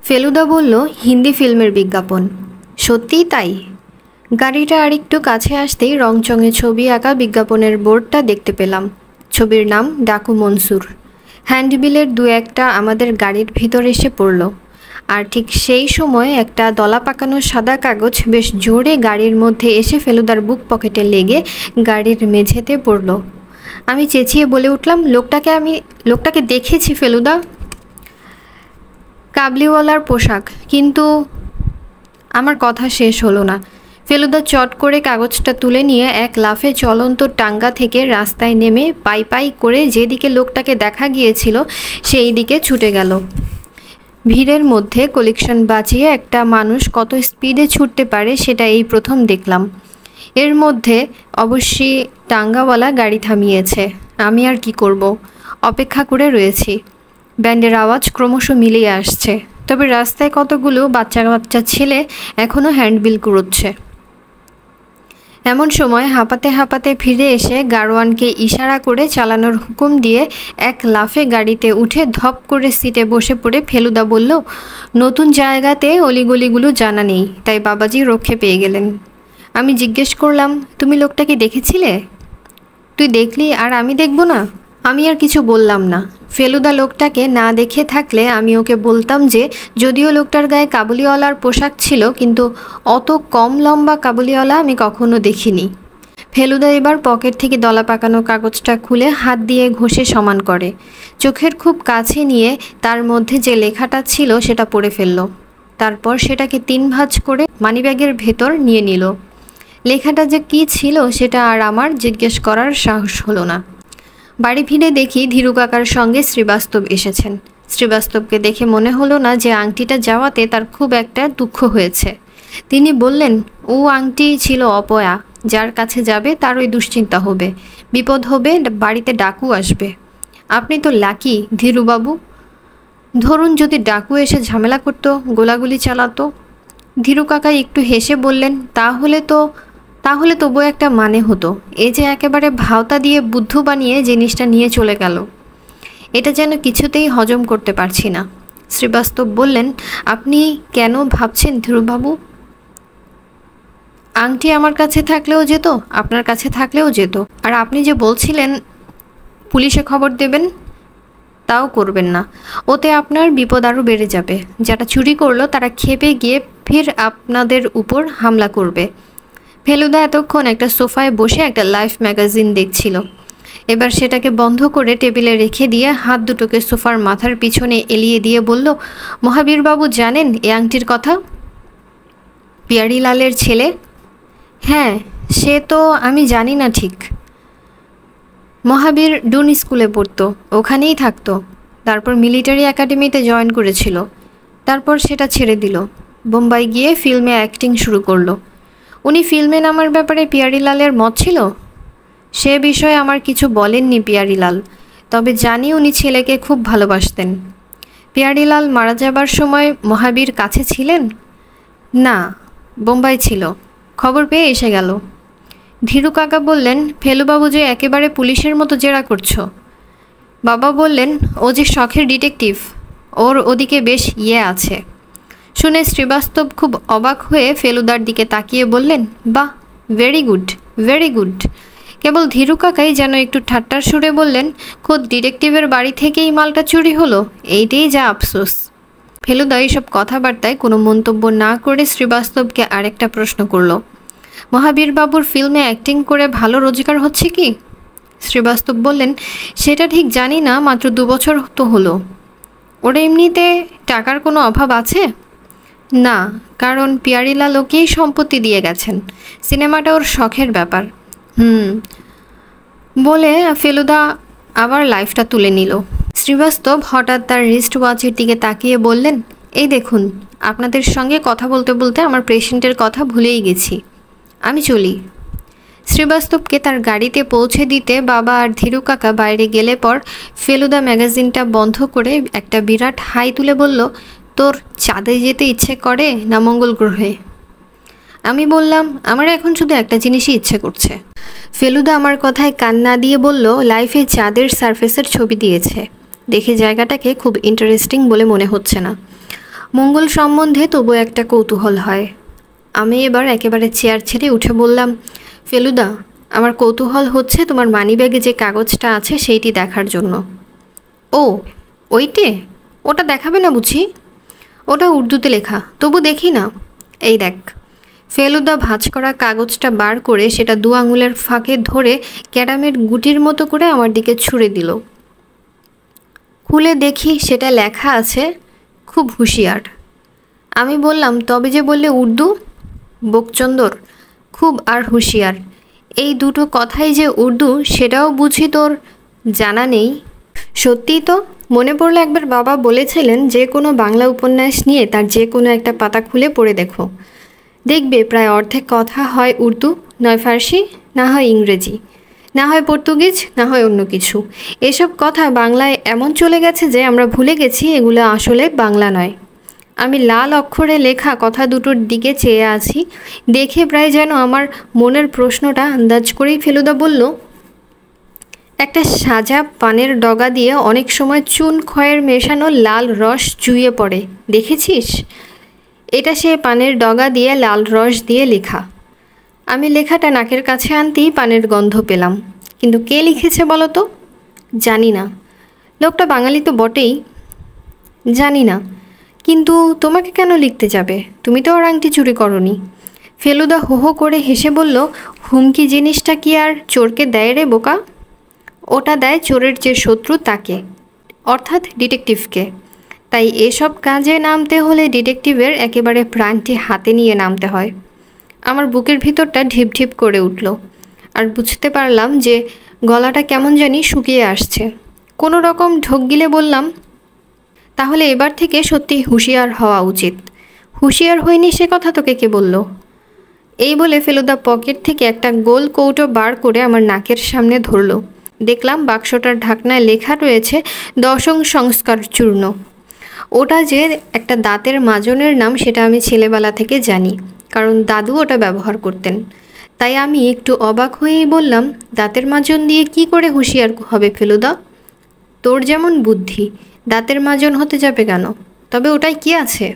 ফেলুদা বলল, হিন্দি ফিল্মের বিজ্ঞাপন। সত্যিই তাই। গাড়িটা আরেকটু কাছে আসতেই রংচঙে ছবি আঁকা বিজ্ঞাপনের বোর্ডটা দেখতে পেলাম। ছবির নাম ডাকু মনসুর। হ্যান্ডবিলের দু একটা আমাদের গাড়ির ভিতর এসে পড়ল। আর ঠিক সেই সময় একটা দলা পাকানো সাদা কাগজ বেশ জোরে গাড়ির মধ্যে এসে ফেলুদার বুক পকেটে লেগে গাড়ির মেঝেতে পড়ল। আমি চেঁচিয়ে বলে উঠলাম, লোকটাকে দেখেছি ফেলুদা। কাবলিওয়ালার পোশাক। কিন্তু আমার কথা শেষ হলো না। ফেলুদা চট করে কাগজটা তুলে নিয়ে এক লাফে চলন্ত টাঙ্গা থেকে রাস্তায় নেমে পাই পাই করে যেদিকে লোকটাকে দেখা গিয়েছিল সেই দিকে ছুটে গেল। ভিড়ের মধ্যে কালেকশন বাঁচিয়ে একটা মানুষ কত স্পিডে ছুটতে পারে সেটা এই প্রথম দেখলাম। এর মধ্যে অবশ্যই টাঙ্গাওয়ালা গাড়ি থামিয়েছে। আমি আর কি করব, অপেক্ষা করে রয়েছি। ব্যান্ডের আওয়াজ ক্রমশ মিলিয়ে আসছে, তবে রাস্তায় কতগুলো বাচ্চা বাচ্চা ছেলে এখনও হ্যান্ডবিল কুড়োচ্ছে। এমন সময় হাঁপাতে হাঁপাতে ফিরে এসে গাড়োয়ানকে ইশারা করে চালানোর হুকুম দিয়ে এক লাফে গাড়িতে উঠে ধপ করে সিটে বসে পড়ে ফেলুদা বলল, নতুন জায়গাতে অলিগলিগুলো জানা নেই, তাই বাবাজি রক্ষে পেয়ে গেলেন। আমি জিজ্ঞেস করলাম, তুমি লোকটাকে দেখেছিলে? তুই দেখলি আর আমি দেখব না? আমি আর কিছু বললাম না। ফেলুদা লোকটাকে না দেখে থাকলে আমি ওকে বলতাম যে যদিও লোকটার গায়ে কাবুলিওয়ালার পোশাক ছিল, কিন্তু অত কম লম্বা কাবুলিওয়ালা আমি কখনো দেখিনি। ফেলুদা এবার পকেট থেকে দলা পাকানো কাগজটা খুলে হাত দিয়ে ঘষে সমান করে, চোখের খুব কাছে নিয়ে তার মধ্যে যে লেখাটা ছিল সেটা পড়ে ফেলল। তারপর সেটাকে 3 ভাঁজ করে মানিব্যাগের ভেতর নিয়ে নিল। লেখাটা যে কী ছিল সেটা আর আমার জিজ্ঞেস করার সাহস হলো না। বাড়ি ফিরে দেখি ধীরু কাকার সঙ্গে শ্রীবাস্তব এসেছেন। শ্রীবাস্তবকে দেখে মনে হলো না যে আংটিটা যাওয়াতে তার খুব একটা দুঃখ হয়েছে। তিনি বললেন, ও আংটি ছিল অপয়া, যার কাছে যাবে তার ওই দুশ্চিন্তা হবে, বিপদ হবে, বাড়িতে ডাকু আসবে। আপনি তো লাকি ধীরুবাবু। ধরুন যদি ডাকু এসে ঝামেলা করতো, গোলাগুলি চালাতো। ধীরু কাকা একটু হেসে বললেন, তাহলে তবুও একটা মানে হতো। এ যে একেবারে ভাওতা দিয়ে বুদ্ধু বানিয়ে জিনিসটা নিয়ে চলে গেল, এটা যেন কিছুতেই হজম করতে পারছি না। শ্রীবাস্তব বললেন, আপনি কেন ভাবছেন ধীরুবাবু? আংটি আমার কাছে থাকলেও যেত, আপনার কাছে থাকলেও যেত। আর আপনি যে বলছিলেন পুলিশে খবর দেবেন, তাও করবেন না। ওতে আপনার বিপদ আরও বেড়ে যাবে। যারা চুরি করলো তারা খেপে গিয়ে ফির আপনাদের উপর হামলা করবে। ফেলুদা এতক্ষণ একটা সোফায় বসে একটা লাইফ ম্যাগাজিন দেখছিল। এবার সেটাকে বন্ধ করে টেবিলে রেখে দিয়ে হাত দুটোকে সোফার মাথার পিছনে এলিয়ে দিয়ে বলল, মহাবীরবাবু জানেন এ আংটির কথা? পিয়ারিলালের ছেলে? হ্যাঁ, সে তো আমি জানি না ঠিক। মহাবীর ডুন স্কুলে পড়তো, ওখানেই থাকতো। তারপর মিলিটারি একাডেমিতে জয়েন করেছিল। তারপর সেটা ছেড়ে দিল, বোম্বাই গিয়ে ফিল্মে অ্যাক্টিং শুরু করলো। উনি ফিল্মে নামার ব্যাপারে পিয়ারিলালের মত ছিল? সে বিষয়ে আমার কিছু বলেননি পিয়ারিলাল, তবে জানি উনি ছেলেকে খুব ভালোবাসতেন। পিয়ারিলাল মারা যাবার সময় মহাবীর কাছে ছিলেন? না, বোম্বাই ছিল, খবর পেয়ে এসে গেল। ধীরু কাকা বললেন, ফেলুবাবু যে একেবারে পুলিশের মতো জেরা করছো। বাবা বললেন, ও যে শখের ডিটেকটিভ, ওর ওদিকে বেশ আছে। শুনে শ্রীবাস্তব খুব অবাক হয়ে ফেলুদার দিকে তাকিয়ে বললেন, বাহ, ভেরি গুড, ভেরি গুড। কেবল ধীরু কাকাই যেন একটু ঠাট্টার সুরে বললেন, খোদ ডিটেকটিভের বাড়ি থেকেই মালটা চুরি হলো, এইটাই যা আফসোস। ফেলুদা এইসব কথাবার্তায় কোনো মন্তব্য না করে শ্রীবাস্তবকে আরেকটা প্রশ্ন করল, মহাবীরবাবুর ফিল্মে অ্যাক্টিং করে ভালো রোজগার হচ্ছে কি? শ্রীবাস্তব বললেন, সেটা ঠিক জানি না, মাত্র 2 বছর তো হলো। ওরা এমনিতে টাকার কোনো অভাব আছে? না, কারণ পিয়ারিলাল ওকেই সম্পত্তি দিয়ে গেছেন। সিনেমাটা ওর শখের ব্যাপার। বলে ফেলুদা আবার লাইফটা তুলে নিল। শ্রীবাস্তব হঠাৎ তার রিস্ট ওয়াচের দিকে তাকিয়ে বললেন, এই দেখুন, আপনাদের সঙ্গে কথা বলতে বলতে আমার পেশেন্টের কথা ভুলেই গেছি, আমি চলি। শ্রীবাস্তবকে তার গাড়িতে পৌঁছে দিতে বাবা আর ধীরু কাকা বাইরে গেলে পর ফেলুদা ম্যাগাজিনটা বন্ধ করে একটা বিরাট হাই তুলে বলল, তোর চাঁদে যেতে ইচ্ছে করে না মঙ্গল গ্রহে? আমি বললাম, আমার এখন শুধু একটা জিনিসই ইচ্ছে করছে। ফেলুদা আমার কথায় কান না দিয়ে বলল, লাইফে চাঁদের সারফেসের ছবি দিয়েছে, দেখে জায়গাটাকে খুব ইন্টারেস্টিং বলে মনে হচ্ছে না। মঙ্গল সম্বন্ধে তবু একটা কৌতূহল হয়। আমি এবার একেবারে চেয়ার ছেড়ে উঠে বললাম, ফেলুদা, আমার কৌতূহল হচ্ছে তোমার মানিব্যাগে যে কাগজটা আছে সেইটি দেখার জন্য। ও, ওইটে? ওটা দেখাবে না বুঝি? ওটা উর্দুতে লেখা, তবু দেখি না। এই দেখ। ফেলুদা ভাঁজ করা কাগজটা বার করে সেটা 2 আঙুলের ফাঁকে ধরে ক্যারামের গুটির মতো করে আমার দিকে ছুঁড়ে দিল। খুলে দেখি সেটা লেখা আছে, খুব হুঁশিয়ার। আমি বললাম, তবে যে বললে উর্দু? বকচন্দর, খুব আর হুঁশিয়ার, এই দুটো কথাই যে উর্দু সেটাও বুঝি তোর জানা নেই? সত্যিই তো, মনে পড়লো একবার বাবা বলেছিলেন যে কোনো বাংলা উপন্যাস নিয়ে তার যে কোনো একটা পাতা খুলে পড়ে দেখো, দেখবে প্রায় অর্ধেক কথা হয় উর্দু, নয় ফার্সি, না হয় ইংরেজি, না হয় পর্তুগিজ, না হয় অন্য কিছু। এসব কথা বাংলায় এমন চলে গেছে যে আমরা ভুলে গেছি এগুলো আসলে বাংলা নয়। আমি লাল অক্ষরে লেখা কথা দুটোর দিকে চেয়ে আছি, দেখে প্রায় যেন আমার মনের প্রশ্নটা আন্দাজ করেই ফেলুদা বলল, একটা সাজা পানের ডগা দিয়ে অনেক সময় চুন খয়ের মেশানো লাল রস চুইয়ে পড়ে, দেখেছিস? এটা সে পানের ডগা দিয়ে লাল রস দিয়ে লেখা। আমি লেখাটা নাকের কাছে আনতেই পানের গন্ধ পেলাম। কিন্তু কে লিখেছে বলো তো? জানি না। লোকটা বাঙালি তো বটেই। জানি না, কিন্তু তোমাকে কেন লিখতে যাবে? তুমি তো ওর আংটি চুরি করনি। ফেলুদা হো হো করে হেসে বলল, হুমকি জিনিসটা কি আর চোরকে দেয় রে বোকা? ওটা দেয় চোরের যে শত্রু তাকে, অর্থাৎ ডিটেকটিভকে। তাই এসব কাজে নামতে হলে ডিটেকটিভের একেবারে প্রাণটি হাতে নিয়ে নামতে হয়। আমার বুকের ভিতরটা ঢিপ ঢিপ করে উঠল, আর বুঝতে পারলাম যে গলাটা কেমন জানি শুকিয়ে আসছে। কোনো রকম ঢোক গিলে বললাম, তাহলে এবার থেকে সত্যি হুঁশিয়ার হওয়া উচিত। হুঁশিয়ার হইনি সে কথা তোকে কে বলল? এই বলে ফেলুদা পকেট থেকে একটা গোল কৌটো বার করে আমার নাকের সামনে ধরল। দেখলাম বাক্সটার ঢাকনায় লেখা রয়েছে দশম সংস্কার চূর্ণ। ওটা যে একটা দাঁতের মাজনের নাম সেটা আমি ছেলেবেলা থেকে জানি, কারণ দাদু ওটা ব্যবহার করতেন। তাই আমি একটু অবাক হয়েই বললাম, দাঁতের মাজন দিয়ে কি করে হুঁশিয়ার হবে ফেলুদা? তোর যেমন বুদ্ধি, দাঁতের মাজন হতে যাবে কেন? তবে ওটাই কি আছে?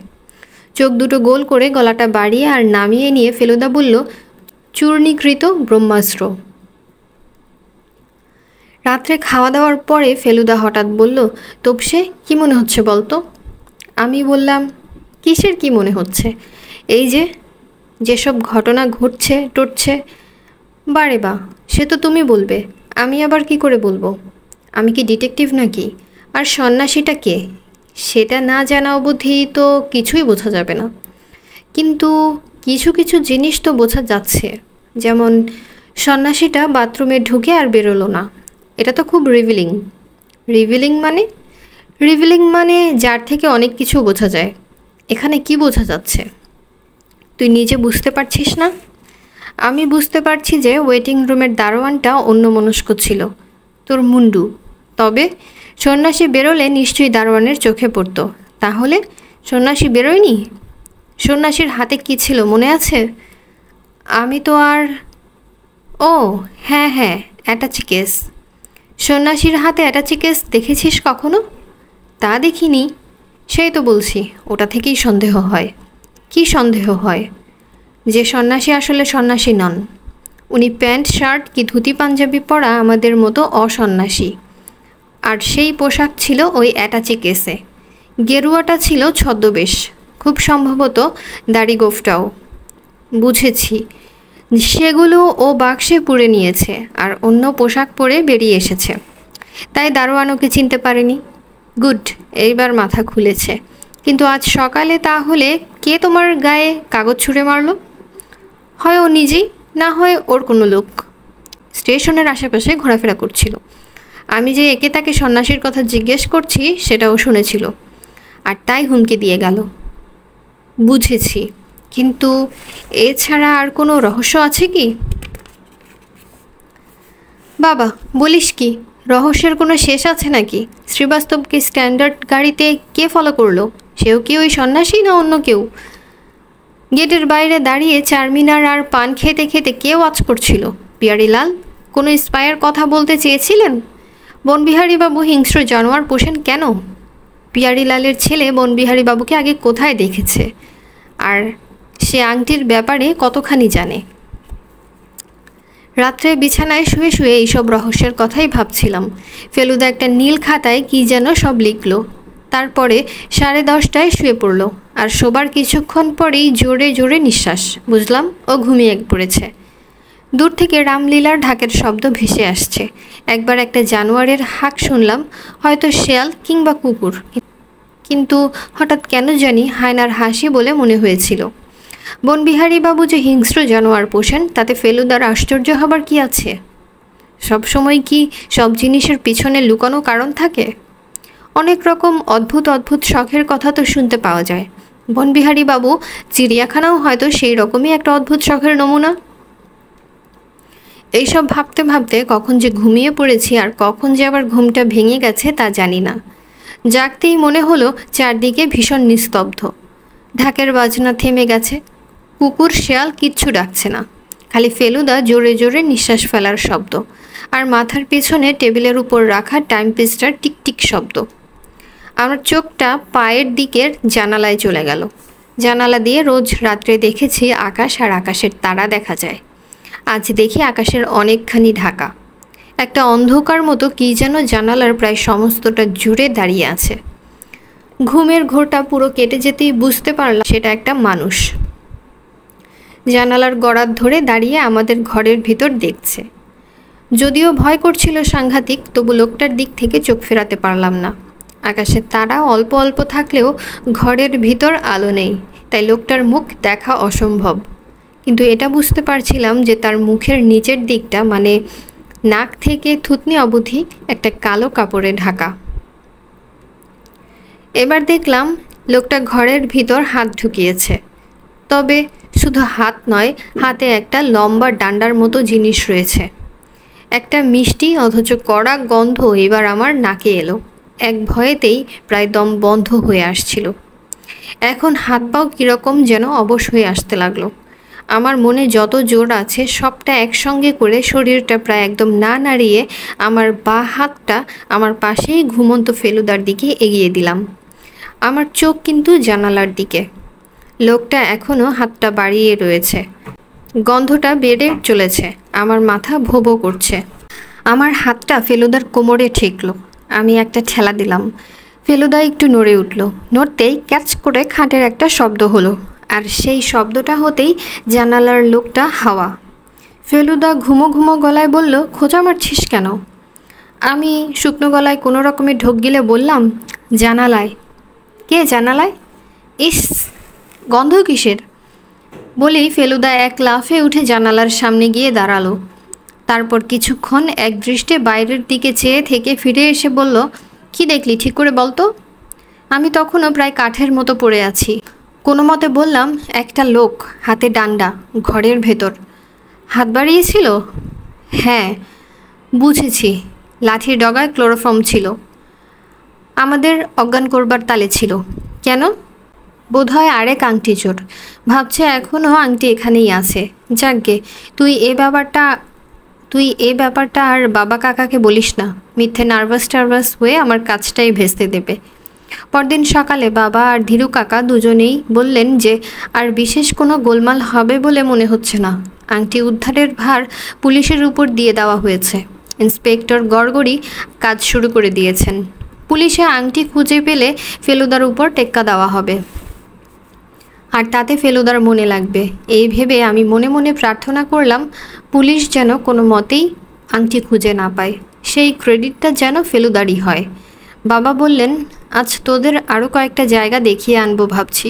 চোখ দুটো গোল করে গলাটা বাড়িয়ে আর নামিয়ে নিয়ে ফেলুদা বলল, চূর্ণীকৃত ব্রহ্মাস্ত্র। রাত্রে খাওয়া দাওয়ার পরে ফেলুদা হঠাৎ বলল, তোপসে কি মনে হচ্ছে বলতো? আমি বললাম, কিসের কি মনে হচ্ছে? এই যে যেসব ঘটনা ঘটছে। বারে বা, সে তো তুমি বলবে, আমি আবার কি করে বলবো? আমি কি ডিটেকটিভ নাকি? আর সন্ন্যাসীটা কে সেটা না জানা অবধি তো কিছুই বোঝা যাবে না। কিন্তু কিছু কিছু জিনিস তো বোঝা যাচ্ছে, যেমন সন্ন্যাসীটা বাথরুমে ঢুকে আর বেরোলো না, এটা তো খুব রিভিলিং। রিভিলিং মানে যার থেকে অনেক কিছু বোঝা যায়। এখানে কি বোঝা যাচ্ছে তুই নিজে বুঝতে পারছিস না? আমি বুঝতে পারছি যে ওয়েটিং রুমের দারোয়ানটা অন্যমনস্ক ছিল, তোর মুন্ডু। তবে সন্ন্যাসী বেরোলে নিশ্চয়ই দারোয়ানের চোখে পড়তো। তাহলে সন্ন্যাসী বেরোয়নি? সন্ন্যাসীর হাতে কি ছিল মনে আছে? আমি তো আর ও হ্যাঁ হ্যাঁ, অ্যাটাচি কেস। সন্ন্যাসীর হাতে অ্যাটাচি কেস দেখেছিস কখনো? তা দেখিনি। সেই তো বলছি, ওটা থেকেই সন্দেহ হয়। কি সন্দেহ হয়? যে সন্ন্যাসী আসলে সন্ন্যাসী নন। উনি প্যান্ট শার্ট কি ধুতি পাঞ্জাবি পরা আমাদের মতো অসন্ন্যাসী। আর সেই পোশাক ছিল ওই অ্যাটাচি কেসে। গেরুয়াটা ছিল ছদ্মবেশ, খুব সম্ভবত দাড়ি গোফটাও। বুঝেছি, সেগুলো ও বাক্সে পুরে নিয়েছে আর অন্য পোশাক পরে বেরিয়ে এসেছে, তাই দারোয়ান ওকে চিনতে পারেনি। গুড, এইবার মাথা খুলেছে। কিন্তু আজ সকালে তাহলে কে তোমার গায়ে কাগজ ছুঁড়ে মারল? হয় ও নিজেই, না হয় ওর কোনো লোক। স্টেশনের আশেপাশে ঘোরাফেরা করছিল। আমি যে একে তাকে সন্ন্যাসীর কথা জিজ্ঞেস করছি সেটাও শুনেছিল, আর তাই হুমকি দিয়ে গেল। বুঝেছি, কিন্তু এছাড়া আর কোনো রহস্য আছে কি? বাবা, বলিস কি? রহস্যের কোনো শেষ আছে নাকি? শ্রীবাস্তবকে স্ট্যান্ডার্ড গাড়িতে কে ফলো করলো? সেও কি ওই সন্ন্যাসী না অন্য কেউ? গেটের বাইরে দাঁড়িয়ে চারমিনার আর পান খেতে খেতে কে ওয়াচ করছিল? পিয়ারিলাল কোনো স্পাইয়ের কথা বলতে চেয়েছিলেন? বনবিহারী বাবু হিংস্র জানোয়ার পোষেন কেন? পিয়ারিলালের ছেলে বনবিহারী বাবুকে আগে কোথায় দেখেছে, আর সে আংটির ব্যাপারে কতখানি জানে। রাত্রে বিছানায় শুয়ে শুয়ে এইসব রহস্যের কথাই ভাবছিলাম। ফেলুদা একটা নীল খাতায় কী যেন সব লিখল, তারপরে 10:30টায় শুয়ে পড়ল। আর শোবার কিছুক্ষণ পরেই জোরে জোরে নিঃশ্বাস, বুঝলাম ও ঘুমিয়ে পড়েছে। দূর থেকে রামলীলার ঢাকের শব্দ ভেসে আসছে। একবার একটা জানোয়ারের হাঁক শুনলাম, হয়তো শেয়াল কিংবা কুকুর, কিন্তু হঠাৎ কেন জানি হায়নার হাসি বলে মনে হয়েছিল। বনবিহারী বাবু যে হিংস্র জানোয়ার পোষেন তাতে ফেলুদার আশ্চর্য হবার কি আছে? সবসময় কি সব জিনিসের পিছনে লুকানো কারণ থাকে? অনেক রকম অদ্ভুত অদ্ভুত শখের কথা তো শুনতে পাওয়া যায়। বনবিহারী বাবু চিড়িয়াখানাও হয়তো সেই রকমই একটা অদ্ভুত শখের নমুনা। এইসব ভাবতে ভাবতে কখন যে ঘুমিয়ে পড়েছি আর কখন যে আবার ঘুমটা ভেঙে গেছে তা জানি না। জাগতেই মনে হলো চারদিকে ভীষণ নিস্তব্ধ। ঢাকের বাজনা থেমে গেছে, কুকুর শেয়াল কিচ্ছু ডাকছে না, খালি ফেলুদা জোরে জোরে নিঃশ্বাস ফেলার শব্দ, আর মাথার পেছনে টেবিলের উপর রাখা টাইমপিসটার টিকটিক শব্দ। আমার চোখটা পায়ের দিকের জানালায় চলে গেল। জানালা দিয়ে রোজ রাত্রে দেখেছি আকাশ আর আকাশের তারা দেখা যায়। আজ দেখি আকাশের অনেকখানি ঢাকা, একটা অন্ধকার মতো কী যেন জানালার প্রায় সমস্তটা জুড়ে দাঁড়িয়ে আছে। ঘুমের ঘোরটা পুরো কেটে যেতেই বুঝতে পারলাম সেটা একটা মানুষ। জানালার গড়াত ধরে দাঁড়িয়ে আমাদের ঘরের ভিতর দেখছে। যদিও ভয় করছিল সাংঘাতিক, তবু লোকটার দিক থেকে চোখ ফেরাতে পারলাম না। আকাশের তারা অল্প অল্প থাকলেও ঘরের ভিতর আলো নেই, তাই লোকটার মুখ দেখা অসম্ভব। কিন্তু এটা বুঝতে পারছিলাম যে তার মুখের নিচের দিকটা, মানে নাক থেকে থুতনি অবধি, একটা কালো কাপড়ে ঢাকা। এবার দেখলাম লোকটা ঘরের ভিতর হাত ঢুকিয়েছে। তবে শুধু হাত নয়, হাতে একটা লম্বা ডান্ডার মতো জিনিস রয়েছে। একটা মিষ্টি অথচ কড়া গন্ধ এবার আমার নাকে এলো। এক ভয়েতেই প্রায় দম বন্ধ হয়ে আসছিল। এখন হাত পাও কীরকম যেন অবশ হয়ে আসতে লাগলো। আমার মনে যত জোর আছে সবটা একসঙ্গে করে শরীরটা প্রায় একদম না নাড়িয়ে আমার বাঁ হাতটা আমার পাশেই ঘুমন্ত ফেলুদার দিকে এগিয়ে দিলাম। আমার চোখ কিন্তু জানালার দিকে। লোকটা এখনও হাতটা বাড়িয়ে রয়েছে। গন্ধটা বেড়ে চলেছে। আমার মাথা ভো ভো করছে। আমার হাতটা ফেলুদার কোমরে ঠেকলো। আমি একটা ঠেলা দিলাম। ফেলুদা একটু নড়ে উঠল। নড়তেই ক্যাচ করে খাটের একটা শব্দ হলো, আর সেই শব্দটা হতেই জানালার লোকটা হাওয়া। ফেলুদা ঘুমো ঘুমো গলায় বলল, খোঁচা মারছিস কেন? আমি শুকনো গলায় কোনো রকমে ঢোক গিলে বললাম, জানালায়। কে জানালায়? ইস, গন্ধ কিসের? বলেই ফেলুদা এক লাফে উঠে জানালার সামনে গিয়ে দাঁড়ালো। তারপর কিছুক্ষণ এক দৃষ্টে বাইরের দিকে চেয়ে থেকে ফিরে এসে বলল, কি দেখলি ঠিক করে বলতো? আমি তখনও প্রায় কাঠের মতো পড়ে আছি। কোনো মতে বললাম, একটা লোক, হাতে ডান্ডা, ঘরের ভেতর। হাত বাড়িয়েছিল? হ্যাঁ, বুঝেছি। লাঠির ডগায় ক্লোরোফর্ম ছিল। আমাদের অজ্ঞান করবার তালে ছিল। কেন? বোধহয় আরেক আংটি চোর। ভাবছে এখনও আংটি এখানেই আছে। যাকগে, তুই এ ব্যাপারটা আর বাবা কাকাকে বলিস না। মিথ্যে নার্ভাস হয়ে আমার কাজটাই ভেস্তে দেবে। পরদিন সকালে বাবা আর ধীরু কাকা দুজনেই বললেন যে আর বিশেষ কোনো গোলমাল হবে বলে মনে হচ্ছে না। আংটি উদ্ধারের ভার পুলিশের উপর দিয়ে দেওয়া হয়েছে। ইন্সপেক্টর গড়গড়ি কাজ শুরু করে দিয়েছেন। পুলিশে আংটি খুঁজে পেলে ফেলুদার উপর টেক্কা দেওয়া হবে, আর তাতে ফেলুদার মনে লাগবে। এই ভেবে আমি মনে মনে প্রার্থনা করলাম পুলিশ যেন কোনো মতেই আংটি খুঁজে না পায়, সেই ক্রেডিটটা যেন ফেলুদারই হয়। বাবা বললেন, আজ তোদের আরও কয়েকটা জায়গা দেখিয়ে আনবো ভাবছি।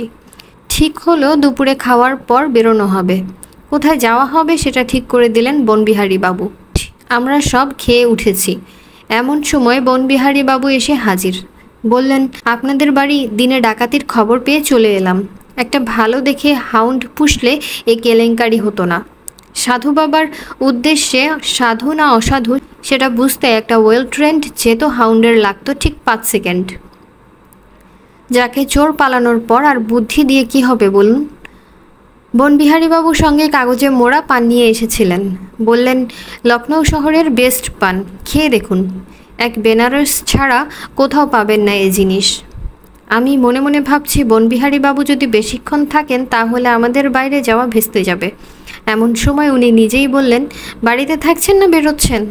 ঠিক হলো, দুপুরে খাওয়ার পর বেরোনো হবে। কোথায় যাওয়া হবে সেটা ঠিক করে দিলেন বনবিহারী বাবু। আমরা সব খেয়ে উঠেছি। এমন সময় বনবিহারী বাবু এসে হাজির। বললেন, আপনাদের বাড়ি দিনে ডাকাতির খবর পেয়ে চলে এলাম। একটা ভালো দেখে হাউন্ড পুষলে এ কেলেঙ্কারি হতো না। সাধু বাবার উদ্দেশ্যে সাধু না অসাধু সেটা বুঝতে একটা ওয়েল ট্রেন্ড যেত হাউন্ডের লাগতো ঠিক 5 সেকেন্ড। যাকে চোর পালানোর পর আর বুদ্ধি দিয়ে কি হবে বলুন? বনবিহারীবাবুর সঙ্গে কাগজে মোড়া পান নিয়ে এসেছিলেন। বললেন, লখনৌ শহরের বেস্ট পান, খেয়ে দেখুন। এক বেনারস ছাড়া কোথাও পাবেন না এই জিনিস। আমি মনে মনে ভাবছি বনবিহারী বাবু যদি বেশিক্ষণ থাকেন তাহলে আমাদের বাইরে যাওয়া ভেস্তে যাবে। এমন সময় উনি নিজেই বললেন, বাড়িতে থাকছেন না বেরোচ্ছেন?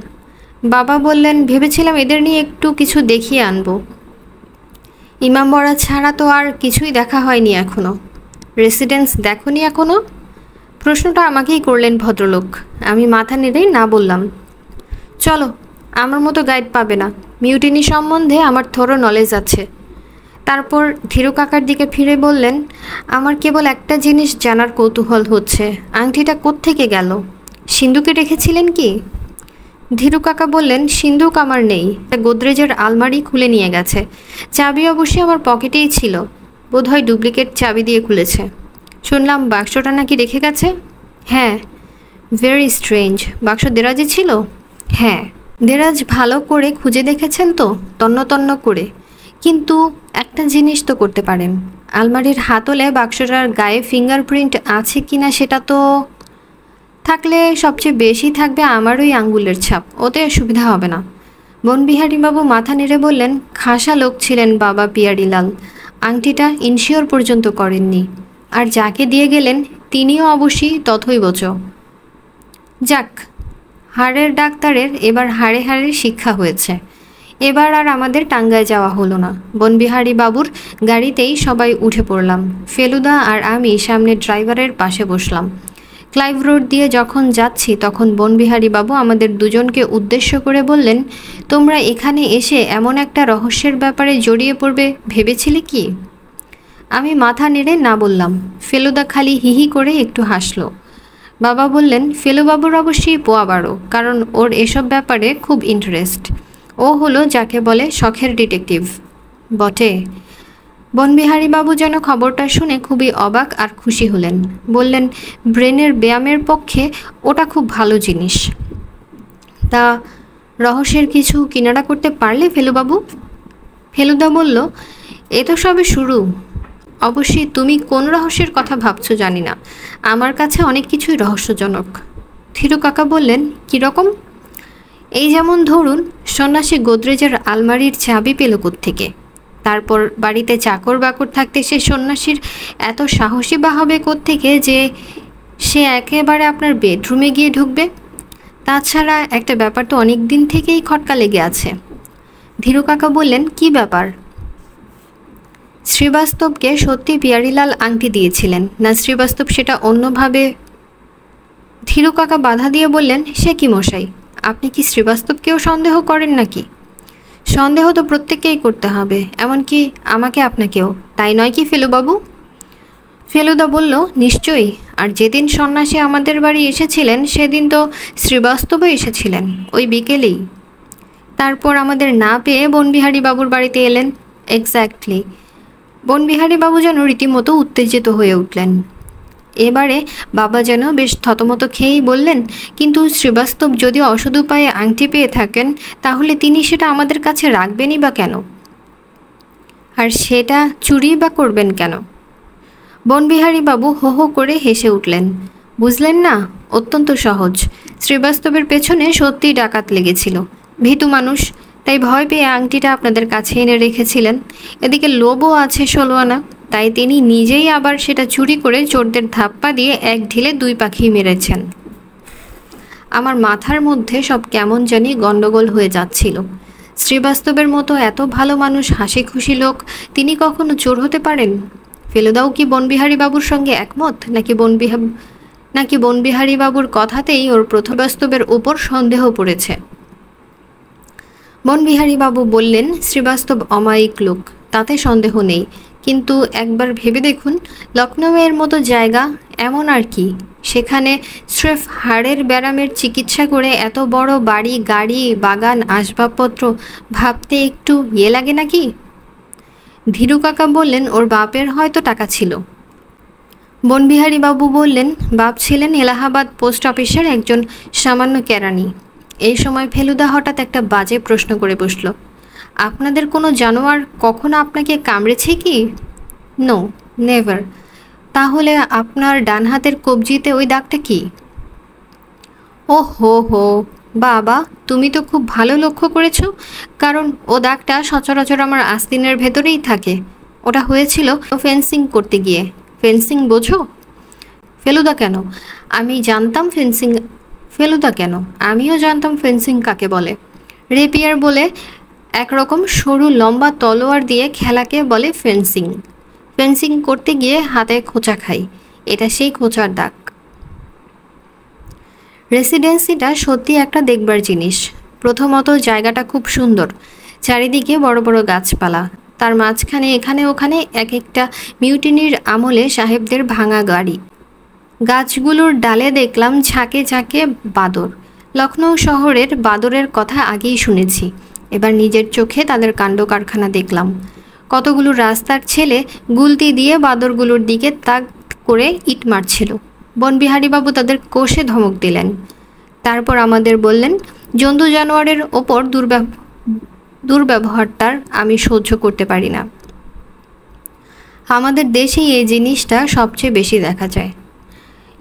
বাবা বললেন, ভেবেছিলাম এদের নিয়ে একটু কিছু দেখিয়ে আনবো। ইমামবাড়া ছাড়া তো আর কিছুই দেখা হয়নি এখনও। রেসিডেন্স দেখোনি এখনও? প্রশ্নটা আমাকেই করলেন ভদ্রলোক। আমি মাথা নেড়েই না বললাম। চলো, আমার মতো গাইড পাবে না। মিউটিনি সম্বন্ধে আমার থোড়ো নলেজ আছে। তারপর ধীরু কাকার দিকে ফিরে বললেন, আমার কেবল একটা জিনিস জানার কৌতূহল হচ্ছে, আংটিটা কোত্থেকে গেল? সিন্ধুকে রেখেছিলেন কি? ধীরু কাকা বললেন, সিন্ধুক আমার নেই, গোদরেজের আলমারি খুলে নিয়ে গেছে। চাবি অবশ্যই আমার পকেটেই ছিল, বোধহয় ডুপ্লিকেট চাবি দিয়ে খুলেছে। শুনলাম বাক্সটা নাকি রেখে গেছে। হ্যাঁ। Very strange. বাক্স দেরাজে ছিল? হ্যাঁ। দেরাজ ভালো করে খুঁজে দেখেছেন তো? তন্ন তন্ন করে। কিন্তু একটা জিনিস তো করতে পারেন, আলমারির হাতলে বাক্সটার গায়ে ফিঙ্গারপ্রিন্ট আছে কিনা সেটা তো। থাকলে সবচেয়ে বেশি থাকবে আমার ওই আঙ্গুলের ছাপ, ওতে সুবিধা হবে না। বনবিহারীবাবু মাথা নেড়ে বললেন, খাসা লোক ছিলেন বাবা পিয়ারিলাল, আংটিটা ইনশিওর পর্যন্ত করেননি। আর যাকে দিয়ে গেলেন তিনিও অবশ্যই তথৈবচ। যাক, হাড়ের ডাক্তারের এবার হাড়ে হাড়ে শিক্ষা হয়েছে। এবার আর আমাদের টাঙ্গায় যাওয়া হলো না। বনবিহারী বাবুর গাড়িতেই সবাই উঠে পড়লাম। ফেলুদা আর আমি সামনে ড্রাইভারের পাশে বসলাম। ক্লাইভ রোড দিয়ে যখন যাচ্ছি তখন বনবিহারী বাবু আমাদের দুজনকে উদ্দেশ্য করে বললেন, তোমরা এখানে এসে এমন একটা রহস্যের ব্যাপারে জড়িয়ে পড়বে ভেবেছিলে কি? আমি মাথা নেড়ে না বললাম। ফেলুদা খালি হিহি করে একটু হাসলো। বাবা বললেন, ফেলুবাবুর অবশ্যই পোয়া বাড়ো, কারণ ওর এসব ব্যাপারে খুব ইন্টারেস্ট। ও হলো যাকে বলে শখের ডিটেকটিভ। বটে। বনবিহারীবাবু যেন খবরটা শুনে খুবই অবাক আর খুশি হলেন। বললেন, ব্রেনের ব্যায়ামের পক্ষে ওটা খুব ভালো জিনিস। তা রহস্যের কিছু কিনারা করতে পারলে ফেলুবাবু? ফেলুদা বলল, এ তো সবে শুরু। অবশ্যই তুমি কোন রহস্যের কথা ভাবছো জানি না, আমার কাছে অনেক কিছুই রহস্যজনক। ধীরু কাকা বললেন, কীরকম? এই যেমন ধরুন, সন্ন্যাসী গোদরেজের আলমারির চাবি পেল কোত্থেকে? তারপর বাড়িতে চাকর বাকর থাকতে সে সন্ন্যাসীর এত সাহসী বা হবে কোত্থেকে যে সে একেবারে আপনার বেডরুমে গিয়ে ঢুকবে? তাছাড়া একটা ব্যাপার তো অনেক দিন থেকেই খটকা লেগে আছে। ধীরু কাকা বললেন, কি ব্যাপার? শ্রীবাস্তবকে সত্যি পিয়ারিলাল আংটি দিয়েছিলেন না শ্রীবাস্তব সেটা অন্যভাবে? ধীরু কাকা বাধা দিয়ে বললেন, সে কি মশাই, আপনি কি শ্রীবাস্তবকেও সন্দেহ করেন নাকি? সন্দেহ তো প্রত্যেককেই করতে হবে, এমনকি আমাকে আপনাকেও, তাই নয় কি ফেলুবাবু? ফেলুদা বলল, নিশ্চয়ই। আর যেদিন সন্ন্যাসী আমাদের বাড়ি এসেছিলেন সেদিন তো শ্রীবাস্তবও এসেছিলেন, ওই বিকেলেই। তারপর আমাদের না পেয়ে বনবিহারী বাবুর বাড়িতে এলেন। এক্স্যাক্টলি। বনবিহারী বাবু যেন রীতিমতো উত্তেজিত হয়ে উঠলেন। এবারে বাবা যেন বেশ থতমত খেয়েই বললেন, কিন্তু শ্রীবাস্তব যদি অসৎ উপায়ে আংটি পেয়ে থাকেন তাহলে তিনি সেটা আমাদের কাছে রাখবেনই বা কেন? আর সেটা চুরি বা করবেন কেন? বনবিহারী বাবু হো হো করে হেসে উঠলেন। বুঝলেন না? অত্যন্ত সহজ। শ্রীবাস্তবের পেছনে সত্যিই ডাকাত লেগেছিল। ভীতু মানুষ, তাই ভয় পেয়ে আংটিটা আপনাদের কাছে এনে রেখেছিলেন। এদিকে লোভও আছে 16 আনা, তাই তিনি নিজেই আবার সেটা চুরি করে চোরদের ধাপ্পা দিয়ে এক ঢিলে 2 পাখি মেরেছেন। আমার মাথার মধ্যে সব কেমন জানি গন্ডগোল হয়ে যাচ্ছিল। শ্রীবাস্তবের মতো এত ভালো মানুষ, হাসি খুশি লোক, তিনি কখনো চোর হতে পারেন? ফেলুদাও কি বনবিহারী বাবুর সঙ্গে একমত, নাকি বনবিহারী বাবুর কথাতেই ওর প্রথবাস্তবের উপর সন্দেহ পড়েছে? বনবিহারী বাবু বললেন, শ্রীবাস্তব অমায়িক লোক, তাতে সন্দেহ নেই, কিন্তু একবার ভেবে দেখুন, লখনউয়ের মতো জায়গা, এমন আর কি, সেখানে স্রেফ হাড়ের ব্যারামের চিকিৎসা করে এত বড় বাড়ি, গাড়ি, বাগান, আসবাবপত্র, ভাবতে একটু লাগে নাকি? ধীরু কাকা বললেন, ওর বাপের হয়তো টাকা ছিল। বনবিহারী বাবু বললেন, বাপ ছিলেন এলাহাবাদ পোস্ট অফিসের একজন সামান্য কেরানি। এই সময় ফেলুদা হঠাৎ একটা বাজে প্রশ্ন করে বসল, আপনাদের কোনো জানোয়ার কখনো আপনাকে কামড়েছে কি? No, never. তাহলে আপনার ডান হাতের কবজিতে ওই দাগটা কি? ও হো হো, বাবা তুমি তো খুব ভালো লক্ষ্য করেছো, কারণ ও দাগটা সচরাচর আমার আস্তিনের ভেতরেই থাকে। ওটা হয়েছিল ফেন্সিং করতে গিয়ে। ফেন্সিং বোঝো? ফেলুদা কেন? আমি জানতাম ফেন্সিং। ফেলুদা কেন? আমিও জানতাম ফেন্সিং কাকে বলে। রেপিয়ার বলে একরকম সরু লম্বা তলোয়ার দিয়ে খেলাকে বলে ফেন্সিং। ফেন্সিং করতে গিয়ে হাতে খোঁচা খাই, এটা সেই খোঁচার দাগ। রেসিডেন্সিটা সত্যি একটা দেখবার জিনিস। প্রথমত জায়গাটা খুব সুন্দর, চারিদিকে বড় বড় গাছপালা, তার মাঝখানে এখানে ওখানে এক একটা মিউটিনির আমলে সাহেবদের ভাঙা গাড়ি। গাছগুলোর ডালে দেখলাম ঝাঁকে ঝাঁকে বাদর। লখনৌ শহরের বাদরের কথা আগেই শুনেছি, এবার নিজের চোখে তাদের কাণ্ড কারখানা দেখলাম। কতগুলো রাস্তার ছেলে গুলতি দিয়ে বাদরগুলোর দিকে তাক করে ইট মারছিল। বনবিহারীবাবু তাদের কষে ধমক দিলেন। তারপর আমাদের বললেন, জন্তু জানোয়ারের ওপর দুর্ব্যবহারটার আমি সহ্য করতে পারি না। আমাদের দেশেই এই জিনিসটা সবচেয়ে বেশি দেখা যায়।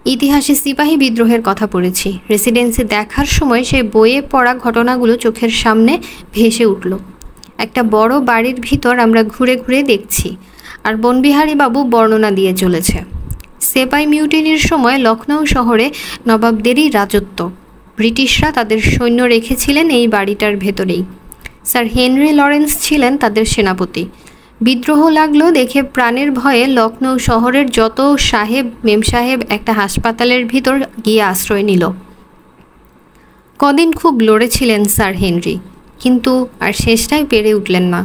ইতিহাসে সিপাহী বিদ্রোহের কথা পড়েছি। রেসিডেন্সি দেখার সময় সেই বইয়ে পড়া ঘটনাগুলো চোখের সামনে ভেসে উঠল। একটা বড় বাড়ির ভিতর আমরা ঘুরে ঘুরে দেখছি, আর বনবিহারীবাবু বর্ণনা দিয়ে চলেছে। সেপাই মিউটিনির সময় লখনৌ শহরে নবাবদেরই রাজত্ব। ব্রিটিশরা তাদের সৈন্য রেখেছিলেন এই বাড়িটার ভেতরেই। স্যার হেনরি লরেন্স ছিলেন তাদের সেনাপতি। বিদ্রোহ লাগলো দেখে প্রাণের ভয়ে লখনৌ শহরের যত সাহেব মেমসাহেব একটা হাসপাতালের ভিতর গিয়ে আশ্রয় নিল। কদিন খুব লড়েছিলেন স্যার হেনরি, কিন্তু আর শেষটাই পেরে উঠলেন না।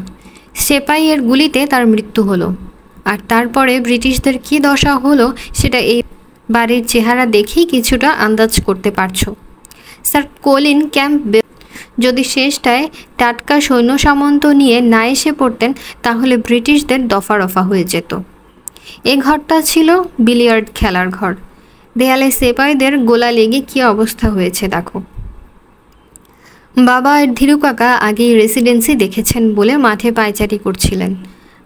সেপাইয়ের গুলিতে তার মৃত্যু হলো। আর তারপরে ব্রিটিশদের কী দশা হলো সেটা এই বাড়ির চেহারা দেখেই কিছুটা আন্দাজ করতে পারছো। স্যার কলিন ক্যাম্পবেল যদি শেষটায় টাটকা সৈন্য সামন্ত নিয়ে না এসে পড়তেন, তাহলে ব্রিটিশদের দফা রফা হয়ে যেত। এ ঘরটা ছিল বিলিয়ার্ড খেলার ঘর। দেয়ালে সেপাইদের গোলা লেগে কী অবস্থা হয়েছে দেখো। বাবা আর ধীরু কাকা আগেই রেসিডেন্সি দেখেছেন বলে মাঠে পায়চারি করছিলেন।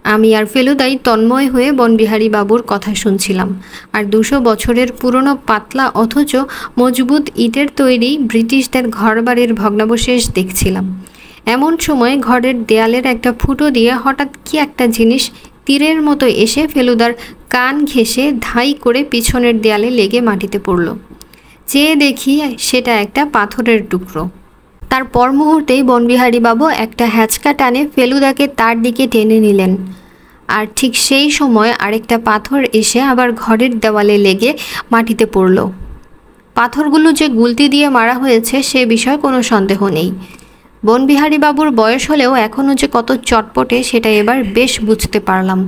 আমি আর ফেলুদাই তন্ময় হয়ে বনবিহারী বাবুর কথা শুনছিলাম, আর 200 বছরের পুরনো পাতলা অথচ মজবুত ইটের তৈরি ব্রিটিশদের ঘরবাড়ির ভগ্নাবশেষ দেখছিলাম। এমন সময় ঘরের দেয়ালের একটা ফুটো দিয়ে হঠাৎ কি একটা জিনিস তীরের মতো এসে ফেলুদার কান ঘেঁষে ধাই করে পিছনের দেয়ালে লেগে মাটিতে পড়ল। চেয়ে দেখি সেটা একটা পাথরের টুকরো। তার পর মুহূর্তেই বনবিহারীবাবু একটা হ্যাচকা টানে ফেলুদাকে তার দিকে টেনে নিলেন, আর ঠিক সেই সময় আরেকটা পাথর এসে আবার ঘরের দেওয়ালে লেগে মাটিতে পড়ল। পাথরগুলো যে গুলতি দিয়ে মারা হয়েছে সে বিষয়ে কোনো সন্দেহ নেই। বনবিহারীবাবুর বয়স হলেও এখনও যে কত চটপটে সেটা এবার বেশ বুঝতে পারলাম।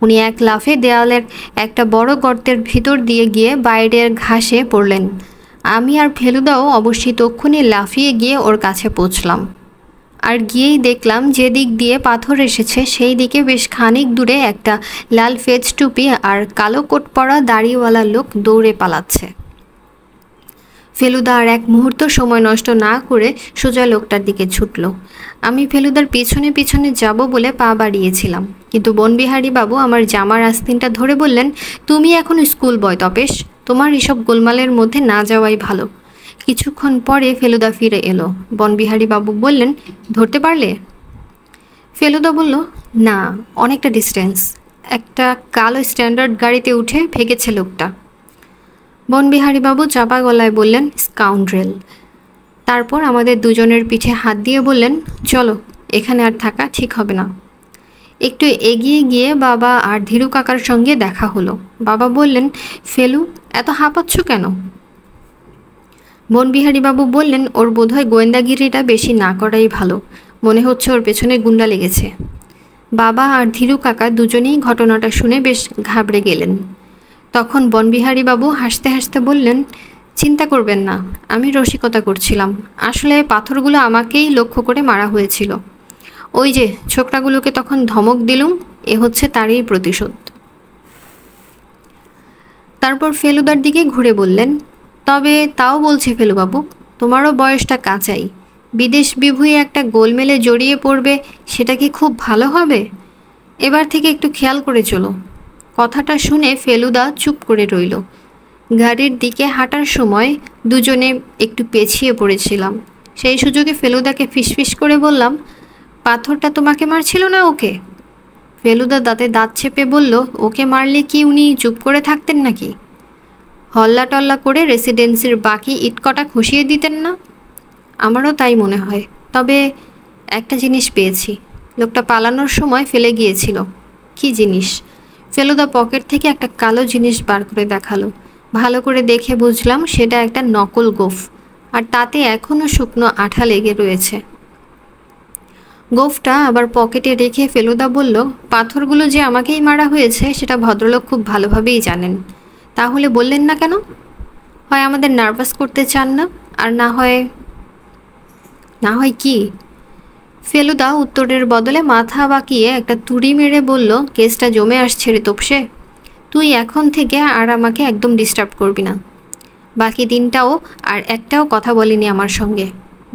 উনি এক লাফে দেওয়ালের একটা বড় গর্তের ভিতর দিয়ে গিয়ে বাইরের ঘাসে পড়লেন। আমি আর ফেলুদাও অবশ্যই তক্ষুনি লাফিয়ে গিয়ে ওর কাছে পৌঁছলাম, আর গিয়েই দেখলাম যে দিক দিয়ে পাথর এসেছে সেই দিকে বেশ খানিক দূরে একটা লাল ফেজ টুপি আর কালো কোট পরা দাড়িওয়ালা লোক দৌড়ে পালাচ্ছে। ফেলুদা আর এক মুহূর্ত সময় নষ্ট না করে সোজা লোকটার দিকে ছুটল। আমি ফেলুদার পিছনে পিছনে যাব বলে পা বাড়িয়েছিলাম, কিন্তু বনবিহারীবাবু আমার জামার আস্তিনটা ধরে বললেন, তুমি এখন স্কুল বয় তপেশ, তোমার এসব গোলমালের মধ্যে না যাওয়াই ভালো। কিছুক্ষণ পরে ফেলুদা ফিরে এলো। বনবিহারীবাবু বললেন, ধরতে পারলে? ফেলুদা বলল, না, অনেকটা ডিস্টেন্স। একটা কালো স্ট্যান্ডার্ড গাড়িতে উঠে ভেগেছে লোকটা। বনবিহারীবাবু চাপা গলায় বললেন, স্কাউন্ড্রেল। তারপর আমাদের দুজনের পিঠে হাত দিয়ে বললেন, চলো, এখানে আর থাকা ঠিক হবে না। একটু এগিয়ে গিয়ে বাবা আর ধীরু কাকার সঙ্গে দেখা হলো। বাবা বললেন, ফেলু, এত হাঁপাচ্ছ কেন? বনবিহারীবাবু বললেন, ওর বোধহয় গোয়েন্দাগিরিটা বেশি না করাই ভালো, মনে হচ্ছে ওর পেছনে গুন্ডা লেগেছে। বাবা আর ধীরু কাকা দুজনেই ঘটনাটা শুনে বেশ ঘাবড়ে গেলেন। তখন বনবিহারীবাবু হাসতে হাসতে বললেন, চিন্তা করবেন না, আমি রসিকতা করছিলাম। আসলে পাথরগুলো আমাকেই লক্ষ্য করে মারা হয়েছিল। ওই যে ছোকরাগুলোকে তখন ধমক দিলুম, এ হচ্ছে তারই প্রতিশোধ। তারপর ফেলুদার দিকে ঘুরে বললেন, তবে তাও বলছি ফেলুবাবু, তোমারও বয়সটা কাঁচাই। বিদেশ বিভূয়ে একটা গোলমেলে জড়িয়ে পড়বে, সেটা কি খুব ভালো হবে? এবার থেকে একটু খেয়াল করে চলো। কথাটা শুনে ফেলুদা চুপ করে রইল। গাড়ির দিকে হাঁটার সময় দুজনে একটু পেছিয়ে পড়েছিলাম। সেই সুযোগে ফেলুদাকে ফিসফিস করে বললাম, পাথরটা তোমাকে মারছিল না ওকে? ফেলুদা দাঁতে দাঁত চেপে বলল, ওকে মারলে কি উনি চুপ করে থাকতেন নাকি? হল্লা টল্লা করে রেসিডেন্সির বাকি ইটকটা খসিয়ে দিতেন না? আমারও তাই মনে হয়। তবে একটা জিনিস পেয়েছি, লোকটা পালানোর সময় ফেলে গিয়েছিল। কি জিনিস? ফেলুদা পকেট থেকে একটা কালো জিনিস বার করে দেখালো। ভালো করে দেখে বুঝলাম সেটা একটা নকল গোঁফ, আর তাতে এখনও শুকনো আঠা লেগে রয়েছে। গোঁফটা আবার পকেটে রেখে ফেলুদা বলল, পাথরগুলো যে আমাকেই মারা হয়েছে সেটা ভদ্রলোক খুব ভালোভাবেই জানেন। তাহলে বললেন না কেন? হয় আমাদের নার্ভাস করতে চান না, আর না হয় কি? ফেলুদা উত্তরের বদলে মাথা বাঁকিয়ে একটা তুড়ি মেরে বলল, কেসটা জমে আসছে রে তোপসে। তুই এখন থেকে আর আমাকে একদম ডিস্টার্ব করবি না। বাকি দিনটাও আর একটাও কথা বলেনি আমার সঙ্গে।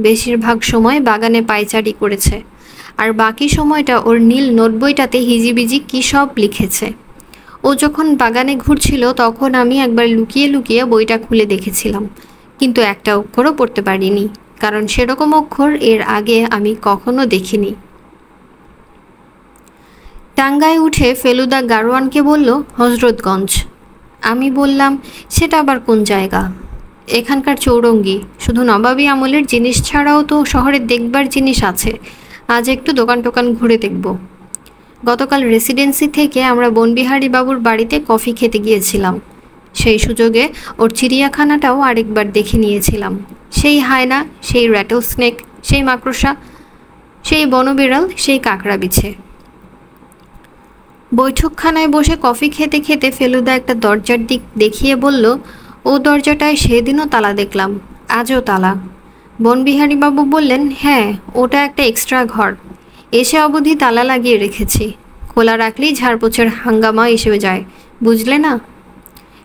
বেশিরভাগ সময় বাগানে পায়চারি করেছে, আর বাকি সময়টা ওর নীল নোটবইটাতে হিজিবিজি কী সব লিখেছে। ও যখন বাগানে ঘুরছিল তখন আমি একবার লুকিয়ে লুকিয়ে বইটা খুলে দেখেছিলাম, কিন্তু একটা অক্ষরও পড়তে পারিনি, কারণ সেরকম অক্ষর এর আগে আমি কখনো দেখিনি। টাঙ্গায় উঠে ফেলুদা গারোয়ানকে বলল, হজরতগঞ্জ। আমি বললাম, সেটা আবার কোন জায়গা? এখানকার চৌরঙ্গি। শুধু নবাবী আমলের জিনিস ছাড়াও তো শহরে দেখবার জিনিস আছে। আজ একটু দোকান টোকান ঘুরে দেখব। গতকাল রেসিডেন্সি থেকে আমরা বনবিহারী বাবুর বাড়িতে কফি খেতে গিয়েছিলাম। সেই সুযোগে ওর চিড়িয়াখানাটাও আরেকবার দেখে নিয়েছিলাম। সেই হায়না, সেই র্যাটল স্নেক, সেই মাকড়সা, সেই বনবিড়াল, সেই কাঁকড়া বিছে। বৈঠকখানায় বসে কফি খেতে খেতে ফেলুদা একটা দরজার দিক দেখিয়ে বলল, ও দরজাটায় সেদিনও তালা দেখলাম, আজও তালা। বনবিহারীবাবু বললেন, হ্যাঁ, ওটা একটা এক্সট্রা ঘর। এসে অবধি তালা লাগিয়ে রেখেছি। খোলা রাখলেই ঝাড়পোছার হাঙ্গামা এসে যায়, বুঝলে না?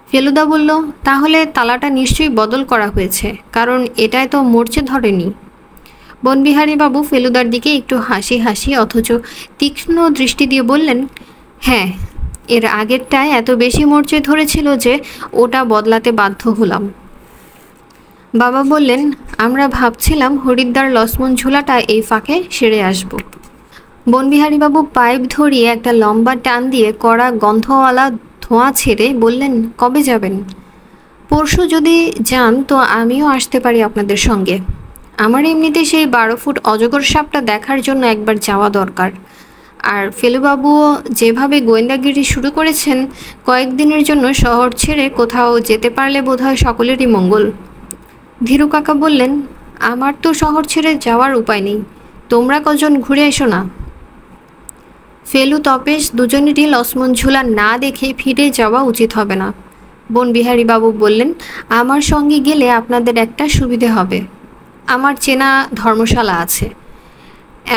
ফেলুদা বলল, তাহলে তালাটা নিশ্চয়ই বদল করা হয়েছে, কারণ এটায় তো মরচে ধরেনি। বনবিহারীবাবু ফেলুদার দিকে একটু হাসি হাসি অথচ তীক্ষ্ণ দৃষ্টি দিয়ে বললেন, হ্যাঁ, এর আগেরটায় এত বেশি মরচে ধরেছিল যে ওটা বদলাতে বাধ্য হলাম। বাবা বললেন, আমরা ভাবছিলাম হরিদ্বার লক্ষ্মণ ঝুলাটা এই ফাঁকে সেরে আসব। বনবিহারীবাবু পাইপ ধরিয়ে একটা লম্বা টান দিয়ে কড়া গন্ধওয়ালা ধোঁয়া ছেড়ে বললেন, কবে যাবেন? পরশু যদি যান তো আমিও আসতে পারি আপনাদের সঙ্গে। আমার এমনিতে সেই 12 ফুট অজগর সাপটা দেখার জন্য একবার যাওয়া দরকার। আর ফেলুবাবুও যেভাবে গোয়েন্দাগিরি শুরু করেছেন, কয়েকদিনের জন্য শহর ছেড়ে কোথাও যেতে পারলে বোধহয় সকলেরই মঙ্গল। ধীরু কাকা বললেন, আমার তো শহর ছেড়ে যাওয়ার উপায় নেই, তোমরা কজন ঘুরে এসো না। ফেলু তপেশ দুজনেরই লক্ষ্মণ ঝুলা না দেখে ফিরে যাওয়া উচিত হবে না। বনবিহারীবাবু বললেন, আমার সঙ্গে গেলে আপনাদের একটা সুবিধে হবে। আমার চেনা ধর্মশালা আছে,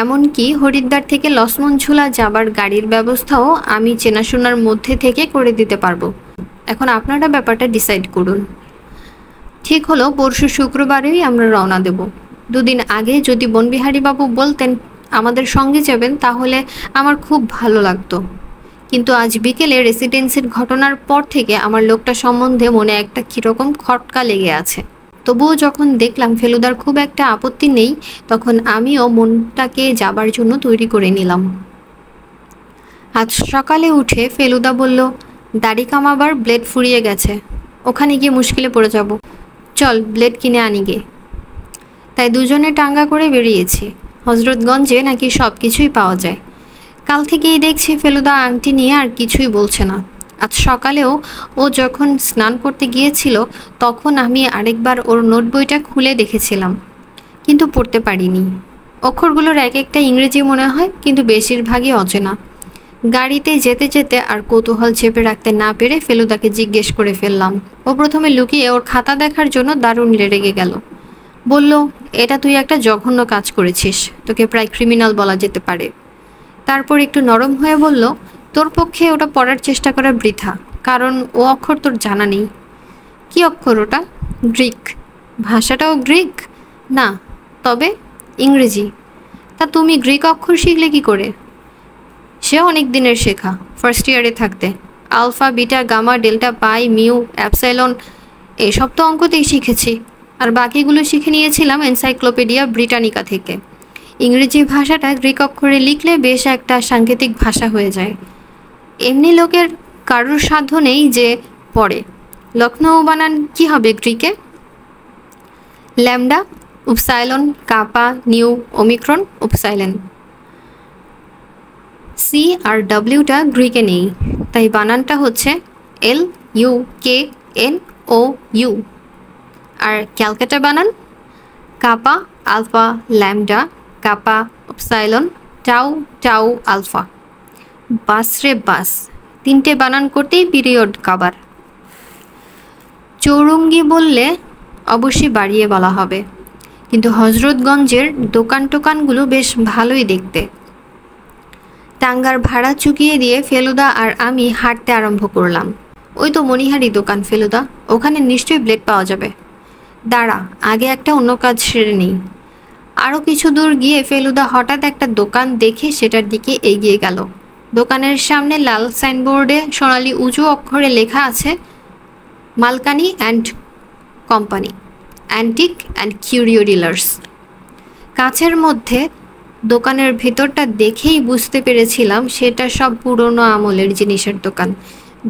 এমনকি হরিদ্বার থেকে লক্ষ্মণ ঝুলা যাবার গাড়ির ব্যবস্থাও আমি চেনাশোনার মধ্যে থেকে করে দিতে পারবো। এখন আপনারা ব্যাপারটা ডিসাইড করুন। ঠিক হলো, পরশু শুক্রবারেই আমরা রওনা দেব। দুদিন আগে যদি বনবিহারীবাবু বলতেন আমাদের সঙ্গে যাবেন তাহলে আমার খুব ভালো লাগতো, কিন্তু আজ বিকেলে রেসিডেন্সির ঘটনার পর থেকে আমার লোকটা সম্বন্ধে মনে একটা কীরকম খটকা লেগে আছে। তবুও যখন দেখলাম ফেলুদার খুব একটা আপত্তি নেই, তখন আমিও মনটাকে যাবার জন্য তৈরি করে নিলাম। আজ সকালে উঠে ফেলুদা বলল, দাড়ি কামাবার ব্লেড ফুরিয়ে গেছে, ওখানে গিয়ে মুশকিলে পড়ে যাব, চল ব্লেড কিনে আনি গে। তাই দুজনে টাঙ্গা করে বেরিয়েছি। হজরতগঞ্জে নাকি সব কিছুই পাওয়া যায়। কাল থেকেই দেখছি ফেলুদা আংটি নিয়ে আর কিছুই বলছে না। আজ সকালেও ও যখন স্নান করতে গিয়েছিল তখন আমি আরেকবার ওর নোট বইটা খুলে দেখেছিলাম, কিন্তু পড়তে পারিনি। অক্ষরগুলোর এক একটা ইংরেজি মনে হয়, কিন্তু বেশিরভাগই অচেনা। গাড়িতে যেতে যেতে আর কৌতূহল চেপে রাখতে না পেরে ফেলুদাকে জিজ্ঞেস করে ফেললাম। ও প্রথমে লুকিয়ে ওর খাতা দেখার জন্য দারুণ রেগে গেল। বলল, এটা তুই একটা জঘন্য কাজ করেছিস, তোকে প্রায় ক্রিমিনাল বলা যেতে পারে। তারপর একটু নরম হয়ে বলল, তোর পক্ষে ওটা পড়ার চেষ্টা করা বৃথা, কারণ ও অক্ষর তোর জানা নেই। কি অক্ষর ওটা? গ্রিক। ভাষাটাও গ্রিক? না, তবে ইংরেজি। তা তুমি গ্রিক অক্ষর শিখলে কি করে? সে অনেক দিনের শেখা, ফার্স্ট ইয়ারে থাকতে। আলফা, বিটা, গামা, ডেল্টা, পাই, মিউ, অ্যাপসাইলন এসব তো অঙ্কতেই শিখেছি, আর বাকিগুলো শিখে নিয়েছিলাম এনসাইক্লোপিডিয়া ব্রিটানিকা থেকে। ইংরেজি ভাষাটা গ্রিক অক্ষরে লিখলে বেশ একটা সাংকেতিক ভাষা হয়ে যায়। এমনি লোকের কারোর সাধ্য নেই যে পড়ে। লখনৌ বানান কি হবে গ্রিকে? ল্যামডা, উপসাইলন, কাপা, নিউ, ওমিক্রন, উপসাইলেন। সি আর ডব্লিউটা গ্রিকে নেই, তাই বানানটা হচ্ছে LUKNOU। আর ক্যালকাটা বানান কাপা, আলফা, ল্যামডা, কাপা, উপসাইলন, টাউ, টাউ, আলফা। বাস রে বাস, 3টে বানান করতেই পিরিয়ড কাবার। চৌরঙ্গি বললে অবশ্যই বাড়িয়ে বলা হবে, কিন্তু হজরতগঞ্জের দোকান টোকানগুলো বেশ ভালোই দেখতে। টাঙ্গার ভাড়া চুকিয়ে দিয়ে ফেলুদা আর আমি হাঁটতে আরম্ভ করলাম। ওই তো মণিহারি দোকান ফেলুদা, ওখানে নিশ্চয়ই ব্লেড পাওয়া যাবে। দাঁড়া, আগে একটা অন্য কাজ সেরে নিই। আরও কিছু দূর গিয়ে ফেলুদা হঠাৎ একটা দোকান দেখে সেটার দিকে এগিয়ে গেল। দোকানের সামনে লাল সাইনবোর্ডে সোনালি উঁচু অক্ষরে লেখা আছে Malkani and company, antique and curio dealers. কাছের মধ্যে দোকানের ভেতরটা দেখেই বুঝতে পেরেছিলাম সেটা সব পুরনো আমলের জিনিসের দোকান।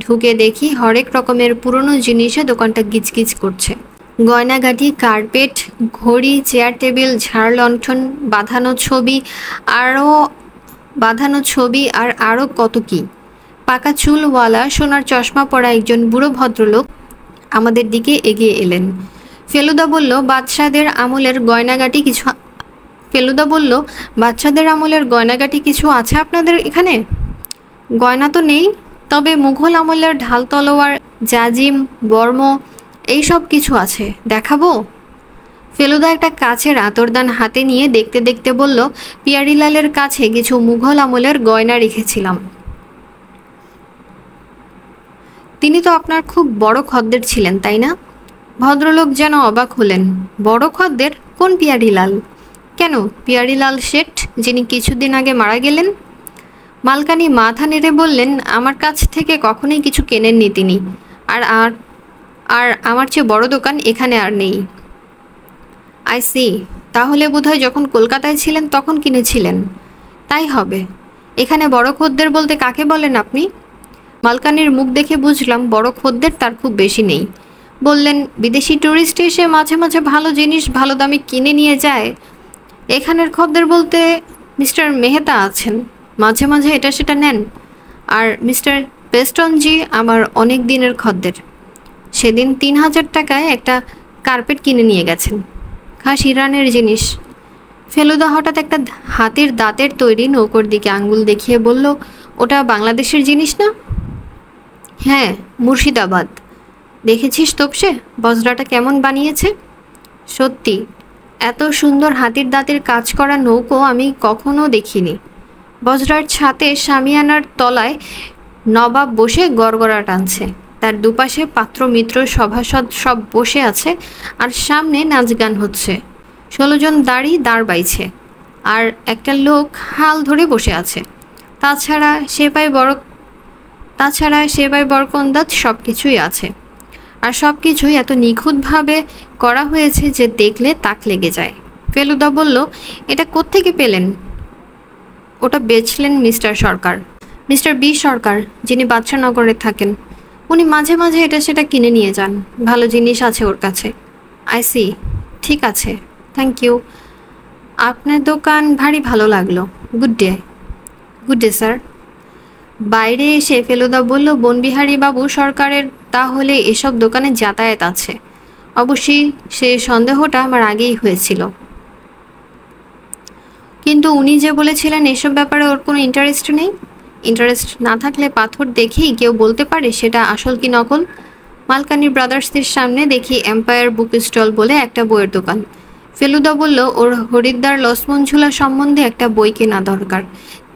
ঢুকে দেখি হরেক রকমের পুরনো জিনিসে দোকানটা গিজগিজ করছে। গয়নাগাটি, কার্পেট, ঘড়ি, চেয়ার টেবিল, ঝাড় লণ্ঠন, বাঁধানো ছবি আর আরও কত কি। পাকা চুলওয়ালা সোনার চশমা পরা একজন বুড়ো ভদ্রলোক আমাদের দিকে এগিয়ে এলেন। ফেলুদা বলল, বাদশাদের আমলের গয়নাগাটি কিছু আছে আপনাদের এখানে? গয়না তো নেই, তবে মুঘল আমলের ঢাল তলোয়ার, জাজিম, বর্ম এইসব কিছু আছে, দেখাবো? ফেলুদা একটা কাছের আতরদান হাতে নিয়ে দেখতে দেখতে বলল, পিয়ারিলালের কাছে কিছু মুঘল আমলের গয়না রেখেছিলাম। তিনি তো আপনার খুব বড় খদ্দের ছিলেন, তাই না? ভদ্রলোক যেন অবাক হলেন। বড় খদ্দের? কোন পিয়ারিলাল? কেন, পিয়ারিলাল শেঠ, যিনি কিছুদিন আগে মারা গেলেন। মালকানি মাথা নেড়ে বললেন, আমার কাছ থেকে কখনোই কিছু কেনেননি তিনি। আর আর আমার চেয়ে বড় দোকান এখানে আর নেই। আই সি, তাহলে বোধহয় যখন কলকাতায় ছিলেন তখন কিনেছিলেন। তাই হবে। এখানে বড় খদ্দের বলতে কাকে বলেন আপনি? মালকানির মুখ দেখে বুঝলাম বড় খদ্দের তার খুব বেশি নেই। বললেন, বিদেশি ট্যুরিস্ট এসে মাঝে মাঝে ভালো জিনিস ভালো দামে কিনে নিয়ে যায়। এখানের খদ্দের বলতে মিস্টার মেহতা আছেন, মাঝে মাঝে এটা সেটা নেন। আর মিস্টার পেস্টনজি আমার অনেক দিনের খদ্দের। সেদিন 3000 টাকায় একটা কার্পেট কিনে নিয়ে গেছেন, খাস ইরানের জিনিস। ফেলুদা হঠাৎ একটা হাতির দাঁতের তৈরি নৌকোর দিকে আঙ্গুল দেখিয়ে বলল, ওটা বাংলাদেশের জিনিস না? হ্যাঁ, মুর্শিদাবাদ। দেখেছিস তোপসে বজরাটা কেমন বানিয়েছে? সত্যি, এত সুন্দর হাতির দাঁতের কাজ করা নৌকো আমি কখনো দেখিনি। বজরার ছাতে শামিয়ানার তলায় নবাব বসে গড়গড়া টানছে, তার দুপাশে পাত্র মিত্র সভাসদ সব বসে আছে, আর সামনে নাচ গান হচ্ছে। 16 জন দাঁড় বাইছে, আর একটা লোক হাল ধরে বসে আছে। তাছাড়া সেবাই বরকন্দাজ সব কিছুই আছে। আর সব কিছুই এত নিখুঁতভাবে করা হয়েছে যে দেখলে তাক লেগে যায়। ফেলুদা বলল, এটা কোত্থেকে পেলেন? ওটা বেচলেন মিস্টার সরকার, মিস্টার বি সরকার, যিনি বাদশাহনগরে থাকেন। উনি মাঝে মাঝে এটা সেটা কিনে নিয়ে যান, ভালো জিনিস আছে ওর কাছে। আই সি, ঠিক আছে, থ্যাংক ইউ। আপনার দোকান ভারী ভালো লাগলো। Good day. Good day sir. বাইরে এসে ফেলুদা বলল, বনবিহারী বাবু সরকারের তাহলে এসব দোকানে যাতায়াত আছে। অবশ্যই সে সন্দেহটা আমার আগেই হয়েছিল, কিন্তু উনি যে বলেছিলেন এসব ব্যাপারে ওর কোনো ইন্টারেস্ট নেই। ইন্টারেস্ট না থাকলে পাথর দেখেই কেউ বলতে পারে সেটা আসল কি নকল। মালকানি ব্রাদার্সদের সামনে দেখি এম্পায়ার বুক স্টল বলে একটা বইয়ের দোকান। ফেলুদা বলল, ওর হরিদ্বার লক্ষ্মণ ঝুলা সম্বন্ধে একটা বই কেনা দরকার।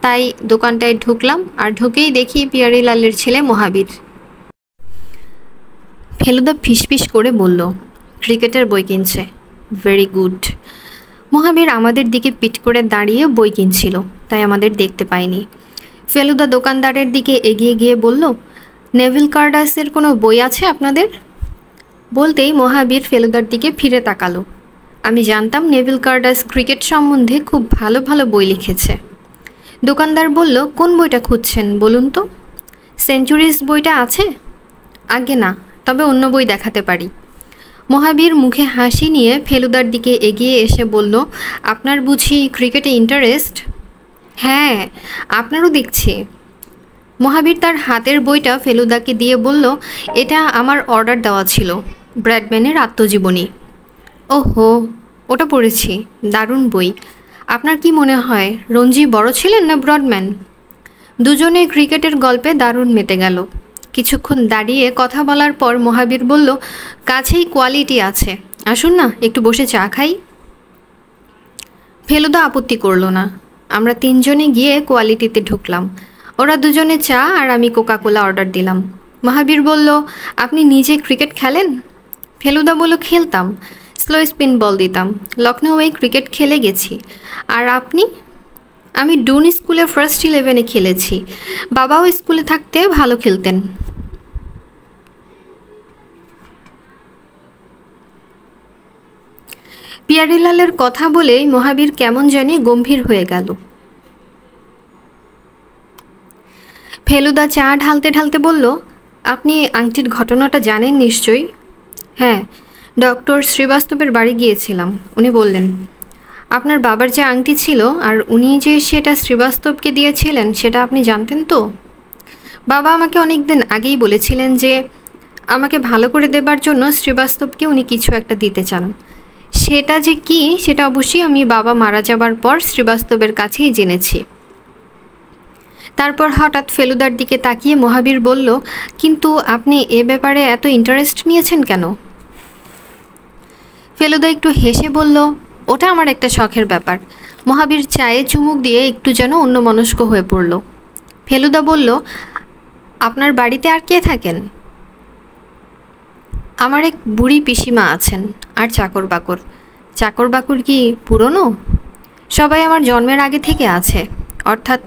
তাই দোকানটায় ঢুকলাম, আর ঢুকেই দেখি পিয়ারিলালের ছেলে মহাবীর। ফেলুদা ফিসফিস করে বলল, ক্রিকেটের বই কিনছে। Very good. মহাবীর আমাদের দিকে পিঠ করে দাঁড়িয়ে বই কিনছিল, তাই আমাদের দেখতে পাইনি। ফেলুদা দোকানদারের দিকে এগিয়ে গিয়ে বলল, নেভিল কার্ডাসের কোনো বই আছে আপনাদের? বলতেই মহাবীর ফেলুদার দিকে ফিরে তাকালো। আমি জানতাম নেভিল কার্ডাস ক্রিকেট সম্বন্ধে খুব ভালো ভালো বই লিখেছে। দোকানদার বলল, কোন বইটা খুঁজছেন বলুন তো? সেঞ্চুরিজ বইটা আছে? আগে না, তবে অন্য বই দেখাতে পারি। মহাবীর মুখে হাসি নিয়ে ফেলুদার দিকে এগিয়ে এসে বলল, আপনার বুঝি ক্রিকেটে ইন্টারেস্ট? হ্যাঁ, আপনারও দেখছি। মহাবীর তার হাতের বইটা ফেলুদাকে দিয়ে বলল, এটা আমার অর্ডার দেওয়া ছিল, ব্র্যাডম্যানের আত্মজীবনী। ওহো, ওটা পড়েছি, দারুণ বই। আপনার কি মনে হয় রঞ্জি বড় ছিলেন না ব্রডম্যান? দুজনে ক্রিকেটের গল্পে দারুণ মেতে গেল। কিছুক্ষণ দাঁড়িয়ে কথা বলার পর মহাবীর বলল, কাছেই কোয়ালিটি আছে, আসুন না একটু বসে চা খাই। ফেলুদা আপত্তি করল না। আমরা তিনজনে গিয়ে কোয়ালিটিতে ঢুকলাম। ওরা দুজনে চা আর আমি কোকাকোলা অর্ডার দিলাম। মহাবীর বলল, আপনি নিজে ক্রিকেট খেলেন? ফেলুদা বলল, খেলতাম, স্লো স্পিন বল দিতাম, লখনৌয়ে ক্রিকেট খেলে গেছি। আর আপনি? আমি ডুন স্কুলে ফার্স্ট 11-এ খেলেছি। বাবাও স্কুলে থাকতে ভালো খেলতেন। পিয়ারিলালের কথা বলেই মহাবীর কেমন জানি গম্ভীর হয়ে গেল। ফেলুদা চা ঢালতে ঢালতে বলল, আপনি আংটির ঘটনাটা জানেন নিশ্চয়ই? হ্যাঁ, ডক্টর শ্রীবাস্তবের বাড়ি গিয়েছিলাম, উনি বললেন। আপনার বাবার যে আংটি ছিল আর উনি যে সেটা শ্রীবাস্তবকে দিয়েছিলেন সেটা আপনি জানতেন তো? বাবা আমাকে অনেক দিন আগেই বলেছিলেন যে আমাকে ভালো করে দেবার জন্য শ্রীবাস্তবকে উনি কিছু একটা দিতে চান। সেটা যে কি সেটা অবশ্যই আমি বাবা মারা যাবার পর শ্রীবাস্তবের কাছেই জেনেছি। তারপর হঠাৎ ফেলুদার দিকে তাকিয়ে মহাবীর বলল, কিন্তু আপনি এ ব্যাপারে এত ইন্টারেস্ট নিয়েছেন কেন? ফেলুদা একটু হেসে বলল, ওটা আমার একটা শখের ব্যাপার। মহাবীর চায়ে চুমুক দিয়ে একটু যেন অন্যমনস্ক হয়ে পড়ল। ফেলুদা বলল, আপনার বাড়িতে আর কে থাকেন? আমার এক বুড়ি পিসিমা আছেন আর চাকর বাকর। চাকর বাকর কি পুরনো? সবাই আমার জন্মের আগে থেকে আছে, অর্থাৎ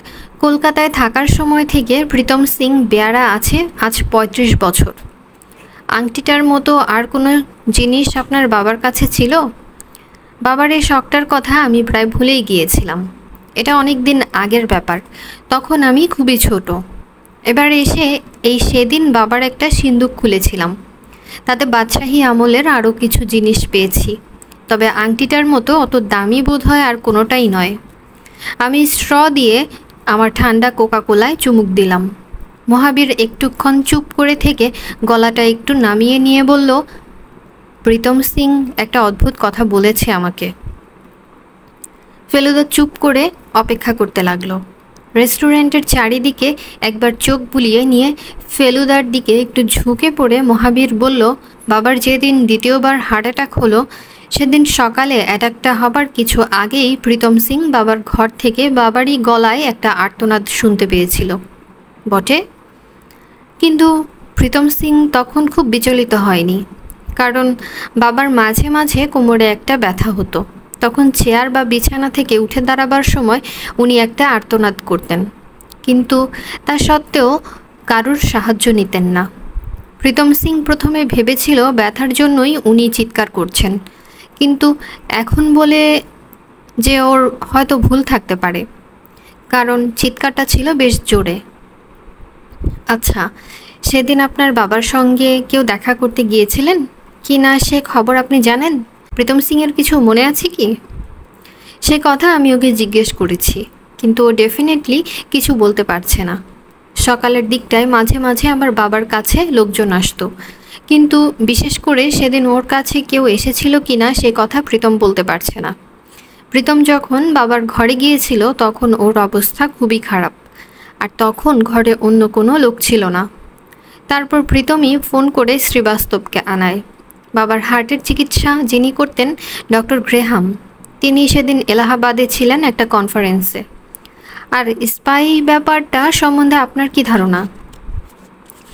কলকাতায় থাকার সময় থেকে প্রীতম সিং বেয়ারা আছে আজ 35 বছর। আংটিটার মতো আর কোনো জিনিস আপনার বাবার কাছে ছিল? বাবার এই শখটার কথা আমি প্রায় ভুলেই গিয়েছিলাম। এটা অনেক দিন আগের ব্যাপার, তখন আমি খুবই ছোট। এবার এসে সেদিন বাবার একটা সিন্দুক খুলেছিলাম, তাতে বাদশাহী আমলের আরও কিছু জিনিস পেয়েছি, তবে আংটিটার মতো অত দামি বোধ হয় আর কোনোটাই নয়। আমি স্ট্র দিয়ে আমার ঠান্ডা কোকাকোলায় চুমুক দিলাম। মহাবীর একটুক্ষণ চুপ করে থেকে গলাটা একটু নামিয়ে নিয়ে বলল, প্রীতম সিং একটা অদ্ভুত কথা বলেছে আমাকে। ফেলুদা চুপ করে অপেক্ষা করতে লাগলো। রেস্টুরেন্টের চারিদিকে একবার চোখ বুলিয়ে নিয়ে ফেলুদার দিকে একটু ঝুঁকে পড়ে মহাবীর বলল, বাবার যেদিন দ্বিতীয়বার হার্ট অ্যাটাক হলো সেদিন সকালে অ্যাটাকটা হবার কিছু আগেই প্রীতম সিং বাবার ঘর থেকে বাবারই গলায় একটা আর্তনাদ শুনতে পেয়েছিল বটে। কিন্তু প্রীতম সিং তখন খুব বিচলিত হয়নি, কারণ বাবার মাঝে মাঝে কোমরে একটা ব্যথা হতো। তখন চেয়ার বা বিছানা থেকে উঠে দাঁড়াবার সময় উনি একটা আর্তনাদ করতেন, কিন্তু তা সত্ত্বেও কারুর সাহায্য নিতেন না। প্রীতম সিং প্রথমে ভেবেছিল ব্যথার জন্যই উনি চিৎকার করছেন, কিন্তু এখন বলে যে ওর হয়তো ভুল থাকতে পারে, কারণ চিৎকারটা ছিল বেশ জোরে। আচ্ছা, সেদিন আপনার বাবার সঙ্গে কেউ দেখা করতে গিয়েছিলেন কি না সে খবর আপনি জানেন? প্রীতম সিংয়ের কিছু মনে আছে কি? সে কথা আমি ওকে জিজ্ঞেস করেছি, কিন্তু ও ডেফিনেটলি কিছু বলতে পারছে না। সকালের দিকটায় মাঝে মাঝে আমার বাবার কাছে লোকজন আসতো, কিন্তু বিশেষ করে সেদিন ওর কাছে কেউ এসেছিল কি না সে কথা প্রীতম বলতে পারছে না। প্রীতম যখন বাবার ঘরে গিয়েছিল তখন ওর অবস্থা খুবই খারাপ, আর তখন ঘরে অন্য কোনো লোক ছিল না। তারপর প্রীতমই ফোন করে শ্রীবাস্তবকে আনায়। বাবার হার্টের চিকিৎসা যিনি করতেন ডক্টর গ্রেহাম, তিনি সেদিন এলাহাবাদে ছিলেন একটা কনফারেন্সে। আর স্পাই ব্যাপারটা সম্বন্ধে আপনার কি ধারণা?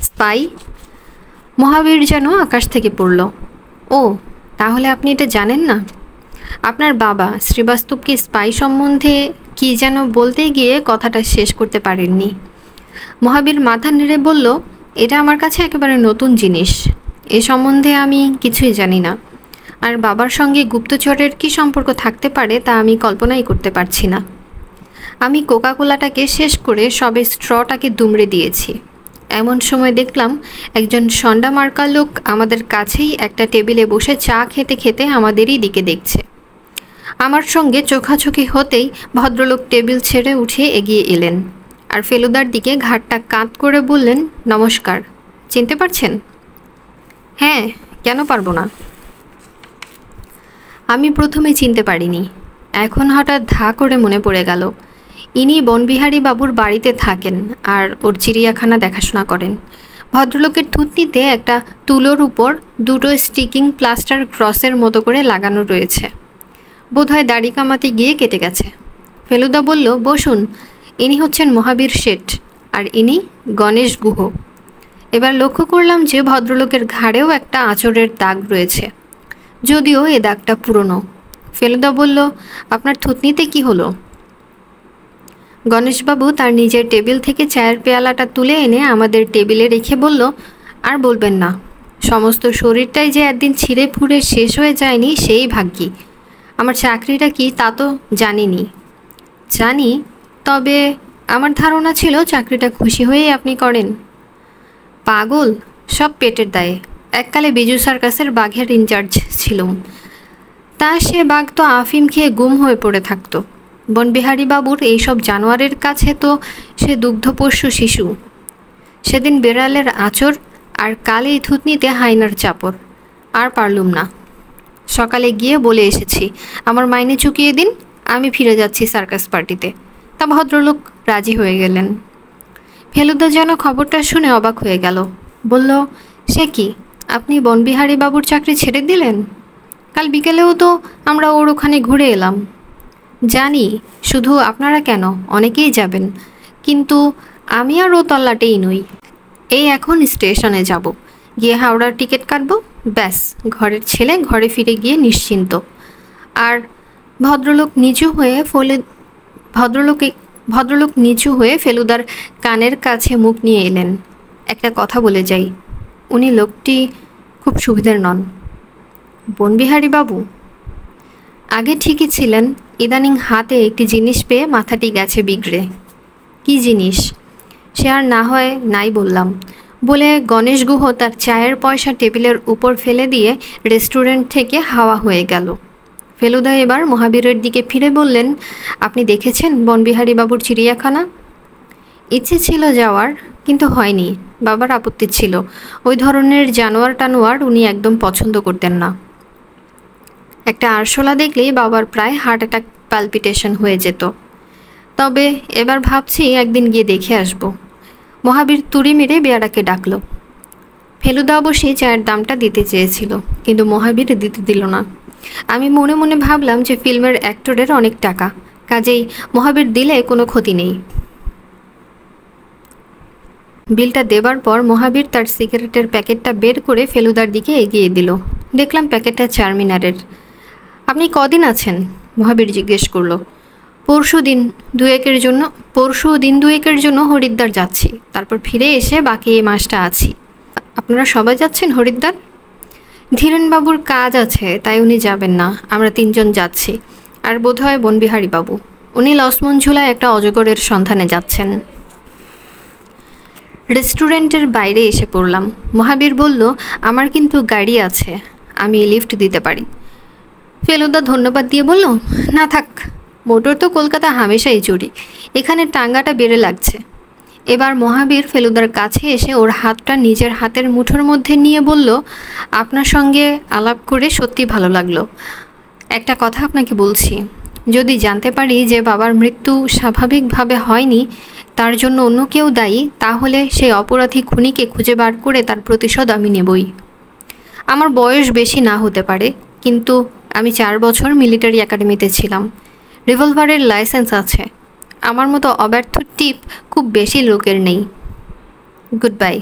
স্পাই? মহাবীর যেন আকাশ থেকে পড়ল। ও, তাহলে আপনি এটা জানেন না? আপনার বাবা শ্রীবাস্তবকে স্পাই সম্বন্ধে কি যেন বলতে গিয়ে কথাটা শেষ করতে পারেননি। মহাবীর মাথা নেড়ে বলল, এটা আমার কাছে একেবারে নতুন জিনিস, এ সম্বন্ধে আমি কিছুই জানি না। আর বাবার সঙ্গে গুপ্তচরের কী সম্পর্ক থাকতে পারে তা আমি কল্পনাই করতে পারছি না। আমি কোকাকোলাটাকে শেষ করে সবে স্ট্রটাকে দুমড়ে দিয়েছি। এমন সময় দেখলাম একজন সন্ডা মার্কা লোক আমাদের কাছেই একটা টেবিলে বসে চা খেতে খেতে আমাদেরই দিকে দেখছে। আমার সঙ্গে চোখাচোখি হতেই ভদ্রলোক টেবিল ছেড়ে উঠে এগিয়ে এলেন আর ফেলুদার দিকে ঘাড়টা কাত করে বললেন, নমস্কার, চিনতে পারছেন? হ্যাঁ, কেন পারবো না। আমি প্রথমে চিনতে পারিনি, এখন হঠাৎ ধা করে মনে পড়ে গেল ইনি বনবিহারী বাবুর বাড়িতে থাকেন আর ওর চিড়িয়াখানা দেখাশোনা করেন। ভদ্রলোকের থুতনিতে একটা তুলোর উপর দুটো স্টিকিং প্লাস্টার ক্রসের মতো করে লাগানো রয়েছে। বোধহয় দাড়ি কামাতে গিয়ে কেটে গেছে। ফেলুদা বলল, বসুন, ইনি হচ্ছেন মহাবীর শেঠ আর ইনি গণেশ গুহ। এবার লক্ষ্য করলাম যে ভদ্রলোকের ঘাড়েও একটা আঁচড়ের দাগ রয়েছে, যদিও এ দাগটা পুরনো। ফেলুদা বলল, আপনার থুতনিতে কি হলো? গণেশবাবু তার নিজের টেবিল থেকে চায়ের পেয়ালাটা তুলে এনে আমাদের টেবিলে রেখে বলল, আর বলবেন না, সমস্ত শরীরটাই যে একদিন ছিঁড়ে ফুঁড়ে শেষ হয়ে যায়নি সেই ভাগ্যি। আমার চাকরিটা কি তা তো জানিনি। জানি, তবে আমার ধারণা ছিল চাকরিটা খুশি হয়েই আপনি করেন। পাগল, সব পেটের দায়ে। এককালে বিজু সার্কাসের বাঘের ইনচার্জ ছিলুম। তা সে বাঘ তো আফিম খেয়ে গুম হয়ে পড়ে থাকতো। বনবিহারী বাবুর এইসব জানোয়ারের কাছে তো সে দুগ্ধপোষ্য শিশু। সেদিন বেড়ালের আঁচড় আর কাল এই থুতনিতে হাইনার চাপড়। আর পারলুম না। সকালে গিয়ে বলে এসেছি, আমার মাইনে চুকিয়ে দিন, আমি ফিরে যাচ্ছি সার্কাস পার্টিতে। তা ভদ্রলোক রাজি হয়ে গেলেন। ফেলুদা যেন খবরটা শুনে অবাক হয়ে গেল। বলল, সে কি, আপনি বনবিহারী বাবুর চাকরি ছেড়ে দিলেন? কাল বিকেলেও তো আমরা ওর ওখানে ঘুরে এলাম। জানি, শুধু আপনারা কেন, অনেকেই যাবেন, কিন্তু আমি আর ও তল্লাটেই নই। এই এখন স্টেশনে যাব, গিয়ে হাওড়ার টিকিট কাটবো, ব্যাস ঘরের ছেলে ঘরে ফিরে গিয়ে নিশ্চিন্ত। আর ভদ্রলোক নিচু হয়ে ফেলুদার কানের কাছে মুখ নিয়ে এলেন। একটা কথা বলে যাই, উনি লোকটি খুব সুবিধার নন। বনবিহারী বাবু আগে ঠিকই ছিলেন, ইদানিং হাতে একটি জিনিস পেয়ে মাথাটি গেছে বিগড়ে। কি জিনিস সে আর না হয় নাই বললাম বলে গণেশ গুহ তার চায়ের পয়সা টেবিলের উপর ফেলে দিয়ে রেস্টুরেন্ট থেকে হাওয়া হয়ে গেল। ফেলুদা এবার মহাবীরের দিকে ফিরে বললেন, আপনি দেখেছেন বনবিহারী বাবুর চিড়িয়াখানা? ইচ্ছে ছিল যাওয়ার, কিন্তু হয়নি। বাবার আপত্তি ছিল, ওই ধরনের জানোয়ার টানোয়ার উনি একদম পছন্দ করতেন না। একটা আরশোলা দেখলেই বাবার প্রায় হার্ট অ্যাটাক পালপিটেশন হয়ে যেত। তবে এবার ভাবছি একদিন গিয়ে দেখে আসব। মহাবীর তুড়ি মেরে বেয়ারাকে ডাকল। ফেলুদা অবশ্যই চায়ের দামটা দিতে চেয়েছিল, কিন্তু মহাবীর দিতে দিল না। আমি মনে মনে ভাবলাম যে ফিল্মের অ্যাক্টরের অনেক টাকা, কাজেই মহাবীর দিলে কোনো ক্ষতি নেই। বিলটা দেবার পর মহাবীর তার সিগারেটের প্যাকেটটা বের করে ফেলুদার দিকে এগিয়ে দিল। দেখলাম প্যাকেটটা চারমিনারের। আপনি কদিন আছেন? মহাবীর জিজ্ঞেস করলো। পরশু দিন দুয়েকের জন্য হরিদ্বার যাচ্ছি, তারপর ফিরে এসে বাকি এই মাসটা আছি। আপনারা সবাই যাচ্ছেন হরিদ্বার? ধীরেনবাবুর কাজ আছে, তাই উনি যাবেন না, আমরা তিনজন যাচ্ছি। আর বোধহয় বনবিহারী বাবু, উনি লক্ষ্মণ ঝুলায় একটা অজগরের সন্ধানে যাচ্ছেন। রেস্টুরেন্টের বাইরে এসে পড়লাম। মহাবীর বলল, আমার কিন্তু গাড়ি আছে, আমি লিফট দিতে পারি। ফেলুদা ধন্যবাদ দিয়ে বলল, না থাক, মোটর তো কলকাতা হামেশাই চুরি, এখানে টাঙ্গাটা বেড়ে লাগছে। এবার মহাবীর ফেলুদার কাছে এসে ওর হাতটা নিজের হাতের মুঠোর মধ্যে নিয়ে বলল, আপনার সঙ্গে আলাপ করে সত্যি ভালো লাগলো। একটা কথা আপনাকে বলছি, যদি জানতে পারি যে বাবার মৃত্যু স্বাভাবিকভাবে হয়নি, তার জন্য অন্য কেউ দায়ী, তাহলে সেই অপরাধী খুনিকে খুঁজে বার করে তার প্রতিশোধ আমি নেবই। আমার বয়স বেশি না হতে পারে, কিন্তু আমি 4 বছর মিলিটারি একাডেমিতে ছিলাম, রিভলভারের লাইসেন্স আছে। আমার মতো অব্যর্থ টিপ খুব বেশি লোকের নেই। Good bye.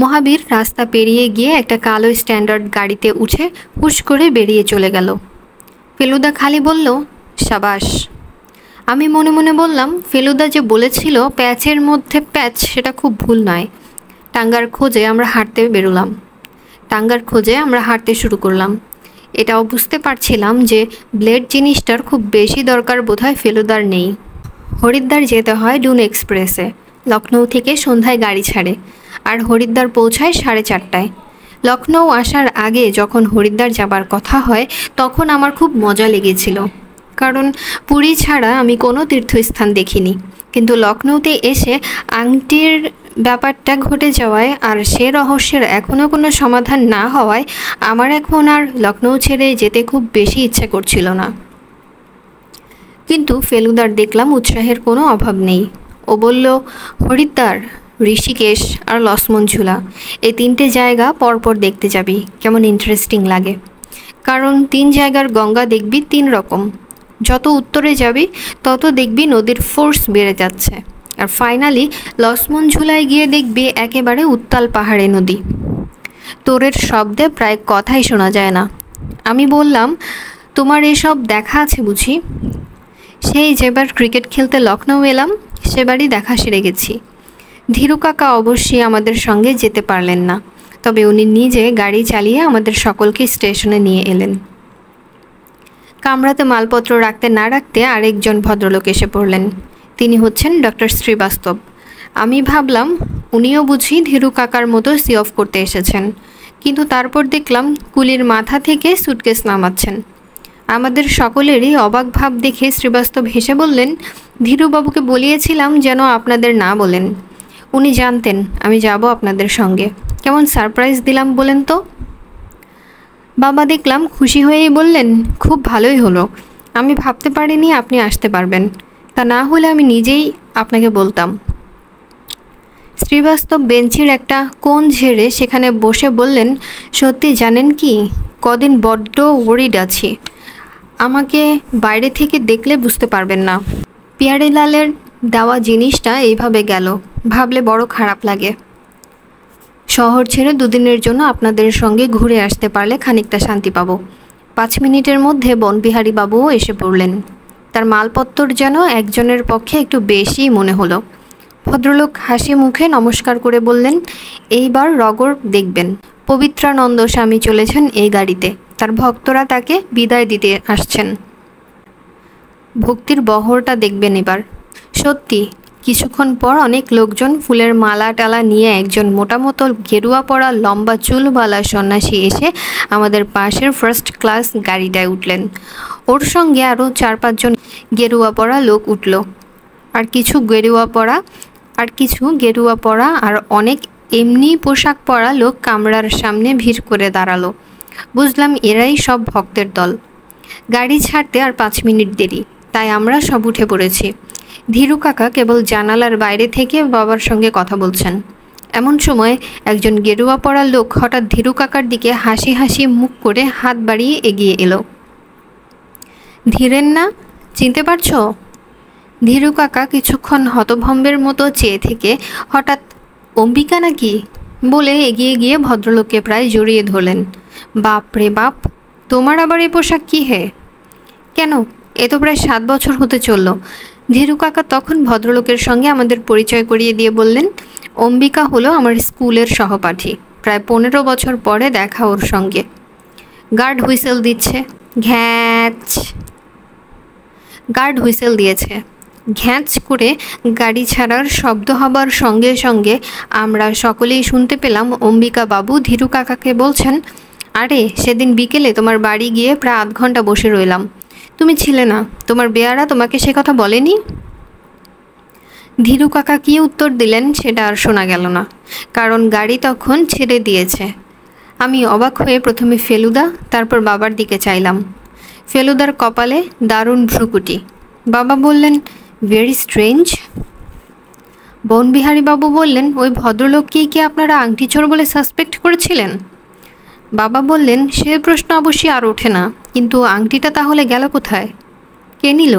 মহাবীর রাস্তা পেরিয়ে গিয়ে একটা কালো স্ট্যান্ডার্ড গাড়িতে উঠে হুশ করে বেরিয়ে চলে গেল। ফেলুদা খালি বলল, সাবাস। আমি মনে মনে বললাম, ফেলুদা যে বলেছিল প্যাচের মধ্যে প্যাচ, সেটা খুব ভুল নয়। টাঙ্গার খোঁজে আমরা হাঁটতে শুরু করলাম। এটাও বুঝতে পারছিলাম যে ব্লেড জিনিসটার খুব বেশি দরকার বোধহয় ফেলুদার নেই। হরিদ্বার যেতে হয় ডুন এক্সপ্রেসে। লখনৌ থেকে সন্ধ্যায় গাড়ি ছাড়ে, আর হরিদ্বার পৌঁছায় 4:30টায়। লখনৌ আসার আগে যখন হরিদ্বার যাবার কথা হয় তখন আমার খুব মজা লেগেছিল, কারণ পুরী ছাড়া আমি কোনো তীর্থস্থান দেখিনি। কিন্তু লখনৌতে এসে আংটির ব্যাপারটা ঘটে যাওয়ায় আর সে রহস্যের এখনও কোনো সমাধান না হওয়ায় আমার এখন আর লখনৌ ছেড়ে যেতে খুব বেশি ইচ্ছে করছিল না। কিন্তু ফেলুদার দেখলাম উৎসাহের কোনো অভাব নেই। ও বলল, হরিদ্বার, ঋষিকেশ আর লক্ষ্মণ ঝুলা, এই 3টে জায়গা পরপর দেখতে যাবি, কেমন ইন্টারেস্টিং লাগে। কারণ 3 জায়গার গঙ্গা দেখবি 3 রকম। যত উত্তরে যাবি তত দেখবি নদীর ফোর্স বেড়ে যাচ্ছে, আর ফাইনালি লক্ষ্মণ ঝুলায় গিয়ে দেখবি একেবারে উত্তাল পাহাড়ে নদী। তোরের শব্দে প্রায় কথাই শোনা যায় না। আমি বললাম, তোমার এসব দেখা আছে বুঝি? সেই যেবার ক্রিকেট খেলতে লখনৌ এলাম সেবারই দেখা সেরে গেছি। ধীরু কাকা অবশ্যই আমাদের সঙ্গে যেতে পারলেন না, তবে উনি নিজে গাড়ি চালিয়ে আমাদের সকলকে স্টেশনে নিয়ে এলেন। কামরাতে মালপত্র রাখতে না রাখতে আরেকজন ভদ্রলোক এসে পড়লেন। তিনি হচ্ছেন ডক্টর শ্রীবাস্তব। আমি ভাবলাম উনিও বুঝি ধীরু কাকার মতো সি অফ করতে এসেছেন, কিন্তু তারপর দেখলাম কুলির মাথা থেকে সুটকেস নামাচ্ছেন। আমাদের সকলেরই অবাক ভাব দেখে শ্রীবাস্তব হেসে বললেন, ধীরুবাবুকে বলিয়েছিলাম যেন আপনাদের না বলেন। উনি জানতেন আমি যাব আপনাদের সঙ্গে। কেমন সারপ্রাইজ দিলাম বলেন তো? বাবা দেখলাম খুশি হয়েই বললেন, খুব ভালোই হলো। আমি ভাবতে পারিনি আপনি আসতে পারবেন, তা না হলে আমি নিজেই আপনাকে বলতাম। শ্রীবাস্তব বেঞ্চির একটা কোণ ঝেড়ে সেখানে বসে বললেন, সত্যি জানেন কি, কদিন বড্ড ওয়ারিড আছি। আমাকে বাইরে থেকে দেখলে বুঝতে পারবেন না। পিয়ারেলালের দেওয়া জিনিসটা এইভাবে গেল, ভাবলে বড় খারাপ লাগে। শহর ছেড়ে 2 দিনের জন্য আপনাদের সঙ্গে ঘুরে আসতে পারলে খানিকটা শান্তি পাবো। 5 মিনিটের মধ্যে বনবিহারী বাবুও এসে পড়লেন। তার মালপত্তর যেন একজনের পক্ষে একটু বেশি মনে হলো। ভদ্রলোক হাসি মুখে নমস্কার করে বললেন, এইবার রগর দেখবেন। পবিত্রানন্দ স্বামী চলেছেন এই গাড়িতে, তার ভক্তরা তাকে বিদায় দিতে আসছেন। ভক্তির বহরটা দেখবেন এবার। সত্যি কিছুক্ষণ পর অনেক লোকজন ফুলের মালা টালা নিয়ে একজন মোটামতো গেরুয়া পরা লম্বা চুলওয়ালা সন্ন্যাসী এসে আমাদের পাশের ফার্স্ট ক্লাস গাড়িটায় উঠলেন। ওর সঙ্গে আরও 4-5 জন গেরুয়া পরা লোক উঠল, আর কিছু গেরুয়া পরা আর অনেক এমনি পোশাক পরা লোক কামরার সামনে ভিড় করে দাঁড়ালো। বুঝলাম এরাই সব ভক্তের দল। গাড়ি ছাড়তে আর 5 মিনিট দেরি, তাই আমরা সব উঠে পড়েছি। ধীরু কাকা কেবল জানালার বাইরে থেকে বাবার সঙ্গে কথা বলছেন। এমন সময় একজন গেরুয়া পরা লোক হঠাৎ ধীরু কাকার দিকে হাসি হাসি মুখ করে হাত বাড়িয়ে এগিয়ে এলো। ধীরেন না, চিনতে পারছো? ধীরু কাকা কিছুক্ষণ হতভম্বের মতো চেয়ে থেকে হঠাৎ, অম্বিকা নাকি বলে এগিয়ে গিয়ে ভদ্রলোককে প্রায় জড়িয়ে ধরলেন। বাপ রে বাপ, তোমার আবার এ পোশাক কী হে? কেন, এ তো প্রায় 7 বছর হতে চলল। ধীরু কাকা তখন ভদ্রলোকের সঙ্গে আমাদের পরিচয় করিয়ে দিয়ে বললেন, অম্বিকা হলো আমার স্কুলের সহপাঠী, প্রায় 15 বছর পরে দেখা ওর সঙ্গে। গার্ড হুইসেল দিচ্ছে, ঘ্যাঁচ। গার্ড হুইসেল দিয়েছে। ঘ্যাঁচ করে গাড়ি ছাড়ার শব্দ হবার সঙ্গে সঙ্গে আমরা সকলেই শুনতে পেলাম অম্বিকা বাবু ধীরু কাকাকে বলছেন, আরে সেদিন বিকেলে তোমার বাড়ি গিয়ে প্রায় 8 ঘন্টা বসে রইলাম, তুমি ছিলে না, তোমার বেয়ারা তোমাকে সে কথা বলেনি? ধীরু কাকা কী উত্তর দিলেন সেটা আর শোনা গেল না, কারণ গাড়ি তখন ছেড়ে দিয়েছে। আমি অবাক হয়ে প্রথমে ফেলুদা, তারপর বাবার দিকে চাইলাম। ফেলুদার কপালে দারুণ ভ্রুকুটি। বাবা বললেন, ভেরি স্ট্রেঞ্জ। বনবিহারী বাবু বললেন, ওই ভদ্রলোককেই কি আপনারা আংটি চোর বলে সাসপেক্ট করেছিলেন? বাবা বললেন, সে প্রশ্ন অবশ্যই আর ওঠে না, কিন্তু আংটিটা তাহলে গেল কোথায়? কে নিল?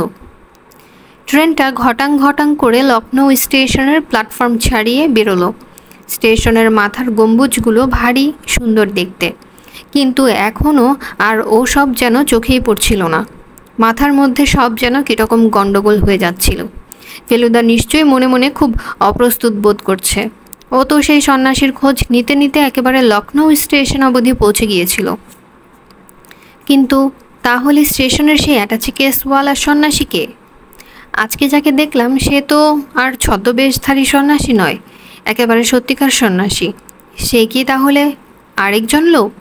ট্রেনটা ঘটাং ঘটাং করে লখনৌ স্টেশনের প্ল্যাটফর্ম ছাড়িয়ে বেরোলো। স্টেশনের মাথার গম্বুজগুলো ভারী সুন্দর দেখতে, কিন্তু এখনও আর ও সব যেন চোখেই পড়ছিল না। মাথার মধ্যে সব যেন কীরকম গণ্ডগোল হয়ে যাচ্ছিল। ফেলুদা নিশ্চয়ই মনে মনে খুব অপ্রস্তুত বোধ করছে। ও তো সেই সন্ন্যাসীর খোঁজ নিতে নিতে একেবারে লখনৌ স্টেশন অবধি পৌঁছে গিয়েছিল। কিন্তু তাহলে স্টেশনের সেই অ্যাটাচি কেসওয়ালা সন্ন্যাসীকে? আজকে যাকে দেখলাম সে তো আর ছদ্মবেশধারী সন্ন্যাসী নয়, একেবারে সত্যিকার সন্ন্যাসী। সে কি তাহলে আরেকজন লোক?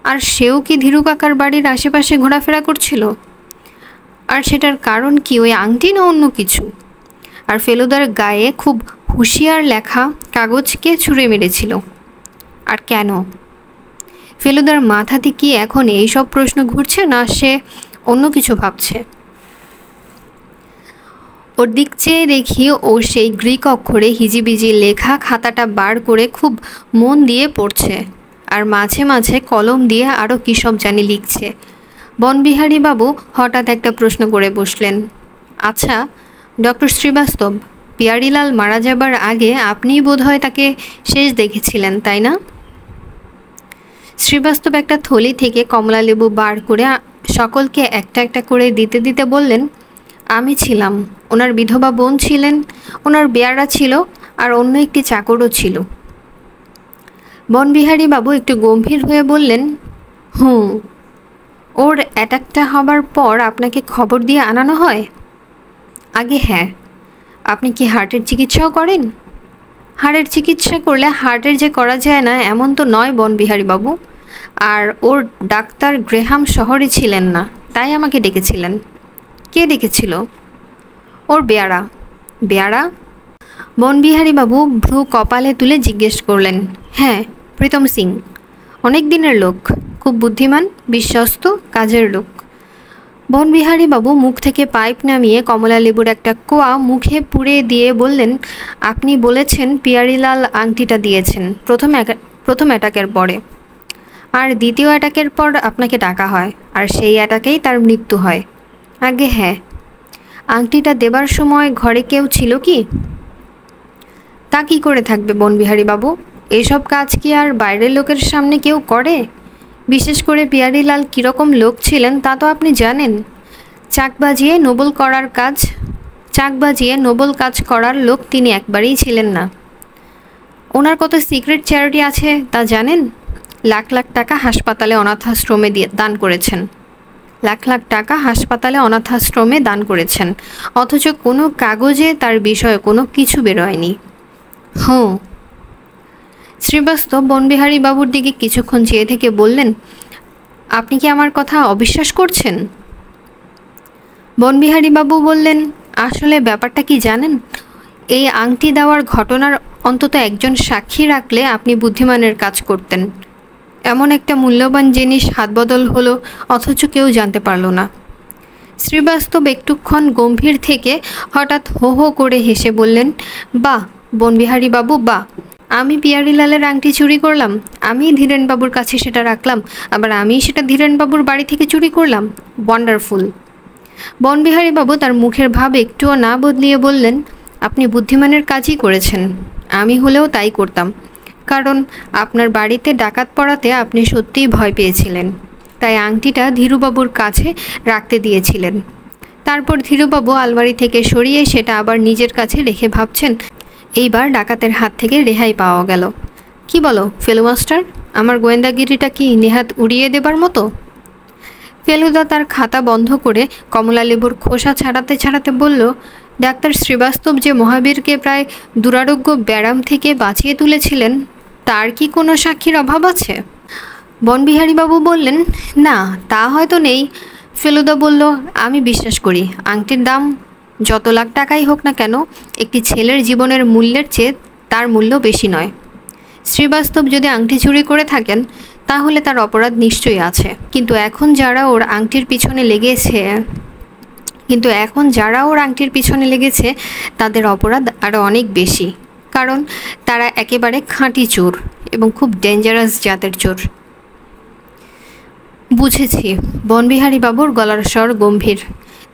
আর সেও কি ধীরু কাকার বাড়ির আশেপাশে ঘোরাফেরা করছিল? আর সেটার কারণ কি ওই আংটি না অন্য কিছু? আর ফেলুদার গায়ে খুব হুঁশিয়ার লেখা কাগজকে ছুঁড়ে মেরেছিল। আর কেন? ফেলুদার মাথাতে কি এখন এই সব প্রশ্ন ঘুরছে, না সে অন্য কিছু ভাবছে? ওর দিক চেয়ে দেখি ও সেই গ্রিক অক্ষরে হিজিবিজি লেখা খাতাটা বার করে খুব মন দিয়ে পড়ছে, আর মাঝে মাঝে কলম দিয়ে আরও কী সব জানি লিখছে। বনবিহারী বাবু হঠাৎ একটা প্রশ্ন করে বসলেন। আচ্ছা ডক্টর শ্রীবাস্তব, পিয়ারিলাল মারা যাবার আগে আপনিই বোধহয় তাকে শেষ দেখেছিলেন, তাই না? শ্রীবাস্তব একটা থলি থেকে কমলালেবু বার করে সকলকে একটা একটা করে দিতে দিতে বললেন, আমি ছিলাম, ওনার বিধবা বোন ছিলেন, ওনার বেয়ারা ছিল, আর অন্য একটি চাকরও ছিল। বনবিহারী বাবু একটু গম্ভীর হয়ে বললেন, ওর অ্যাটাকটা হবার পর আপনাকে খবর দিয়ে আনানো হয়? আগে হ্যাঁ। আপনি কি হার্টের চিকিৎসাও করেন? হাড়ের চিকিৎসা করলে হার্টের যে করা যায় না এমন তো নয় বনবিহারী বাবু। আর ওর ডাক্তার গ্রেহাম শহরে ছিলেন না, তাই আমাকে ডেকেছিলেন। কে ডেকেছিল? ওর বেয়ারা। বেয়ারা? বনবিহারী বাবু ভ্রু কপালে তুলে জিজ্ঞেস করলেন। হ্যাঁ, প্রীতম সিং। অনেক দিনের লোক, খুব বুদ্ধিমান, বিশ্বস্ত, কাজের লোক। বনবিহারী বাবু মুখ থেকে পাইপ নামিয়ে কমলালেবুর একটা কোয়া মুখে পুড়ে দিয়ে বললেন, আপনি বলেছেন পিয়ারিলাল আংটিটা দিয়েছেন প্রথম অ্যাটাকের পরে, আর দ্বিতীয় অ্যাটাকের পর আপনাকে ডাকা হয়, আর সেই অ্যাটাকেই তার মৃত্যু হয়। আগে হ্যাঁ। আংটিটা দেবার সময় ঘরে কেউ ছিল কি? তা কি করে থাকবে বনবিহারী বাবু? এসব কাজ কি আর বাইরের লোকের সামনে কেউ করে? বিশেষ করে পিয়ারিলাল কীরকম লোক ছিলেন তা তো আপনি জানেন। চাক বাজিয়ে নোবেল কাজ করার লোক তিনি একবারেই ছিলেন না। ওনার কত সিক্রেট চ্যারিটি আছে তা জানেন? লাখ লাখ টাকা হাসপাতালে অনাথাশ্রমে দান করেছেন। লাখ লাখ টাকা হাসপাতালে অনাথাশ্রমে দান করেছেন, অথচ কোনো কাগজে তার বিষয়ে কোনো কিছু বেরোয়নি। শ্রীবাস্তব বনবিহারী বাবুর দিকে কিছুক্ষণ চেয়ে থেকে বললেন, আপনি কি আমার কথা অবিশ্বাস করছেন? বনবিহারী বাবু বললেন, আসলে ব্যাপারটা কি জানেন? এই আংটি দেওয়ার ঘটনার অন্তত একজন সাক্ষী রাখলে আপনি বুদ্ধিমানের কাজ করতেন। এমন একটা মূল্যবান জিনিস হাতবদল হলো, অথচ কেউ জানতে পারল না। শ্রীবাস্তব একটুক্ষণ গম্ভীর থেকে হঠাৎ হো হো করে হেসে বললেন, বাহ বনবিহারী বাবু, বাহ! আমি পিয়ারিলালের আংটি চুরি করলাম, আমি ধীরেনবাবুর কাছে সেটা রাখলাম, আবার আমি সেটা ধীরেনবাবুর বাড়ি থেকে চুরি করলাম। ওয়ান্ডারফুল! বনবিহারী বাবু তার মুখের ভাব একটুও না বদলিয়ে বললেন, আপনি বুদ্ধিমানের কাজই করেছেন। আমি হলেও তাই করতাম, কারণ আপনার বাড়িতে ডাকাত পড়াতে আপনি সত্যিই ভয় পেয়েছিলেন, তাই আংটিটা ধীরুবাবুর কাছে রাখতে দিয়েছিলেন। তারপর ধীরুবাবু আলমারি থেকে সরিয়ে সেটা আবার নিজের কাছে রেখে ভাবছেন, এইবার ডাকাতের হাত থেকে রেহাই পাওয়া গেল। কি বলো ফেলু মাস্টার, আমার গোয়েন্দাগিরিটা কি নেহাত উড়িয়ে দেবার মতো? ফেলুদা তার খাতা বন্ধ করে কমলালেবুর খোসা ছাড়াতে ছাড়াতে বলল, ডাক্তার শ্রীবাস্তব যে মহাবীরকে প্রায় দুরারোগ্য ব্যারাম থেকে বাঁচিয়ে তুলেছিলেন, তার কি কোনো সাক্ষীর অভাব আছে? বনবিহারীবাবু বললেন, না তা হয়তো নেই। ফেলুদা বলল, আমি বিশ্বাস করি আংটির দাম যত লাখ টাকাই হোক না কেন, একটি ছেলের জীবনের মূল্যের চেয়ে তার মূল্য বেশি নয়। শ্রীবাস্তব যদি আংটি চুরি করে থাকেন তাহলে তার অপরাধ নিশ্চয়ই আছে, কিন্তু এখন যারা ওর আংটির পিছনে লেগেছে তাদের অপরাধ আরও অনেক বেশি, কারণ তারা একেবারে খাঁটি চোর এবং খুব ডেঞ্জারাস জাতের চোর। বুঝেছি। বনবিহারী বাবুর গলার স্বর গম্ভীর।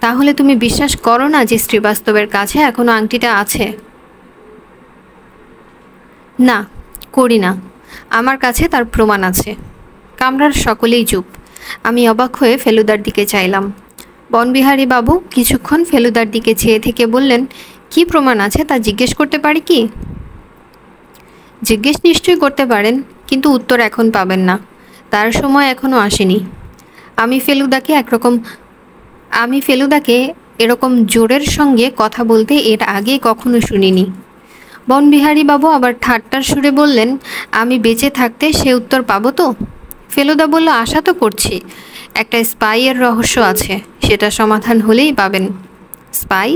তাহলে তুমি বিশ্বাস করো না যে শ্রীবাস্তবের কাছে এখনো আংটিটা আছে? না, করি না। আমার কাছে তার প্রমাণ আছে। কামরার সকলেই চুপ। আমি অবাক হয়ে ফেলুদার দিকে চাইলাম। বনবিহারী বাবু কিছুক্ষণ ফেলুদার দিকে চেয়ে থেকে বললেন, কি প্রমাণ আছে তা জিজ্ঞেস করতে পারি কি? জিজ্ঞেস নিশ্চয়ই করতে পারেন, কিন্তু উত্তর এখন পাবেন না, তার সময় এখনও আসেনি। আমি ফেলুদাকে এরকম জোরের সঙ্গে কথা বলতে এর আগে কখনো শুনিনি। বনবিহারী বাবু আবার ঠাট্টার সুরে বললেন, আমি বেঁচে থাকতে সে উত্তর পাবো তো? ফেলুদা বলল, আশা তো করছি। একটা স্পাইয়ের রহস্য আছে, সেটা সমাধান হলেই পাবেন। স্পাই?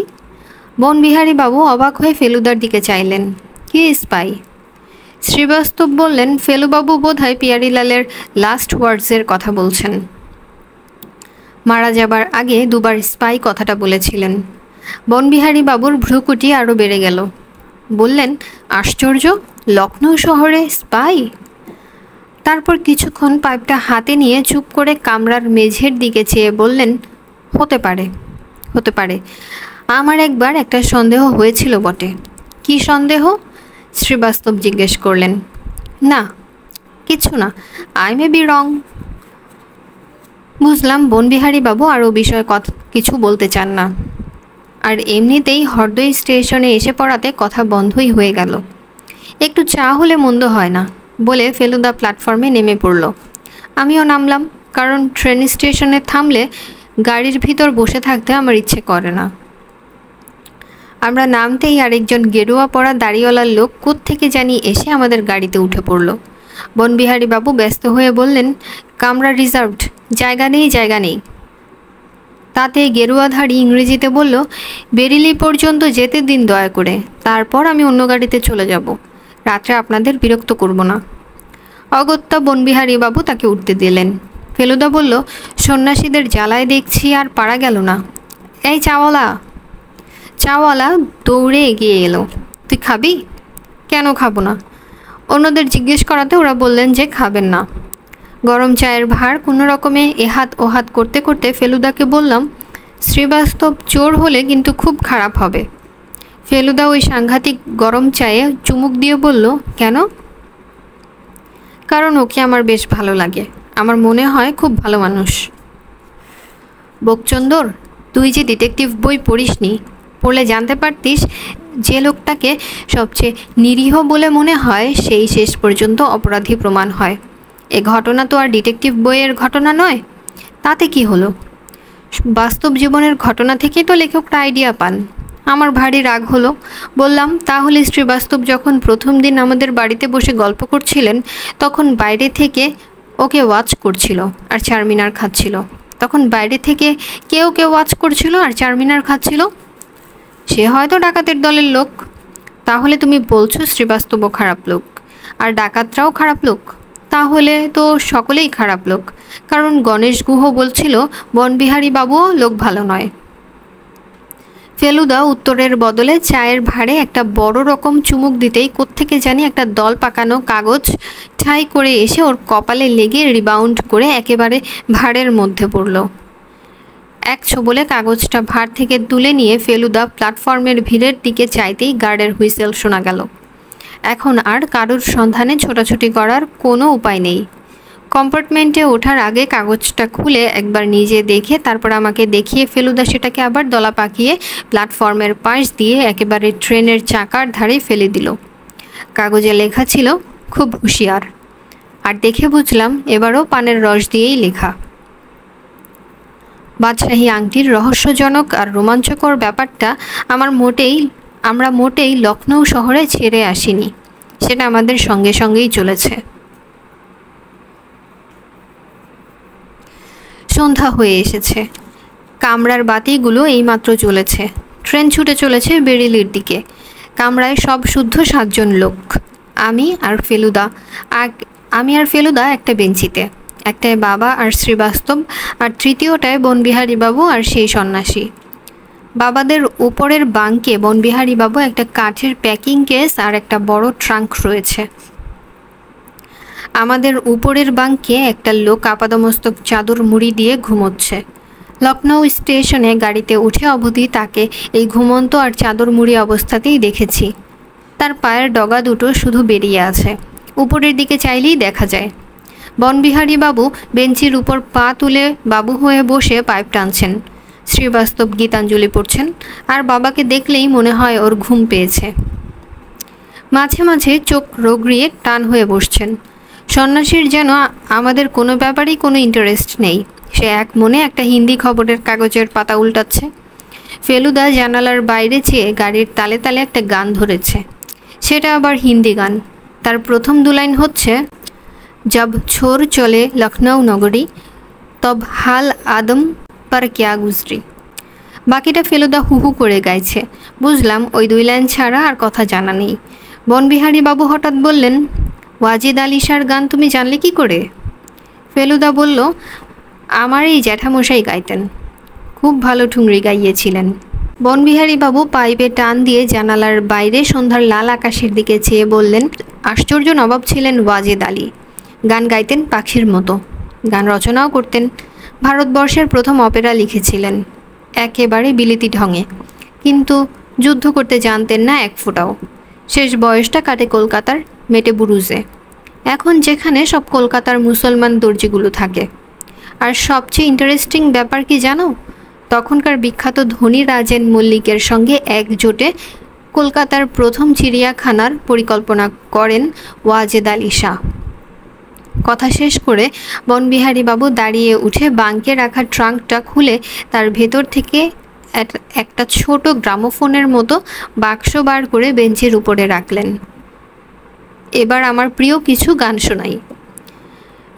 বনবিহারী বাবু অবাক হয়ে ফেলুদার দিকে চাইলেন। কি স্পাই? শ্রীবাস্তব বললেন, ফেলুবাবু বোধহয় পিয়ারিলালের লাস্ট ওয়ার্ডসের কথা বলছেন। মারা যাবার আগে দুবার স্পাই কথাটা বলেছিলেন। বনবিহারী বাবুর ভ্রুকুটি আরও বেড়ে গেল। বললেন, আশ্চর্য, লখনৌ শহরে স্পাই? তারপর কিছুক্ষণ পাইপটা হাতে নিয়ে চুপ করে কামরার মেঝের দিকে চেয়ে বললেন, হতে পারে, হতে পারে। আমার একবার একটা সন্দেহ হয়েছিল বটে। কি সন্দেহ? শ্রীবাস্তব জিজ্ঞেস করলেন। না, কিছু না, আই মে বি রং। বুঝলাম বনবিহারী বাবু আরও বিষয়ে কিছু বলতে চান না। আর এমনিতেই হরদই স্টেশনে এসে পড়াতে কথা বন্ধই হয়ে গেল। একটু চা হলে মন্দ হয় না বলে ফেলুদা প্ল্যাটফর্মে নেমে পড়ল। আমিও নামলাম, কারণ ট্রেন স্টেশনে থামলে গাড়ির ভিতর বসে থাকতে আমার ইচ্ছে করে না। আমরা নামতেই আরেকজন গেরুয়া পরা দাড়িওয়ালা লোক কোত্থেকে জানি এসে আমাদের গাড়িতে উঠে পড়ল। বনবিহারী বাবু ব্যস্ত হয়ে বললেন, কামরা রিজার্ভড, জায়গা নেই, জায়গা নেই। তাতে গেরুয়াধারী ইংরেজিতে বলল, বেরিলি পর্যন্ত যেতে দিন দয়া করে, তারপর আমি অন্য গাড়িতে চলে যাব। রাত্রে আপনাদের বিরক্ত করব না। অগত্যা বনবিহারী বাবু তাকে উঠতে দিলেন। ফেলুদা বলল, সন্ন্যাসীদের জ্বালায় দেখছি আর পারা গেল না। এই চাওয়ালা! চাওয়ালা দৌড়ে এগিয়ে এলো। তুই খাবি? কেন খাবো না? অন্যদের জিজ্ঞেস করাতে ওরা বললেন যে খাবেন না। গরম চায়ের ভার কোনো রকমে এহাত ওহাত করতে করতে ফেলুদাকে বললাম, শ্রীবাস্তব চোর হলে কিন্তু খুব খারাপ হবে। ফেলুদা ওই সাংঘাতিক গরম চায়ে চুমুক দিয়ে বলল, কেন? কারণ ওকে আমার বেশ ভালো লাগে, আমার মনে হয় খুব ভালো মানুষ। বকচন্দর, তুই যে ডিটেকটিভ বই পড়িসনি, পড়লে জানতে পারতিস যে লোকটাকে সবচেয়ে নিরীহ বলে মনে হয় সেই শেষ পর্যন্ত অপরাধী প্রমাণ হয়। এ ঘটনা তো আর ডিটেকটিভ বইয়ের ঘটনা নয়। তাতে কি হলো? বাস্তব জীবনের ঘটনা থেকেই তো লেখকটা আইডিয়া পান। আমার ভারী রাগ হলো। বললাম, তাহলে শ্রীবাস্তব যখন প্রথম দিন আমাদের বাড়িতে বসে গল্প করছিলেন, তখন বাইরে থেকে ওকে ওয়াচ করছিল আর চারমিনার খাচ্ছিল। তখন বাইরে থেকে কেউ ওয়াচ করছিল আর চারমিনার খাচ্ছিল। সে হয়তো ডাকাতের দলের লোক। তাহলে তুমি বলছো শ্রীবাস্তবও খারাপ লোক আর ডাকাতরাও খারাপ লোক? তাহলে তো সকলেই খারাপ লোক, কারণ গণেশ গুহ বলছিল বনবিহারী বাবুও লোক ভালো নয়। ফেলুদা উত্তরের বদলে চায়ের ভারে একটা বড় রকম চুমুক দিতেই কোত্থেকে জানি একটা দল পাকানো কাগজ ঠাই করে এসে ওর কপালে লেগে রিবাউন্ড করে একেবারে ভাড়ের মধ্যে পড়ল। এক ছোবলে কাগজটা ভার থেকে তুলে নিয়ে ফেলুদা প্ল্যাটফর্মের ভিড়ের দিকে চাইতেই গার্ডের হুইসেল শোনা গেল। এখন আর কারুর সন্ধানে ছোটাছুটি করার কোনো উপায় নেই। কম্পার্টমেন্টে ওঠার আগে কাগজটা খুলে একবার নিজে দেখে তারপর আমাকে দেখিয়ে ফেলুদা সেটাকে আবার দলা পাকিয়ে প্ল্যাটফর্মের পাশ দিয়ে একেবারে ট্রেনের চাকার ধারে ফেলে দিল। কাগজে লেখা ছিল, খুব হুঁশিয়ার। আর দেখে বুঝলাম এবারও পানের রস দিয়েই লেখা। বাদশাহী আংটির রহস্যজনক আর রোমাঞ্চকর ব্যাপারটা আমরা মোটেই লখনৌ শহরে ছেড়ে আসিনি, সেটা আমাদের সঙ্গে সঙ্গেই চলেছে। সন্ধ্যা হয়ে এসেছে। কামরার বাতিগুলো এইমাত্র চলেছে। ট্রেন ছুটে চলেছে বেরিলির দিকে। কামরায় সব শুদ্ধ 7 জন লোক। আমি আর ফেলুদা একটা বেঞ্চিতে, একটায় বাবা আর শ্রীবাস্তব, আর তৃতীয়টায় বনবিহারী বাবু আর সেই সন্ন্যাসী। বাবাদের উপরের বাঙ্কে বনবিহারী বাবু একটা কাঠের প্যাকিং কেস আর একটা বড় ট্রাঙ্ক রয়েছে। আমাদের উপরের বাঙ্কে একটা লোক আপাদমস্তক চাদর মুড়ি দিয়ে ঘুমোচ্ছে। লখনৌ স্টেশনে গাড়িতে উঠে অবধি তাকে এই ঘুমন্ত আর চাদর মুড়ি অবস্থাতেই দেখেছি। তার পায়ের ডগা দুটো শুধু বেরিয়ে আছে, উপরের দিকে চাইলেই দেখা যায়। বনবিহারী বাবু বেঞ্চির উপর পা তুলে বাবু হয়ে বসে পাইপ টানছেন। শ্রীবাস্তব গীতাঞ্জলি পড়ছেন, আর বাবাকে দেখলেই মনে হয় ওর ঘুম পেয়েছে। মাঝে মাঝে চোখ রগড়িয়ে টান হয়ে বসছেন। সন্ন্যাসীর যেন আমাদের কোনো ব্যাপারেই কোনো ইন্টারেস্ট নেই। সে এক মনে একটা হিন্দি খবরের কাগজের পাতা উল্টাচ্ছে। ফেলুদা জানালার বাইরে চেয়ে গাড়ির তালে তালে একটা গান ধরেছে। সেটা আবার হিন্দি গান। তার প্রথম দু লাইন হচ্ছে, জব ছোর চলে লখনৌ নগরী তব হাল আদম পর ক্যা গুজরি। বাকিটা ফেলুদা হু হু করে গাইছে। বুঝলাম ওই 2 লাইন ছাড়া আর কথা জানা নেই। বনবিহারী বাবু হঠাৎ বললেন, ওয়াজিদ আলী শাহর গান তুমি জানলে কি করে? ফেলুদা বলল, আমার এই জ্যাঠামশাই গাইতেন, খুব ভালো ঠুংরি গাইয়েছিলেন। বনবিহারী বাবু পাইপে টান দিয়ে জানালার বাইরে সন্ধ্যার লাল আকাশের দিকে চেয়ে বললেন, আশ্চর্য নবাব ছিলেন ওয়াজিদ আলী। গান গাইতেন পাখির মতো, গান রচনাও করতেন। ভারতবর্ষের প্রথম অপেরা লিখেছিলেন একেবারে বিলিতি ঢঙে, কিন্তু যুদ্ধ করতে জানতেন না এক ফোঁটাও। শেষ বয়সটা কাটে কলকাতার মেটেবুরুজে, এখন যেখানে সব কলকাতার মুসলমান দর্জিগুলো থাকে। আর সবচেয়ে ইন্টারেস্টিং ব্যাপার কি জানো? তখনকার বিখ্যাত ধনী রাজেন মল্লিকের সঙ্গে একজোটে কলকাতার প্রথম চিড়িয়াখানার পরিকল্পনা করেন ওয়াজেদ আলী শাহ। কথা শেষ করে বনবিহারী বাবু দাঁড়িয়ে উঠে বাঙ্কে রাখা ট্রাঙ্কটা খুলে তার ভেতর থেকে একটা ছোট গ্রামোফোনের মতো বাক্স বার করে বেঞ্চের উপরে রাখলেন। এবার আমার প্রিয় কিছু গান শোনাই।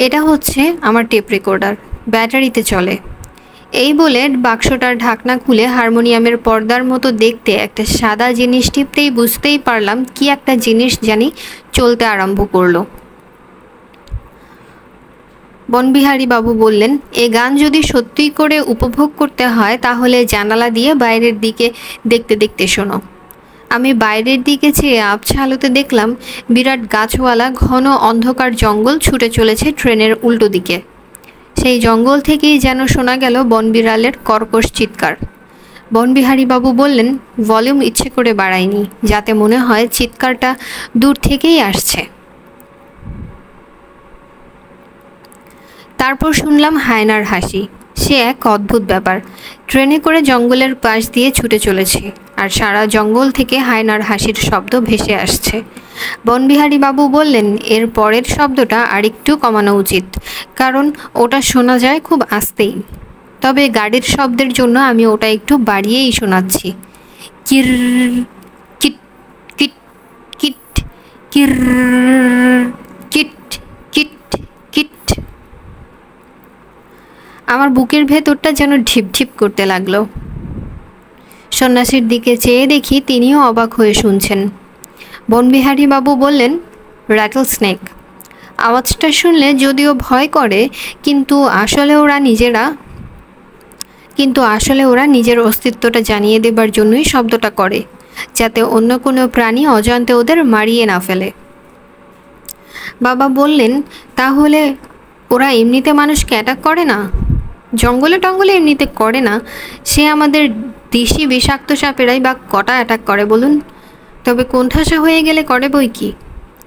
এটা হচ্ছে আমার টেপ রেকর্ডার, ব্যাটারিতে চলে। এই বলে বাক্সটার ঢাকনা খুলে হারমোনিয়ামের পর্দার মতো দেখতে একটা সাদা জিনিস টিপতেই বুঝতেই পারলাম কি একটা জিনিস জানি চলতে আরম্ভ করলো। বনবিহারী বাবু বললেন, এ গান যদি সত্যি করে উপভোগ করতে হয় তাহলে জানালা দিয়ে বাইরের দিকে দেখতে দেখতে শোনো। আমি বাইরের দিকে চেয়ে আবছা আলোতে দেখলাম বিরাট গাছওয়ালা ঘন অন্ধকার জঙ্গল ছুটে চলেছে ট্রেনের উল্টো দিকে। সেই জঙ্গল থেকেই যেন শোনা গেল বনবিড়ালের কর্কশ চিৎকার। বনবিহারী বাবু বললেন, ভলিউম ইচ্ছে করে বাড়ায়নি, যাতে মনে হয় চিৎকারটা দূর থেকেই আসছে। তারপর শুনলাম হায়নার হাসি। সে এক অদ্ভুত ব্যাপার। ট্রেনে করে জঙ্গলের পাশ দিয়ে ছুটে চলেছে, আর সারা জঙ্গল থেকে হায়নার হাসির শব্দ ভেসে আসছে। বনবিহারী বাবু বললেন, এর পরের শব্দটা আরেকটু কমানো উচিত, কারণ ওটা শোনা যায় খুব আস্তেই। তবে গাড়ির শব্দের জন্য আমি ওটা একটু বাড়িয়েই শোনাচ্ছি। কির কিট কিট কিট কির কিট কিট কিট। আমার বুকের ভেতরটা যেন ঢিপঢিপ করতে লাগলো। সন্ন্যাসীর দিকে চেয়ে দেখি তিনিও অবাক হয়ে শুনছেন। বনবিহারী বাবু বললেন, র্যাটল স্নেক। আওয়াজটা শুনলে যদিও ভয় করে, কিন্তু আসলে ওরা নিজের অস্তিত্বটা জানিয়ে দেবার জন্যই শব্দটা করে, যাতে অন্য কোনো প্রাণী অজান্তে ওদের মারিয়ে না ফেলে। বাবা বললেন, তাহলে ওরা এমনিতে মানুষকে অ্যাটাক করে না? জঙ্গলে টঙ্গলে এমনিতে করে না, সে আমাদের দেশি বিষাক্ত সাপেরাই বা কটা অ্যাটাক করে বলুন? তবে কোণঠাসা হয়ে গেলে করে বই কি।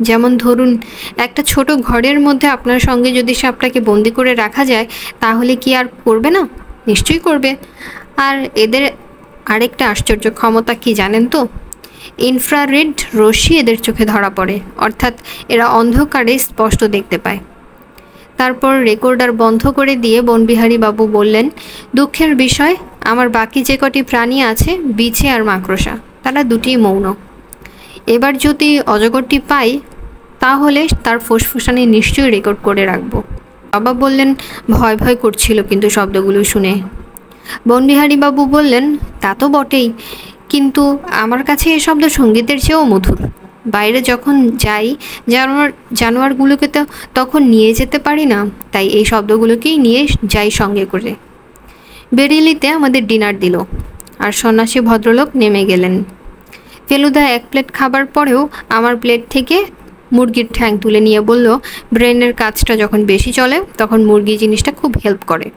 যেমন ধরুন, একটা ছোট ঘরের মধ্যে আপনার সঙ্গে যদি সাপটাকে বন্দি করে রাখা যায়, তাহলে কি আর করবে না? নিশ্চয়ই করবে। আর এদের আরেকটা আশ্চর্য ক্ষমতা কি জানেন তো? ইনফ্রারেড রশ্মি এদের চোখে ধরা পড়ে, অর্থাৎ এরা অন্ধকারে স্পষ্ট দেখতে পায়। তারপর রেকর্ডার বন্ধ করে দিয়ে বনবিহারী বাবু বললেন, দুঃখের বিষয়, আমার বাকি যে কটি প্রাণী আছে, বিছে আর মাকড়সা, তারা দুটিই মৌন। এবার যদি অজগরটি পাই, তাহলে তার ফুসফুসানি নিশ্চয়ই রেকর্ড করে রাখবো। বাবা বললেন, ভয় ভয় করছিল কিন্তু শব্দগুলো শুনে। বনবিহারী বাবু বললেন, তা তো বটেই, কিন্তু আমার কাছে এই শব্দ সঙ্গীতের চেয়েও মধুর। বাইরে যখন যাই জানোয়ারগুলোকে তো তখন নিয়ে যেতে পারি না, তাই এই শব্দগুলোকেই নিয়ে যাই সঙ্গে করে। বেরিলিতে আমাদের ডিনার দিল, আর সন্ন্যাসী ভদ্রলোক নেমে গেলেন। ফেলুদা 1 প্লেট খাবার পরেও আমার প্লেট থেকে মুরগির ঠ্যাং তুলে নিয়ে বলল, ব্রেনের কাজটা যখন বেশি চলে তখন মুরগি জিনিসটা খুব হেল্প করে।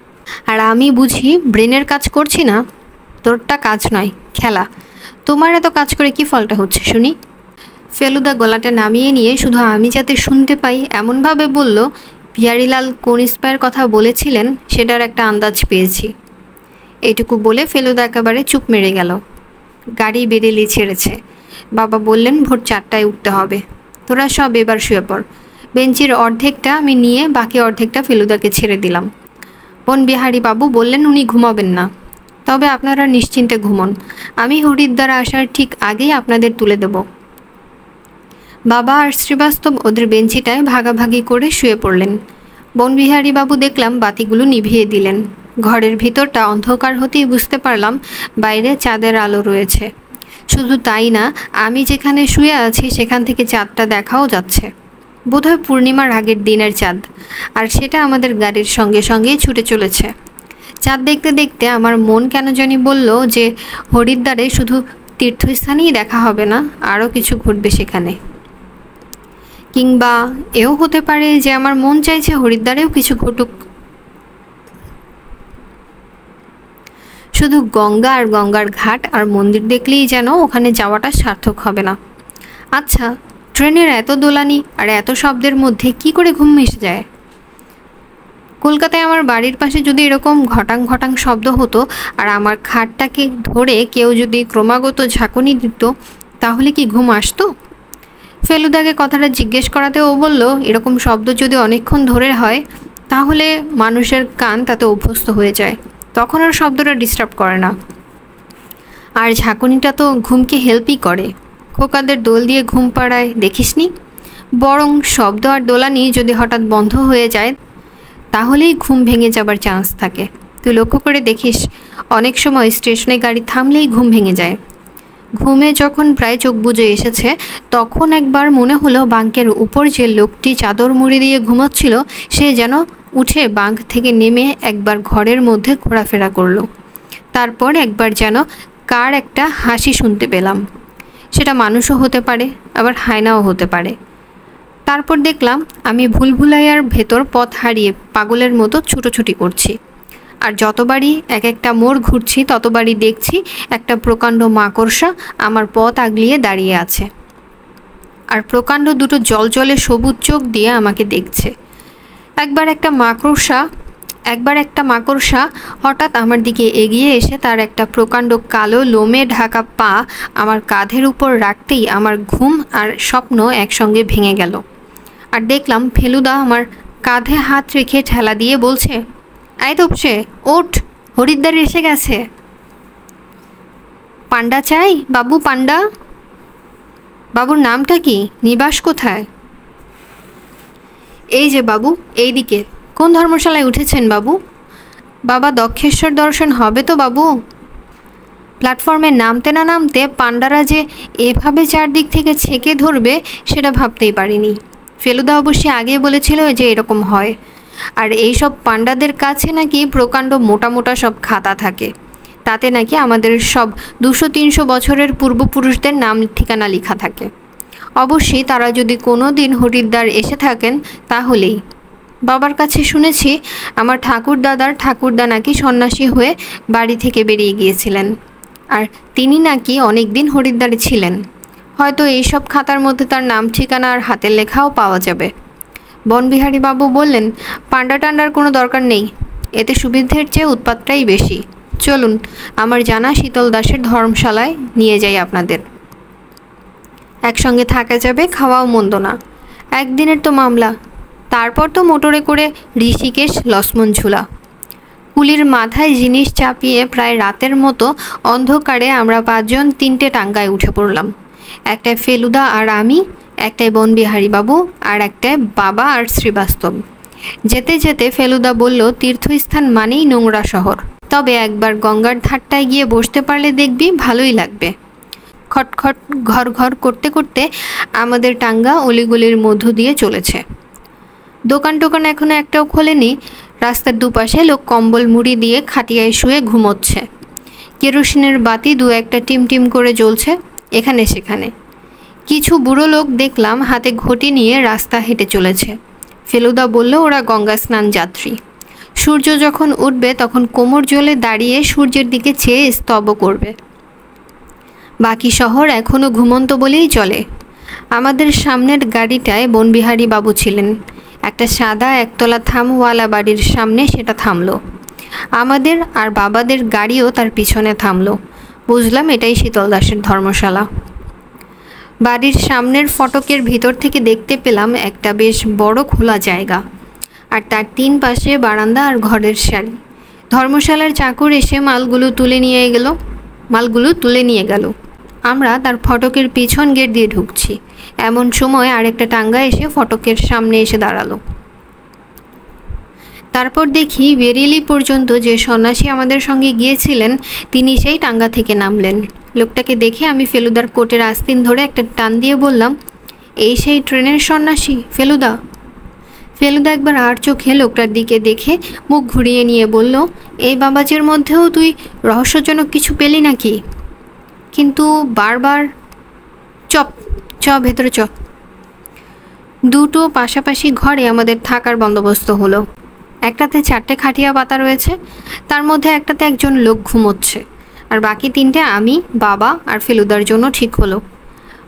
আর আমি বুঝি ব্রেনের কাজ করছি না? তোরটা কাজ নয়, খেলা। তোমার এত কাজ করে কি ফলটা হচ্ছে শুনি? ফেলুদা গলাটা নামিয়ে নিয়ে শুধু আমি যাতে শুনতে পাই এমনভাবে বলল, পিয়ারিলাল কোন স্পায়ের কথা বলেছিলেন সেটার একটা আন্দাজ পেয়েছি। এইটুকু বলে ফেলুদা একেবারে চুপ মেরে গেল। গাড়ি বেরেলি ছেড়েছে। বাবা বললেন, ভোর 4টায় উঠতে হবে, তোরা সব এবার শুয়ে পড়। বেঞ্চের অর্ধেকটা আমি নিয়ে বাকি অর্ধেকটা ফেলুদাকে ছেড়ে দিলাম। বনবিহারী বাবু বললেন উনি ঘুমাবেন না, তবে আপনারা নিশ্চিন্তে ঘুমন, আমি হরিদ্বার আসার ঠিক আগেই আপনাদের তুলে দেব। বাবা আর শ্রীবাস্তব ওদের বেঞ্চিটায় ভাগাভাগি করে শুয়ে পড়লেন। বনবিহারী বাবু দেখলাম বাতিগুলো নিভিয়ে দিলেন। ঘরের ভিতরটা অন্ধকার হতেই বুঝতে পারলাম বাইরে চাঁদের আলো রয়েছে। শুধু তাই না, আমি যেখানে শুয়ে আছি সেখান থেকে চাঁদটা দেখাও যাচ্ছে। বোধহয় পূর্ণিমার আগের দিনের চাঁদ, আর সেটা আমাদের গাড়ির সঙ্গে সঙ্গেই ছুটে চলেছে। চাঁদ দেখতে দেখতে আমার মন কেন জানি বলল যে হরিদ্বারে শুধু তীর্থস্থানেই দেখা হবে না, আরও কিছু ঘটবে সেখানে। কিংবা এও হতে পারে যে আমার মন চাইছে হরিদ্বারেও কিছু ঘটুক। শুধু গঙ্গা আর গঙ্গার ঘাট আর মন্দির দেখলেই যেন ওখানে যাওয়াটা সার্থক হবে না। আচ্ছা, ট্রেনের এত দোলানি আর এত শব্দের মধ্যে কি করে ঘুম এসে যায়? কলকাতায় আমার বাড়ির পাশে যদি এরকম ঘটাং ঘটাং শব্দ হতো আর আমার খাটটাকে ধরে কেউ যদি ক্রমাগত ঝাঁকুনি দিত, তাহলে কি ঘুম আসতো? ফেলুদাকে কথাটা জিজ্ঞেস করাতে ও বলল, এরকম শব্দ যদি অনেকক্ষণ ধরে হয় তাহলে মানুষের কান তাতে অভ্যস্ত হয়ে যায়, তখন আর শব্দটা ডিস্টার্ব করে না। আর ঝাঁকুনিটা তো ঘুমকে হেল্পই করে, খোকাদের দোল দিয়ে ঘুম পাড়ায়, দেখিসনি? বরং শব্দ আর দোলানি যদি হঠাৎ বন্ধ হয়ে যায় তাহলেই ঘুম ভেঙে যাবার চান্স থাকে। তুই লক্ষ্য করে দেখিস, অনেক সময় স্টেশনে গাড়ি থামলেই ঘুম ভেঙে যায়। ঘুমে যখন প্রায় চোখ বুজে এসেছে তখন একবার মনে হলো বাঙ্কের উপর যে লোকটি চাদর মুড়ি দিয়ে ঘুমোচ্ছিল সে যেন উঠে বাঙ্ক থেকে নেমে একবার ঘরের মধ্যে ঘোরাফেরা করলো। তারপর একবার যেন কার একটা হাসি শুনতে পেলাম। সেটা মানুষও হতে পারে, আবার হায়নাও হতে পারে। তারপর দেখলাম আমি ভুলভুলাইয়ার ভেতর পথ হারিয়ে পাগলের মতো ছুটোছুটি করছি, আর যতবারই এক একটা মোড় ঘুরছি ততবারই দেখছি একটা প্রকাণ্ড মাকড়সা আমার পথ আগলিয়ে দাঁড়িয়ে আছে, আর প্রকাণ্ড দুটো জলজলে সবুজ চোখ দিয়ে আমাকে দেখছে। একবার একটা মাকড়সা হঠাৎ আমার দিকে এগিয়ে এসে তার একটা প্রকাণ্ড কালো লোমে ঢাকা পা আমার কাঁধের উপর রাখতেই আমার ঘুম আর স্বপ্ন একসঙ্গে ভেঙে গেল। আর দেখলাম ফেলুদা আমার কাঁধে হাত রেখে ঠেলা দিয়ে বলছে, আয় তোপসে ওঠ, হরিদ্বার এসে গেছে। পান্ডা চাই বাবু, পান্ডা। বাবুর নামটা কি, নিবাস কোথায়? এই যে বাবু, এই দিকে। কোন ধর্মশালায় উঠেছেন বাবু? বাবা দক্ষেশ্বর দর্শন হবে তো বাবু? প্ল্যাটফর্মে নামতে না নামতে পান্ডারা যে এভাবে চারদিক থেকে ছেঁকে ধরবে সেটা ভাবতেই পারিনি। ফেলুদা অবশ্যই আগে বলেছিল যে এরকম হয়, আর এই সব পান্ডাদের কাছে নাকি প্রকাণ্ড মোটা মোটা সব খাতা থাকে, তাতে নাকি আমাদের সব 200-300 বছরের পূর্বপুরুষদের নাম ঠিকানা লেখা থাকে। অবশ্যই তারা যদি কোনো দিন হরিদ্বার এসে থাকেন তাহলেই। বাবার কাছে শুনেছি আমার ঠাকুরদা নাকি সন্ন্যাসী হয়ে বাড়ি থেকে বেরিয়ে গিয়েছিলেন, আর তিনি নাকি অনেক দিন হরিদ্বারে ছিলেন। হয়তো এইসব খাতার মধ্যে তার নাম ঠিকানা আর হাতের লেখাও পাওয়া যাবে। বনবিহারী বাবু বললেন, পান্ডা টান্ডার কোনো দরকার নেই, এতে সুবিধের চেয়ে উৎপাতটাই বেশি। চলুন, আমার জানা শীতল দাসের ধর্মশালায় নিয়ে যাই আপনাদের। একসঙ্গে থাকা যাবে, খাওয়াও মন্দ না, একদিনের তো মামলা। তারপর তো মোটরে করে ঋষিকেশ লক্ষ্মণ ঝুলা। কুলির মাথায় জিনিস চাপিয়ে প্রায় রাতের মতো অন্ধকারে আমরা 5 জন 3টে টাঙ্গায় উঠে পড়লাম। একটায় ফেলুদা আর আমি, একটায় বনবিহারী বাবু, আর একটায় বাবা আর শ্রীবাস্তব। যেতে যেতে ফেলুদা বলল, তীর্থস্থান মানেই নোংরা শহর, তবে একবার গঙ্গার ধারটায় গিয়ে বসতে পারলে দেখবি ভালোই লাগবে। খটখট ঘর ঘর করতে করতে আমাদের টাঙ্গা অলিগলির মধ্য দিয়ে চলেছে। দোকান টোকান এখনো একটাও খোলেনি। রাস্তার দুপাশে লোক কম্বল মুড়ি দিয়ে খাটিয়ায় শুয়ে ঘুমোচ্ছে। কেরোসিনের বাতি 2-1টা টিম করে জ্বলছে এখানে সেখানে। কিছু বুড়ো লোক দেখলাম হাতে ঘটি নিয়ে রাস্তা হেঁটে চলেছে। ফেলুদা বলল ওরা গঙ্গা স্নান যাত্রী। সূর্য যখন উঠবে তখন কোমর জলে দাঁড়িয়ে সূর্যের দিকে চেয়ে স্তব করবে। বাকি শহর এখনও ঘুমন্ত বলেই চলে। আমাদের সামনের গাড়িটায় বনবিহারী বাবু ছিলেন। একটা সাদা একতলা থামওয়ালা বাড়ির সামনে সেটা থামলো। আমাদের আর বাবাদের গাড়িও তার পিছনে থামলো। বুঝলাম এটাই শীতল দাসের ধর্মশালা। বাড়ির সামনের ফটকের ভিতর থেকে দেখতে পেলাম একটা বেশ বড় খোলা জায়গা, আর তার 3 পাশে বারান্দা আর ঘরের সারি। ধর্মশালার চাকর এসে মালগুলো তুলে নিয়ে গেল। আমরা তার ফটকের পিছন গেট দিয়ে ঢুকছি, এমন সময় আরেকটা টাঙ্গা এসে ফটকের সামনে এসে দাঁড়ালো। তারপর দেখি বেরেলি পর্যন্ত যে সন্ন্যাসী আমাদের সঙ্গে গিয়েছিলেন তিনি সেই টাঙ্গা থেকে নামলেন। লোকটাকে দেখে আমি ফেলুদার কোটের আস্তিন ধরে একটা টান দিয়ে বললাম, এই সেই ট্রেনের সন্ন্যাসী ফেলুদা। ফেলুদা একবার আর চোখে লোকটার দিকে দেখে মুখ ঘুরিয়ে নিয়ে বলল, এই বাবাজির মধ্যেও তুই রহস্যজনক কিছু পেলি নাকি? কিন্তু বারবার চ ভেতরে চ। দুটো পাশাপাশি ঘরে আমাদের থাকার বন্দোবস্ত হলো। একটাতে 4টে খাটিয়া পাতা রয়েছে, তার মধ্যে একটাতে একজন লোক ঘুমোচ্ছে, আর বাকি 3টে আমি, বাবা আর ফেলুদার জন্য ঠিক হলো।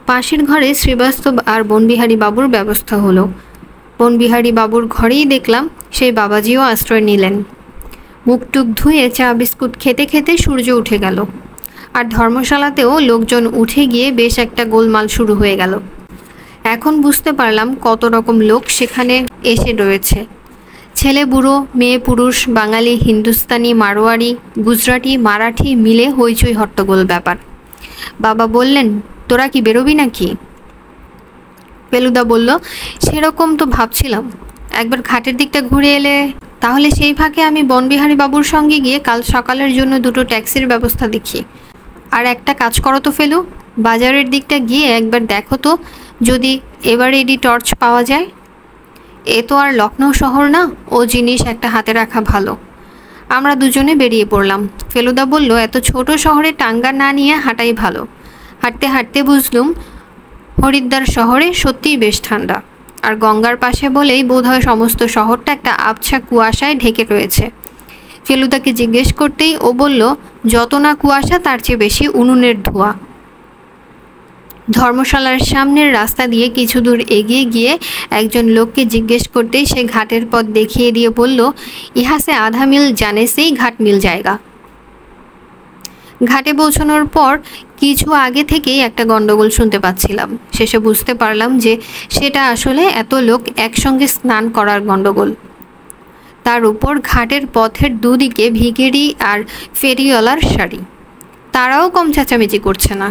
পাশের ঘরে শ্রীবাস্তব আর বনবিহারী বাবুর ব্যবস্থা হলো। বনবিহারী বাবুর ঘরেই দেখলাম সেই বাবাজিও আশ্রয় নিলেন। মুখটুক ধুয়ে চা বিস্কুট খেতে খেতে সূর্য উঠে গেল, আর ধর্মশালাতেও লোকজন উঠে গিয়ে বেশ একটা গোলমাল শুরু হয়ে গেল। এখন বুঝতে পারলাম কত রকম লোক সেখানে এসে রয়েছে। ছেলে বুড়ো, মেয়ে পুরুষ, বাঙালি, হিন্দুস্তানি, মারোয়ারি, গুজরাটি, মারাঠি মিলে হইচই হট্টগোল ব্যাপার। বাবা বললেন, তোরা কি বেরোবি নাকি? ফেলুদা বলল, সেরকম তো ভাবছিলাম, একবার ঘাটের দিকটা ঘুরে এলে। তাহলে সেই ফাঁকে আমি বনবিহারী বাবুর সঙ্গে গিয়ে কাল সকালের জন্য 2টো ট্যাক্সির ব্যবস্থা দেখি। আর একটা কাজ করো তো ফেলু, বাজারের দিকটা গিয়ে একবার দেখো তো যদি এবার এডি টর্চ পাওয়া যায়। এ তো আর লখনৌ শহর না, ও জিনিস একটা হাতে রাখা ভালো। আমরা দুজনে বেরিয়ে পড়লাম। ফেলুদা বলল, এত ছোট শহরে টাঙ্গা না নিয়ে হাঁটাই ভালো। হাঁটতে হাঁটতে বুঝলুম হরিদ্বার শহরে সত্যিই বেশ ঠান্ডা, আর গঙ্গার পাশে বলেই বোধহয় সমস্ত শহরটা একটা আবছা কুয়াশায় ঢেকে রয়েছে। ফেলুদাকে জিজ্ঞেস করতেই ও বলল, যত না কুয়াশা তার চেয়ে বেশি উনুনের ধোঁয়া। ধর্মশালার সামনের রাস্তা দিয়ে কিছু দূর এগিয়ে গিয়ে একজন লোককে জিজ্ঞেস করতেই সে ঘাটের পথ দেখিয়ে দিয়ে বলল, ইহা সে আধা মিল জানে সেই ঘাট মিল জায়গা। ঘাটে পৌঁছানোর পর কিছু আগে থেকেই একটা গন্ডগোল শুনতে পাচ্ছিলাম। শেষে বুঝতে পারলাম যে সেটা আসলে এত লোক একসঙ্গে স্নান করার গন্ডগোল। তার উপর ঘাটের পথের দুদিকে ভিখিরি আর ফেরিওয়ালার সারি, তারাও কম চেঁচামেচি করছে না।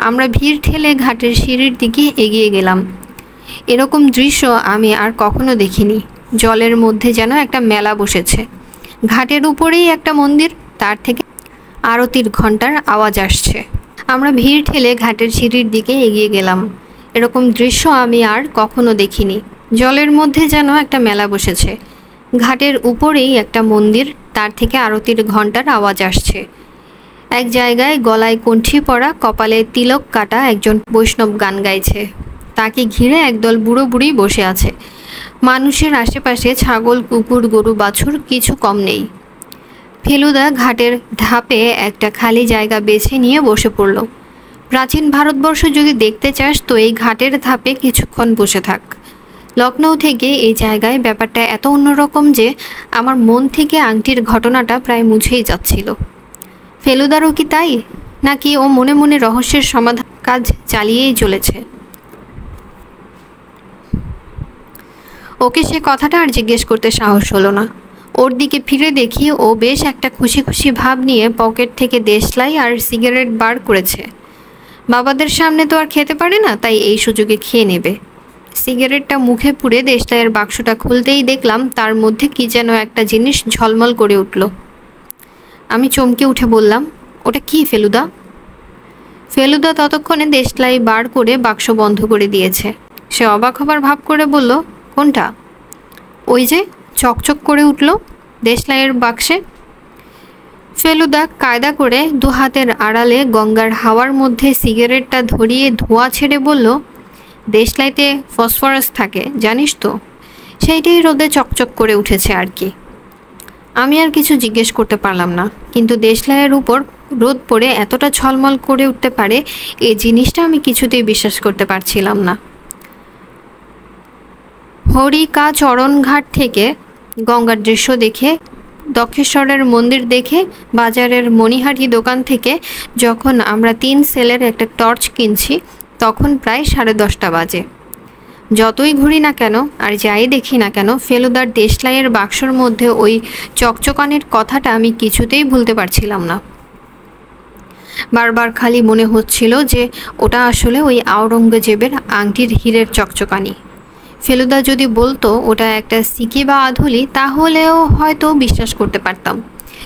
আমরা ভিড় ঠেলে ঘাটের সিঁড়ির দিকে এগিয়ে গেলাম। এরকম দৃশ্য আমি আর কখনো দেখিনি। জলের মধ্যে যেন একটা মেলা বসেছে। ঘাটের উপরেই একটা মন্দির, তার থেকে আরতির ঘণ্টার আওয়াজ আসছে। আমরা ভিড় ঠেলে ঘাটের সিঁড়ির দিকে এগিয়ে গেলাম। এরকম দৃশ্য আমি আর কখনো দেখিনি। জলের মধ্যে যেন একটা মেলা বসেছে। ঘাটের উপরেই একটা মন্দির, তার থেকে আরতির ঘণ্টার আওয়াজ আসছে। এক জায়গায় গলায় কণ্ঠি পরা, কপালে তিলক কাটা একজন বৈষ্ণব গান গাইছে। তাকে ঘিরে একদল বুড়ো বুড়ি বসে আছে। মানুষের আশেপাশে ছাগল, কুকুর, গরু, বাছুর কিছু কম নেই। ফেলুদা ঘাটের ধাপে একটা খালি জায়গা বেছে নিয়ে বসে পড়ল। প্রাচীন ভারতবর্ষ যদি দেখতে চাস তো এই ঘাটের ধাপে কিছুক্ষণ বসে থাক। লখনৌ থেকে এই জায়গায় ব্যাপারটা এত অন্যরকম যে আমার মন থেকে আংটির ঘটনাটা প্রায় মুছেই যাচ্ছিল। ফেলুদারও কি তাই, নাকি ও মনে মনে রহস্যের সমাধান কাজ চালিয়েই চলেছে? ওকে সে কথাটা আর জিজ্ঞেস করতে সাহস হলো না। ওর দিকে ফিরে দেখি ও বেশ একটা খুশি খুশি ভাব নিয়ে পকেট থেকে দেশলাই আর সিগারেট বার করেছে। বাবাদের সামনে তো আর খেতে পারে না, তাই এই সুযোগে খেয়ে নেবে। সিগারেটটা মুখে পুরে দেশলাইয়ের বাক্সটা খুলতেই দেখলাম তার মধ্যে কি যেন একটা জিনিস ঝলমল করে উঠল। আমি চমকে উঠে বললাম, ওটা কি ফেলুদা? ফেলুদা ততক্ষণে দেশলাই বার করে বাক্স বন্ধ করে দিয়েছে। সে অবাক হবার ভাব করে বলল, কোনটা? ওই যে চকচক করে উঠল দেশলাইয়ের বাক্সে। ফেলুদা কায়দা করে 2 হাতের আড়ালে গঙ্গার হাওয়ার মধ্যে সিগারেটটা ধরিয়ে ধোঁয়া ছেড়ে বলল, দেশলাইতে ফসফরাস থাকে জানিস তো, সেইটাই রোদে চকচক করে উঠেছে আর কি। আমি আর কিছু জিজ্ঞেস করতে পারলাম না, কিন্তু দেশলাইয়ের উপর রোদ পড়ে এতটা ঝলমল করে উঠতে পারে এই জিনিসটা আমি কিছুতেই বিশ্বাস করতে পারছিলাম না। হরিকা চরণঘাট থেকে গঙ্গার দৃশ্য দেখে, দক্ষেশ্বরের মন্দির দেখে, বাজারের মণিহারি দোকান থেকে যখন আমরা 3 সেলের একটা টর্চ কিনছি তখন প্রায় 10:30 বাজে। যতই ঘুরি না কেন আর যাই দেখি না কেন ফেলুদার দেশলাইয়ের বাক্সর মধ্যে ওই চকচকানের কথাটা আমি কিছুতেই ভুলতে পারছিলাম না। বারবার খালি মনে হচ্ছিল যে ওটা আসলে ওই আওরঙ্গজেবের আংটির হীরের চকচকানি। ফেলুদা যদি বলতো ওটা একটা সিকি বা আধুলি তাহলেও হয়তো বিশ্বাস করতে পারতাম,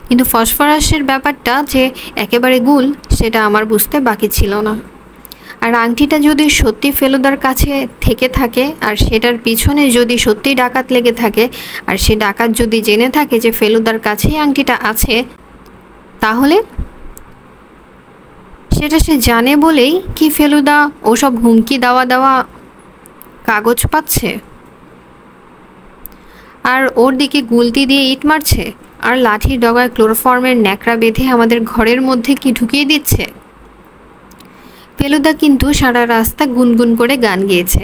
কিন্তু ফসফরাসের ব্যাপারটা যে একেবারে গুল সেটা আমার বুঝতে বাকি ছিল না। আর আংটিটা যদি সত্যি ফেলুদার কাছে থেকে থাকে আর সেটার পিছনে যদি সত্যি ডাকাত লেগে থাকে আর সে ডাকাত যদি জেনে থাকে যে ফেলুদার কাছেই আংটিটা আছে, তাহলে সেটা সে জানে বলেই কি ফেলুদা ওসব হুমকি দেওয়া কাগজ পাচ্ছে আর ওর দিকে গুলতি দিয়ে ইট মারছে আর লাঠির ডগায় ক্লোরোফর্মের ন্যাকড়া বেঁধে আমাদের ঘরের মধ্যে কি ঢুকিয়ে দিচ্ছে। ফেলুদা কিন্তু সারা রাস্তা গুনগুন করে গান গেয়েছে।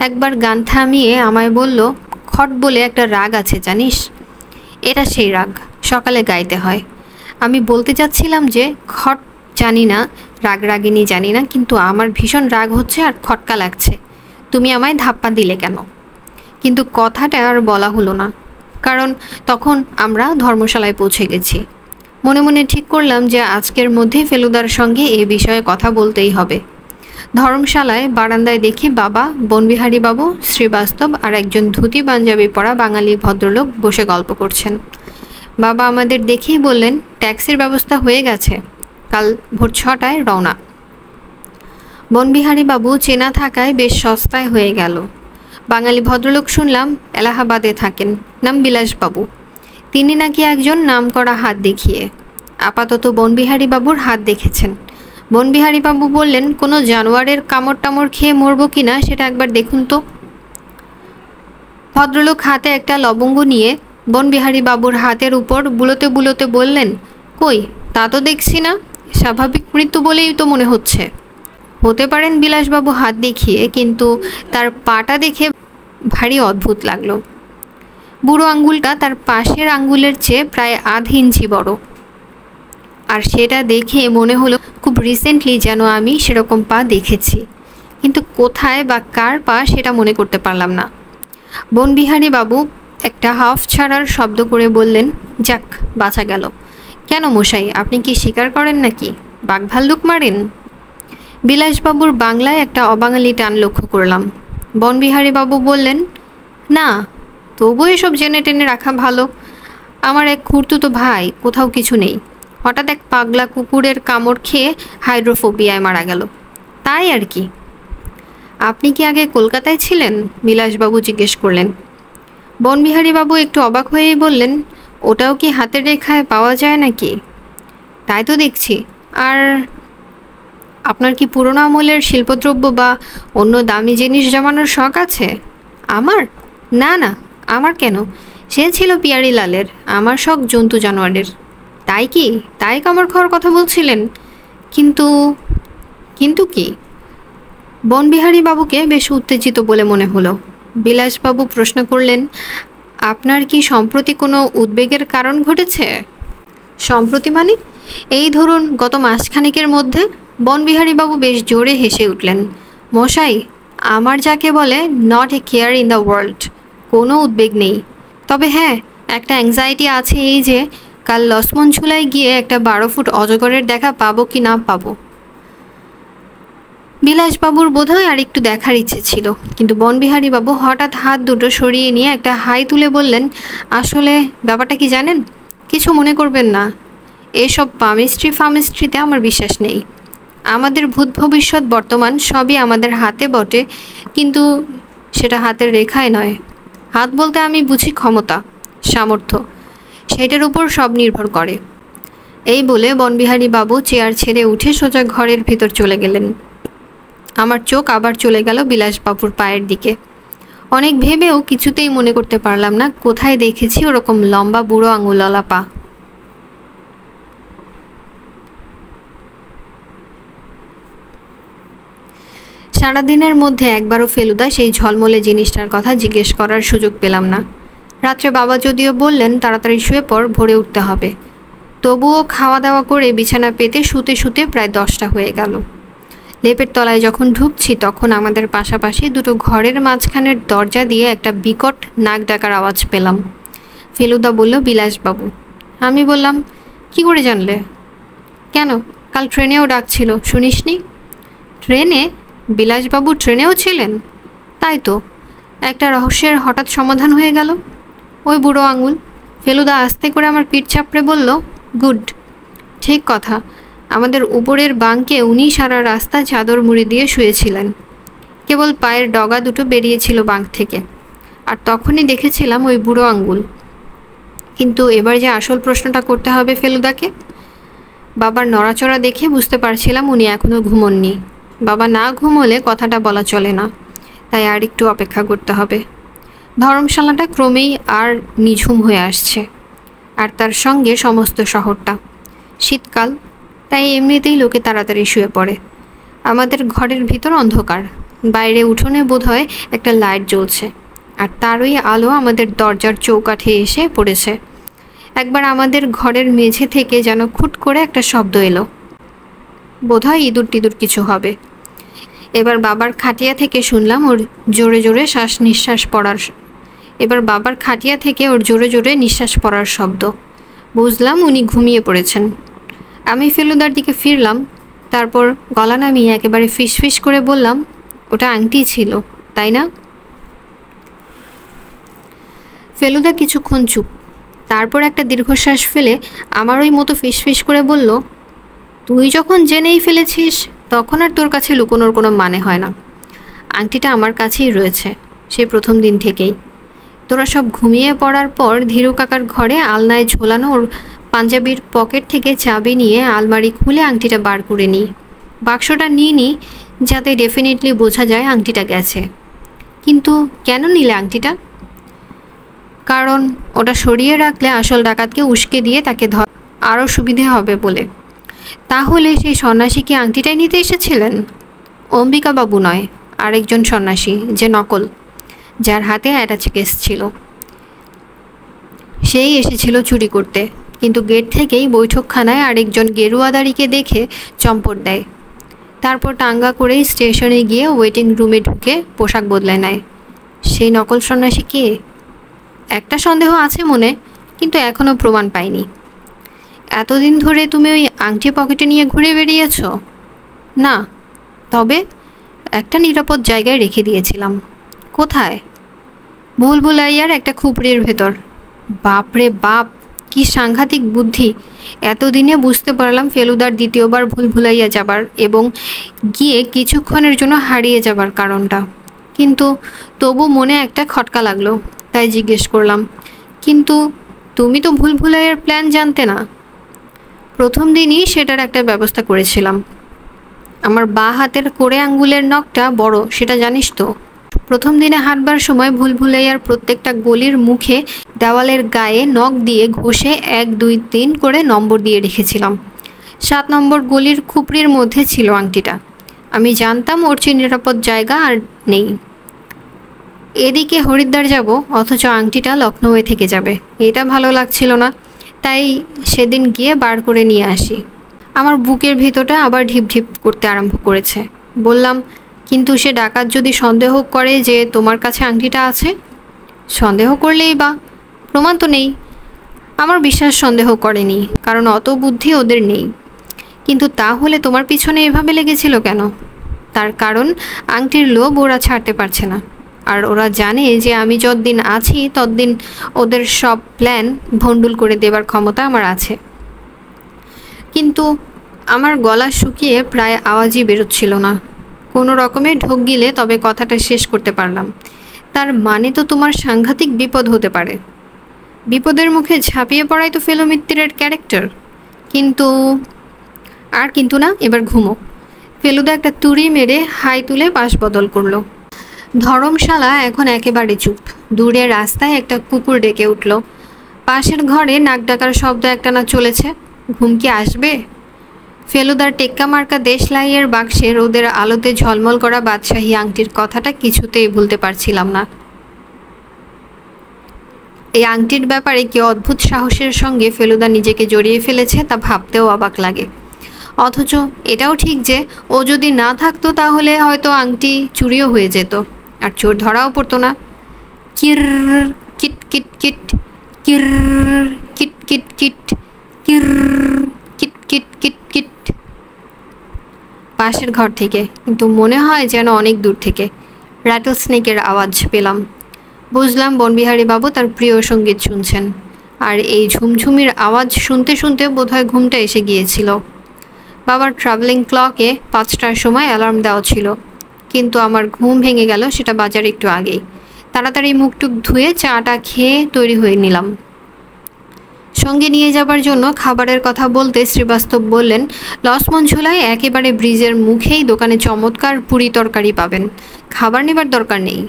একবার গান থামিয়ে আমায় বলল, খট বলে একটা রাগ আছে জানিস, এটা সেই রাগ, সকালে গাইতে হয়। আমি বলতে চাচ্ছিলাম যে খট জানি না, রাগ রাগিনী জানি না, কিন্তু আমার ভীষণ রাগ হচ্ছে আর খটকা লাগছে, তুমি আমায় ধাপ্পা দিলে কেন? কিন্তু কথাটা আর বলা হলো না, কারণ তখন আমরা ধর্মশালায় পৌঁছে গেছি। মনে মনে ঠিক করলাম যে আজকের মধ্যেই ফেলুদার সঙ্গে এ বিষয়ে কথা বলতেই হবে। ধর্মশালায় বারান্দায় দেখি বাবা, বনবিহারী বাবু, শ্রীবাস্তব আর একজন ধুতি পাঞ্জাবি পরা বাঙালি ভদ্রলোক বসে গল্প করছেন। বাবা আমাদের দেখেই বললেন, ট্যাক্সির ব্যবস্থা হয়ে গেছে, কাল ভোর 6টায় রওনা। বনবিহারী বাবু চেনা থাকায় বেশ সস্তায় হয়ে গেল। বাঙালি ভদ্রলোক শুনলাম এলাহাবাদে থাকেন, নাম বিলাসবাবু। তিনি নাকি একজন নামকরা হাত দেখিয়ে। আপাতত বনবিহারী বাবুর হাত দেখেছেন। বনবিহারী বাবু বললেন, কোনো জানোয়ারের কামড় টামড় খেয়ে মরবো কিনা সেটা একবার দেখুন তো। ভদ্রলোক হাতে একটা লবঙ্গ নিয়ে বনবিহারী বাবুর হাতের উপর বুলোতে বুলোতে বললেন, কই তা তো দেখছি না, স্বাভাবিক মৃত্যু বলেই তো মনে হচ্ছে। হতে পারেন বিলাসবাবু হাত দেখিয়ে, কিন্তু তার পাটা দেখে ভারী অদ্ভুত লাগলো। বুড়ো আঙ্গুলটা তার পাশের আঙ্গুলের চেয়ে প্রায় আধ ইঞ্চি বড়, আর সেটা দেখে মনে হলো খুব রিসেন্টলি যেন আমি সেরকম পা দেখেছি, কিন্তু কোথায় বা কার পা সেটা মনে করতে পারলাম না। বনবিহারী বাবু একটা হাফ ছাড়ার শব্দ করে বললেন, যাক বাঁচা গেল। কেন মশাই, আপনি কি শিকার করেন নাকি, বাঘ ভাল্লুক মারেন? বিলাসবাবুর বাংলায় একটা অবাঙালি টান লক্ষ্য করলাম। বনবিহারী বাবু বললেন, না, তবু এসব জেনে টেনে রাখা ভালো। আমার এক খুড়তুতো ভাই, কোথাও কিছু নেই, হঠাৎ এক পাগলা কুকুরের কামড় খেয়ে হাইড্রোফোবিয়ায় মারা গেল, তাই আর কি। আপনি কি আগে কলকাতায় ছিলেন? বিলাসবাবু জিজ্ঞেস করলেন। বনবিহারী বাবু একটু অবাক হয়েই বললেন, ওটাও কি হাতের রেখায় পাওয়া যায় নাকি? তাই তো দেখছি। আর আপনার কি পুরোনো আমলের শিল্পদ্রব্য বা অন্য দামি জিনিস জমানোর শখ আছে? আমার? না না, আমার কেন, সে ছিল পিয়ারিলালের। আমার শখ জন্তু জানোয়ারের। তাই কি? তাই কামড় খাওয়ার কথা বলছিলেন? কিন্তু কিন্তু কি? বনবিহারী বাবুকে বেশ উত্তেজিত বলে মনে হলো। বিলাসবাবু প্রশ্ন করলেন, আপনার কি সম্প্রতি কোনো উদ্বেগের কারণ ঘটেছে? সম্প্রতি মানে? এই ধরুন গত মাসখানেকের মধ্যে। বনবিহারী বাবু বেশ জোরে হেসে উঠলেন। মশাই, আমার যাকে বলে not a care in the world, কোনো উদ্বেগ নেই। তবে হ্যাঁ, একটা অ্যাংজাইটি আছে, এই যে কাল লক্ষ্মণ ঝুলায় গিয়ে একটা 12 ফুট অজগরের দেখা পাবো কি না পাবো। বিলাসবাবুর বোধহয় আর একটু দেখার ইচ্ছে ছিল, কিন্তু বনবিহারী বাবু হঠাৎ হাত দুটো সরিয়ে নিয়ে একটা হাই তুলে বললেন, আসলে ব্যাপারটা কি জানেন? কিছু মনে করবেন না, এসব ফামিস্ট্রিতে আমার বিশ্বাস নেই। আমাদের ভূত ভবিষ্যৎ বর্তমান সবই আমাদের হাতে বটে, কিন্তু সেটা হাতের রেখায় নয়। হাত বলতে আমি বুঝি ক্ষমতা, সামর্থ্য, সেটার উপর সব নির্ভর করে। এই বলে বনবিহারী বাবু চেয়ার ছেড়ে উঠে সোজা ঘরের ভিতর চলে গেলেন। আমার চোখ আবার চলে গেল বিলাসবাবুর পায়ের দিকে। অনেক ভেবেও কিছুতেই মনে করতে পারলাম না কোথায় দেখেছি ওরকম লম্বা বুড়ো আঙুলওয়ালা পা। সারাদিনের মধ্যে একবারও ফেলুদা সেই ঝলমলে জিনিসটার কথা জিজ্ঞেস করার সুযোগ পেলাম না। রাত্রে বাবা যদিও বললেন তাড়াতাড়ি শুয়ে পর, ভোরে উঠতে হবে, তবুও খাওয়া দাওয়া করে বিছানা পেতে শুতে শুতে প্রায় 10টা হয়ে গেল। লেপের তলায় যখন ঢুকছি তখন আমাদের পাশাপাশি দুটো ঘরের মাঝখানের দরজা দিয়ে একটা বিকট নাক ডাকার আওয়াজ পেলাম। ফেলুদা বলল, বিলাসবাবু। আমি বললাম, কি করে জানলে? কেন, কাল ট্রেনেও ডাকছিল, শুনিসনি? ট্রেনে? বিলাসবাবু ট্রেনেও ছিলেন? তাই তো, একটা রহস্যের হঠাৎ সমাধান হয়ে গেল। ওই বুড়ো আঙুল। ফেলুদা আস্তে করে আমার পিঠ চাপড়ে বলল, গুড। ঠিক কথা, আমাদের উপরের বাঙ্কে উনি সারা রাস্তা চাদর মুড়ি দিয়ে শুয়েছিলেন। কেবল পায়ের ডগা দুটো বেরিয়েছিল বাঙ্ক থেকে, আর তখনই দেখেছিলাম ওই বুড়ো আঙ্গুল। কিন্তু এবার যে আসল প্রশ্নটা করতে হবে ফেলুদাকে। বাবার নড়াচড়া দেখে বুঝতে পারছিলাম উনি এখনও ঘুমোননি। বাবা না ঘুমোলে কথাটা বলা চলে না, তাই আর একটু অপেক্ষা করতে হবে। ধর্মশালাটা ক্রমেই আর নিঝুম হয়ে আসছে, আর তার সঙ্গে সমস্ত শহরটা। শীতকাল, তাই এমনিতেই লোকে তাড়াতাড়ি শুয়ে পড়ে। আমাদের ঘরের ভিতর অন্ধকার, বাইরে উঠোনে বোধহয় একটা লাইট জ্বলছে, আর তারই আলো আমাদের দরজার চৌকাঠে এসে পড়েছে। একবার আমাদের ঘরের মেঝে থেকে যেন খুট করে একটা শব্দ এলো, বোধহয় ইঁদুর টিঁদুর কিছু হবে। এবার বাবার খাটিয়া থেকে শুনলাম ওর জোরে জোরে জোরে জোরে নিঃশ্বাস পড়ার শব্দ। বুঝলাম উনি ঘুমিয়ে পড়েছেন। আমি ফেলুদার দিকে ফিরলাম, তারপর গলা নামিয়ে একেবারে ফিসফিস করে বললাম, ওটা আংটি ছিল, তাই না? ফেলুদা কিছুক্ষণ চুপ, তারপর একটা দীর্ঘশ্বাস ফেলে আমার ওই মতো ফিসফিস করে বলল, তুই যখন জেনেই ফেলেছিস তখন আর তোর কাছে লুকোনোর কোনো মানে হয় না। আংটিটা আমার কাছেই রয়েছে সেই প্রথম দিন থেকেই। তোরা সব ঘুমিয়ে পড়ার পর ধীরু কাকার ঘরে আলনায় ঝোলানো ওর পাঞ্জাবির পকেট থেকে চাবি নিয়ে আলমারি খুলে আংটিটা বার করে নিই। বাক্সটা নিয়ে নিই যাতে ডেফিনেটলি বোঝা যায় আংটিটা গেছে। কিন্তু কেন নিলে আংটিটা? কারণ ওটা সরিয়ে রাখলে আসল ডাকাতকে উস্কে দিয়ে তাকে আরও সুবিধে হবে বলে। তাহলে সেই সন্ন্যাসী কি আংটিটাই নিতে এসেছিলেন? অম্বিকাবাবু নয়, আরেকজন সন্ন্যাসী, যে নকল, যার হাতে অ্যাটাচি কেস ছিল। সেই এসেছিল চুরি করতে, কিন্তু গেট থেকেই বৈঠকখানায় আরেকজন গেরুয়াদারিকে দেখে চম্পট দেয়। তারপর টাঙ্গা করেই স্টেশনে গিয়ে ওয়েটিং রুমে ঢুকে পোশাক বদলায় নেয়। সেই নকল সন্ন্যাসী কে? একটা সন্দেহ আছে মনে, কিন্তু এখনও প্রমাণ পাইনি। এতদিন ধরে তুমি ওই আংটি পকেটে নিয়ে ঘুরে বেরিয়েছ? না, তবে একটা নিরাপদ জায়গায় রেখে দিয়েছিলাম। কোথায়? ভুলভুলাইয়ার একটা খুপড়ির ভেতর। বাপরে বাপ, কি সাংঘাতিক বুদ্ধি! এতদিনে বুঝতে পারলাম ফেলুদার দ্বিতীয়বার ভুলভুলাইয়া যাবার এবং গিয়ে কিছুক্ষণের জন্য হারিয়ে যাবার কারণটা। কিন্তু তবু মনে একটা খটকা লাগলো, তাই জিজ্ঞেস করলাম, কিন্তু তুমি তো ভুলভুলাইয়ার প্ল্যান জানতে না? প্রথম দিনই সেটার একটা ব্যবস্থা করেছিলাম। আমার বাঁ হাতের কোড়ে আঙ্গুলের নখটা বড়, সেটা জানিস তো। প্রথম দিনে হাঁটবার সময় ভুলভুলাইয়ার প্রত্যেকটা গলির মুখে দেওয়ালের গায়ে নখ দিয়ে ঘষে 1, 2, 3 করে নম্বর দিয়ে রেখেছিলাম। 7 নম্বর গলির খুপড়ির মধ্যে ছিল আংটিটা। আমি জানতাম ওর চেয়ে নিরাপদ জায়গা আর নেই। এদিকে হরিদ্বার যাব, অথচ আংটিটা লখনৌয়ে থেকে যাবে, এটা ভালো লাগছিল না। তাই সেদিন গিয়ে বার করে নিয়ে আসি। আমার বুকের ভিতরটা আবার ঢিপ ঢিপ করতে আরম্ভ করেছে। বললাম, কিন্তু সে ডাকাত যদি সন্দেহ করে যে তোমার কাছে আংটিটা আছে? সন্দেহ করলেই বা, প্রমাণ তো নেই। আমার বিশ্বাস সন্দেহ করেনি, কারণ অত বুদ্ধি ওদের নেই। কিন্তু তাহলে তোমার পিছনে এভাবে লেগেছিল কেন? তার কারণ আংটির লোভ ওরা ছাড়তে পারছে না, আর ওরা জানে যে আমি যতদিন আছি ততদিন ওদের সব প্ল্যান ভণ্ডুল করে দেবার ক্ষমতা আমার আছে। কিন্তু আমার গলা শুকিয়ে প্রায় আওয়াজই বেরোচ্ছিল না। কোনো রকমে ঢোক গিলে তবে কথাটা শেষ করতে পারলাম। তার মানে তো তোমার সাংঘাতিক বিপদ হতে পারে। বিপদের মুখে ঝাঁপিয়ে পড়াই তো ফেলু মিত্তিরের ক্যারেক্টার। কিন্তু আর কিন্তু না, এবার ঘুমো। ফেলুদা একটা তুড়ি মেরে হাই তুলে পাশ বদল করলো। ধর্মশালা এখন একেবারে চুপ। দূরে রাস্তায় একটা কুকুর ডেকে উঠল। পাশের ঘরে নাক ডাকার শব্দ একটানা চলেছে। ঘুম কি আসবে? ফেলুদার টেক্কা মার্কা দেশলাইয়ের বাক্সে রোদের আলোতে ঝলমল করা বাদশাহী আংটির কথাটা কিছুতেই ভুলতে পারছিলাম না। এই আংটির ব্যাপারে কি অদ্ভুত সাহসের সঙ্গে ফেলুদা নিজেকে জড়িয়ে ফেলেছে তা ভাবতেও অবাক লাগে। অথচ এটাও ঠিক যে ও যদি না থাকতো তাহলে হয়তো আংটি চুরিও হয়ে যেত, আর চোর ধরাও পড়তো না। কির কিট কিট কিট, কির কিট কিট কিট, কির কিট কিট কিট কিট। পাশের ঘর থেকে, কিন্তু মনে হয় যেন অনেক দূর থেকে, র্যাটল স্নেকের আওয়াজ পেলাম। বুঝলাম বনবিহারী বাবু তার প্রিয় সঙ্গীত শুনছেন, আর এই ঝুমঝুমির আওয়াজ শুনতে শুনতে বোধহয় ঘুমটা এসে গিয়েছিল। বাবার ট্রাভেলিং ক্লকে 5টার সময় অ্যালার্ম দেওয়া ছিল, কিন্তু আমার ঘুম ভেঙে গেল সেটা বাজার একটু আগেই। তাড়াতাড়ি মুখটুক ধুয়ে চাটা খেয়ে তৈরি হয়ে নিলাম। সঙ্গে নিয়ে যাবার জন্য খাবারের কথা বলতে শ্রীবাস্তব বললেন, লসমন ঝোলায় একেবারে ব্রিজের মুখেই দোকানে চমৎকার পুরি তরকারি পাবেন, খাবার নেবার দরকার নেই।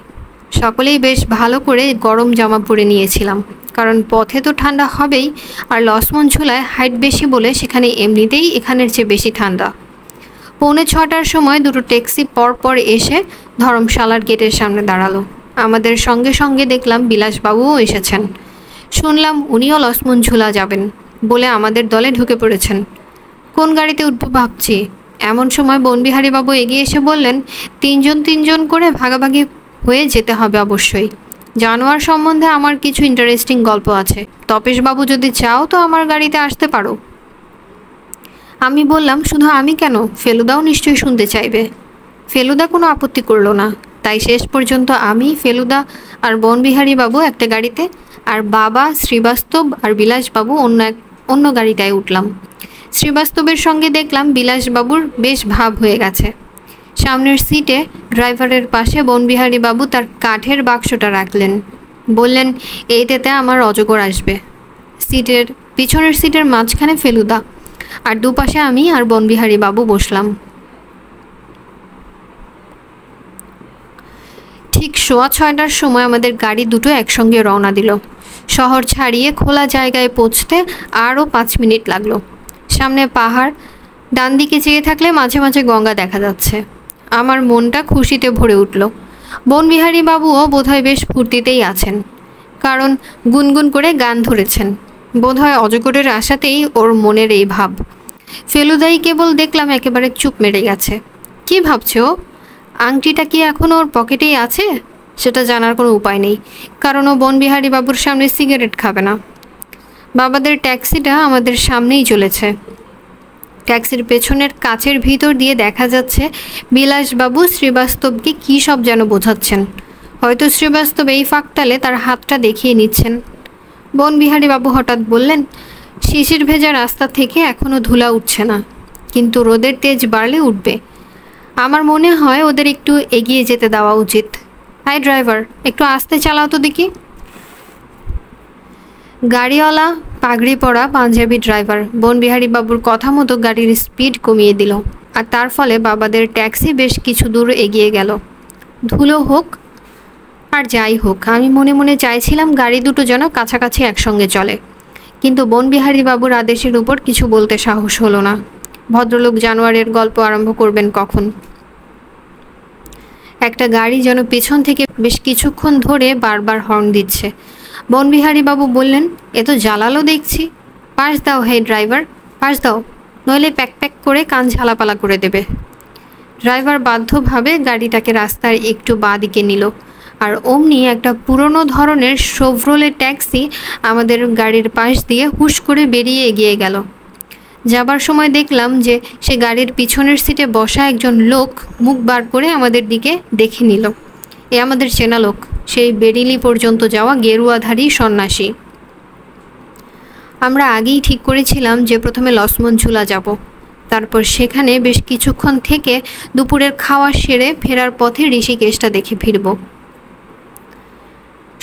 সকলেই বেশ ভালো করে গরম জামা পরে নিয়েছিলাম, কারণ পথে তো ঠান্ডা হবেই, আর লসমন ঝোলায় হাইট বেশি বলে সেখানে এমনিতেই এখানের চেয়ে বেশি ঠান্ডা। 6:45টার সময় দুটো ট্যাক্সি পর এসে ধর্মশালার গেটের সামনে দাঁড়ালো। আমাদের সঙ্গে সঙ্গে দেখলাম বিলাসবাবুও এসেছেন। শুনলাম উনিও লসমন ঝুলা যাবেন বলে আমাদের দলে ঢুকে পড়েছেন। কোন গাড়িতে উঠবো ভাবছি, এমন সময় বনবিহারী বাবু এগিয়ে এসে বললেন, 3জন করে ভাগাভাগি হয়ে যেতে হবে অবশ্যই। জানোয়ার সম্বন্ধে আমার কিছু ইন্টারেস্টিং গল্প আছে, তপেশবাবু যদি চাও তো আমার গাড়িতে আসতে পারো। আমি বললাম, শুধু আমি কেন, ফেলুদাও নিশ্চয়ই শুনতে চাইবে। ফেলুদা কোনো আপত্তি করলো না, তাই শেষ পর্যন্ত আমি, ফেলুদা আর বনবিহারী বাবু একটা গাড়িতে, আর বাবা, শ্রীবাস্তব আর বিলাসবাবু অন্য গাড়িটায় উঠলাম। শ্রীবাস্তবের সঙ্গে দেখলাম বিলাসবাবুর বেশ ভাব হয়ে গেছে। সামনের সিটে ড্রাইভারের পাশে বনবিহারী বাবু তার কাঠের বাক্সটা রাখলেন, বললেন, এইটাতে আমার অজগর আসবে। পিছনের সিটের মাঝখানে ফেলুদা, আর দুপাশে আমি আর বনবিহারী বাবু বসলাম। ঠিক 6:15টার সময় আমাদের গাড়ি দুটো একসঙ্গে রওনা দিল। শহর ছাড়িয়ে খোলা জায়গায় পৌঁছতে আরও 5 মিনিট লাগলো। সামনে পাহাড়, ডান দিকে চেয়ে থাকলে মাঝে মাঝে গঙ্গা দেখা যাচ্ছে। আমার মনটা খুশিতে ভরে উঠল। বনবিহারী বাবুও বোধহয় বেশ ফুর্তিতেই আছেন, কারণ গুনগুন করে গান ধরেছেন। বোধহয় অজগরের আশাতেই ওর মনের এই ভাব। ফেলুদাই কেবল দেখলাম একেবারে চুপ মেরে গেছে। কি ভাবছে ও? আংটিটা কি এখনও ওর পকেটেই আছে? সেটা জানার কোনো উপায় নেই, কারণ ও বনবিহারী বাবুর সামনে সিগারেট খাবে না। বাবাদের ট্যাক্সিটা আমাদের সামনেই চলেছে। ট্যাক্সির পেছনের কাচের ভিতর দিয়ে দেখা যাচ্ছে বিলাসবাবু শ্রীবাস্তবকে কী সব যেন বোঝাচ্ছেন। হয়তো শ্রীবাস্তব এই ফাঁকটালে তার হাতটা দেখিয়ে নিচ্ছেন। বনবিহারী বাবু হঠাৎ বললেন, শিশির ভেজা রাস্তা থেকে এখনও ধুলা উঠছে না, কিন্তু রোদের তেজ বাড়লে উঠবে। আমার মনে হয় ওদের একটু এগিয়ে যেতে দেওয়া উচিত। হাই ড্রাইভার, একটু আস্তে চালাও তো দেখি। গাড়িওয়ালা পাগড়ি পরা পাঞ্জাবি ড্রাইভার বনবিহারী বাবুর কথা মতো গাড়ির স্পিড কমিয়ে দিল, আর তার ফলে বাবাদের ট্যাক্সি বেশ কিছু দূর এগিয়ে গেল। ধুলো হোক আর যাই হোক, আমি মনে মনে চাইছিলাম গাড়ি দুটো যেন কাছাকাছি একসঙ্গে চলে, কিন্তু বনবিহারী বাবুর আদেশের উপর কিছু বলতে সাহস হলো না। ভদ্রলোক জানোয়ারের গল্প আরম্ভ করবেন কখন? একটা গাড়ি যেন পেছন থেকে বেশ কিছুক্ষণ ধরে বারবার হর্ন দিচ্ছে। বনবিহারী বাবু বললেন, এ তো জ্বালালো দেখছি। পাশ দাও হে ড্রাইভার, পাশ দাও, নইলে প্যাক প্যাক করে কান ঝালাপালা করে দেবে। ড্রাইভার বাধ্যভাবে গাড়িটাকে রাস্তার একটু বাঁ দিকে নিল, আর অমনি একটা পুরনো ধরনের সোভরোলের ট্যাক্সি আমাদের গাড়ির পাশ দিয়ে হুশ করে বেরিয়ে এগিয়ে গেল। যাবার সময় দেখলাম যে সে গাড়ির পিছনের সিটে বসা একজন লোক মুখ বার করে আমাদের দিকে দেখে নিল। এ আমাদের চেনা লোক, সেই বেরিলি পর্যন্ত যাওয়া গেরুয়াধারী সন্ন্যাসী। আমরা আগেই ঠিক করেছিলাম যে প্রথমে লসমন ঝুলা যাব, তারপর সেখানে বেশ কিছুক্ষণ থেকে দুপুরের খাওয়া সেরে ফেরার পথে ঋষিকেশটা দেখে ফিরব।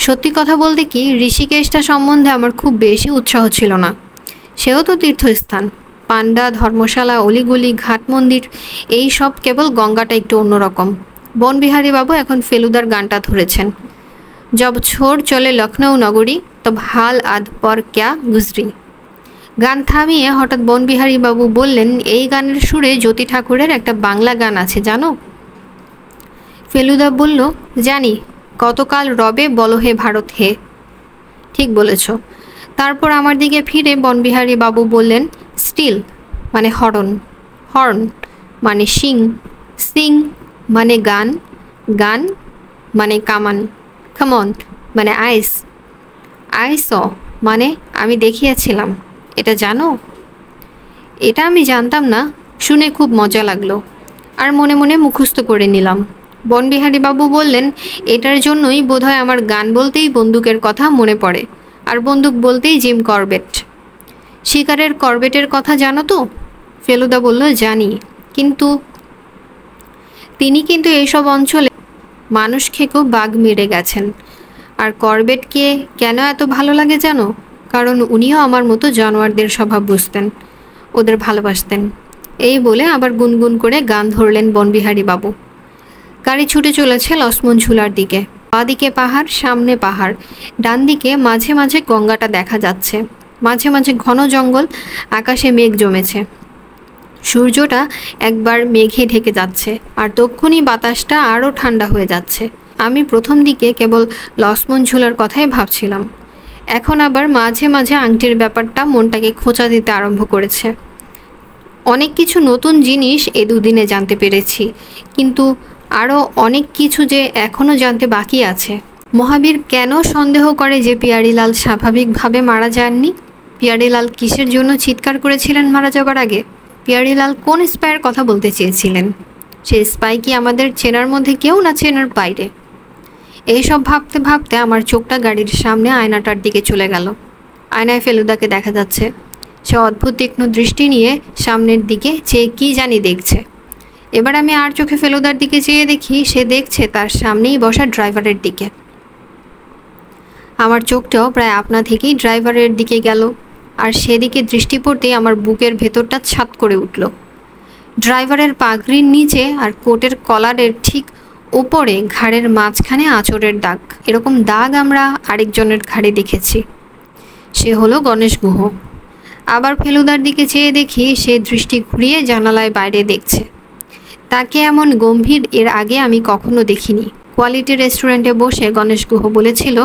সত্যি কথা বলতে কি, ঋষিকেশটা সম্বন্ধে আমার খুব বেশি উৎসাহ ছিল না। সেও তো তীর্থস্থান, পান্ডা, ধর্মশালা, অলিগলি, ঘাট মন্দির, এই সব, কেবল গঙ্গাটা একটু অন্যরকম। বনবিহারী বাবু এখন ফেলুদার গানটা ধরেছেন, জব ছোড় চলে লখনৌ নগরী তব হাল আধ পর ক্যা গুজরি। গান থামিয়ে হঠাৎ বনবিহারী বাবু বললেন, এই গানের সুরে জ্যোতি ঠাকুরের একটা বাংলা গান আছে জানো? ফেলুদা বলল, জানি, কতকাল রবে বলো হে ভারত হে। ঠিক বলেছ। তারপর আমার দিকে ফিরে বনবিহারী বাবু বললেন, স্টিল মানে হরন। হর্ন মানে শিং, সিং মানে গান, গান মানে কামান, কামন মানে আইস, আইস মানে আমি দেখিয়েছিলাম। এটা জানো? এটা আমি জানতাম না, শুনে খুব মজা লাগলো আর মনে মনে মুখস্থ করে নিলাম। বনবিহারী বাবু বললেন, এটার জন্যই বোধহয় আমার গান বলতেই বন্দুকের কথা মনে পড়ে, আর বন্দুক বলতেই জিম করবেট। শিকারের করবেটের কথা জানো তো? ফেলুদা বলল, জানি, কিন্তু তিনি কিন্তু এইসব অঞ্চলে মানুষ খেকেও বাঘ মেরে গেছেন। আর করবেটকে কেন এত ভালো লাগে জানো? কারণ উনিও আমার মতো জানোয়ারদের স্বভাব বুঝতেন, ওদের ভালোবাসতেন। এই বলে আবার গুনগুন করে গান ধরলেন বনবিহারী বাবু। গাড়ি ছুটে চলেছে লক্ষ্মণ ঝুলার দিকে। বাঁদিকে পাহাড়, সামনে পাহাড়, ডান দিকে মাঝে মাঝে গঙ্গাটা দেখা যাচ্ছে, মাঝে মাঝে ঘন জঙ্গল, আকাশে মেঘ জমেছে। সূর্যটা একবার মেঘে ঢেকে যাচ্ছে আর তক্ষুনি বাতাসটা আরও ঠান্ডা হয়ে যাচ্ছে। আমি প্রথম দিকে কেবল লক্ষ্মণ ঝুলার কথাই ভাবছিলাম, এখন আবার মাঝে মাঝে আংটির ব্যাপারটা মনটাকে খোঁচা দিতে আরম্ভ করেছে। অনেক কিছু নতুন জিনিস এ দুদিনে জানতে পেরেছি, কিন্তু আরও অনেক কিছু যে এখনও জানতে বাকি আছে। মহাবীর কেন সন্দেহ করে যে পিয়ারিলাল স্বাভাবিকভাবে মারা যাননি? পিয়ারিলাল কিসের জন্য চিৎকার করেছিলেন মারা যাবার আগে? পিয়ারিলাল কোন স্পাইয়ের কথা বলতে চেয়েছিলেন? সেই স্পাই কি আমাদের চেনার মধ্যে কেউ, না চেনার বাইরে? এইসব ভাবতে ভাবতে আমার চোখটা গাড়ির সামনে আয়নাটার দিকে চলে গেল। আয়নায় ফেলুদাকে দেখা যাচ্ছে। সে অদ্ভুত তীক্ষ্ণ দৃষ্টি নিয়ে সামনের দিকে চেয়ে কী জানি দেখছে। এবার আমি আর চোখে ফেলুদার দিকে চেয়ে দেখি, সে দেখছে তার সামনেই বসা ড্রাইভারের দিকে। আমার চোখটাও প্রায় আপনা থেকেই ড্রাইভারের দিকে গেল, আর সেদিকে দৃষ্টি পড়তেই আমার বুকের ভেতরটা ছাত করে উঠল। ড্রাইভারের পাগড়ির নিচে আর কোটের কলারের ঠিক উপরে ঘাড়ের মাঝখানে আঁচড়ের দাগ। এরকম দাগ আমরা আরেকজনের ঘাড়ে দেখেছি, সে হলো গণেশ গুহ। আবার ফেলুদার দিকে চেয়ে দেখি সে দৃষ্টি ঘুরিয়ে জানালায় বাইরে দেখছে। তাকে এমন গম্ভীর এর আগে আমি কখনো দেখিনি। কোয়ালিটি রেস্টুরেন্টে বসে গণেশ গুহ বলেছিল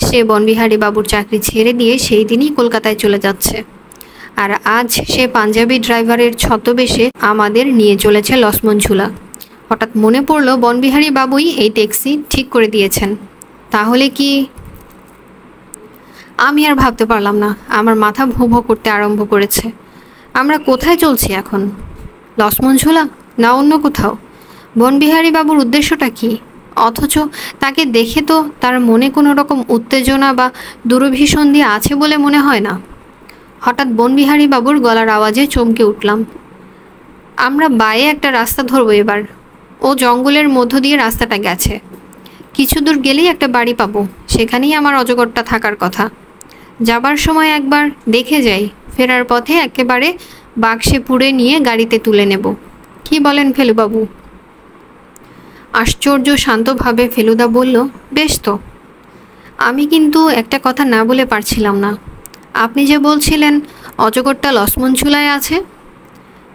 সে বনবিহারী বাবুর চাকরি ছেড়ে দিয়ে সেই দিনই কলকাতায় চলে যাচ্ছে, আর আজ সে পাঞ্জাবি ড্রাইভারের ছদ্মবেশে আমাদের নিয়ে চলেছে লক্ষ্মণ ঝুলা। হঠাৎ মনে পড়ল বনবিহারী বাবুই এই ট্যাক্সি ঠিক করে দিয়েছেন। তাহলে কি? আমি আর ভাবতে পারলাম না, আমার মাথা ভোঁ ভোঁ করতে আরম্ভ করেছে। আমরা কোথায় চলছি এখন? লক্ষ্মণ ঝুলা না অন্য কোথাও? বনবিহারী বাবুর উদ্দেশ্যটা কি? অথচ তাকে দেখে তো তার মনে কোনো রকম উত্তেজনা বা দুরভিসন্ধি আছে বলে মনে হয় না। হঠাৎ বনবিহারী বাবুর গলার আওয়াজে চমকে উঠলাম। আমরা বায়ে একটা রাস্তা ধরবো এবার। ও জঙ্গলের মধ্য দিয়ে রাস্তাটা গেছে, কিছু দূর গেলেই একটা বাড়ি পাবো, সেখানেই আমার অজগরটা থাকার কথা। যাবার সময় একবার দেখে যাই, ফেরার পথে একেবারে বাক্সে পুড়ে নিয়ে গাড়িতে তুলে নেব। কি বলেন ফেলুবাবু? আশ্চর্য শান্তভাবে ফেলুদা বলল, বেশ তো। আমি কিন্তু একটা কথা না বলে পারছিলাম না। আপনি যে বলছিলেন অজগরটা লক্ষ্মণ ঝুলায় আছে।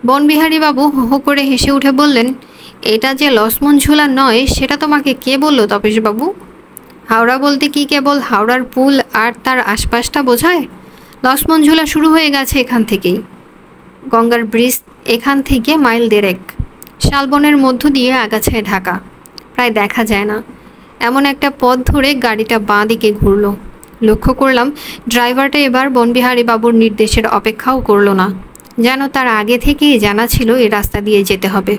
বনবিহারী বাবু হো হো করে হেসে উঠে বললেন, এটা যে লক্ষ্মণ ঝুলা নয় সেটা তোমাকে কে বলল তপেশবাবু? হাওড়া বলতে কি কেবল হাওড়ার পুল আর তার আশপাশটা বোঝায়? লক্ষ্মণ ঝুলা শুরু হয়ে গেছে এখান থেকেই। গঙ্গার ব্রিজ এখান থেকে মাইল দেড়েক, শালবনের মধ্য দিয়ে আগাছায় ঢাকা, প্রায় দেখা যায় না এমন একটা পথ ধরে গাড়িটা বাঁ দিকে ঘুরল। লক্ষ্য করলাম ড্রাইভারটা এবার বনবিহারী বাবুর নির্দেশের অপেক্ষাও করল না, যেন তার আগে থেকেই জানা ছিল এই রাস্তা দিয়ে যেতে হবে।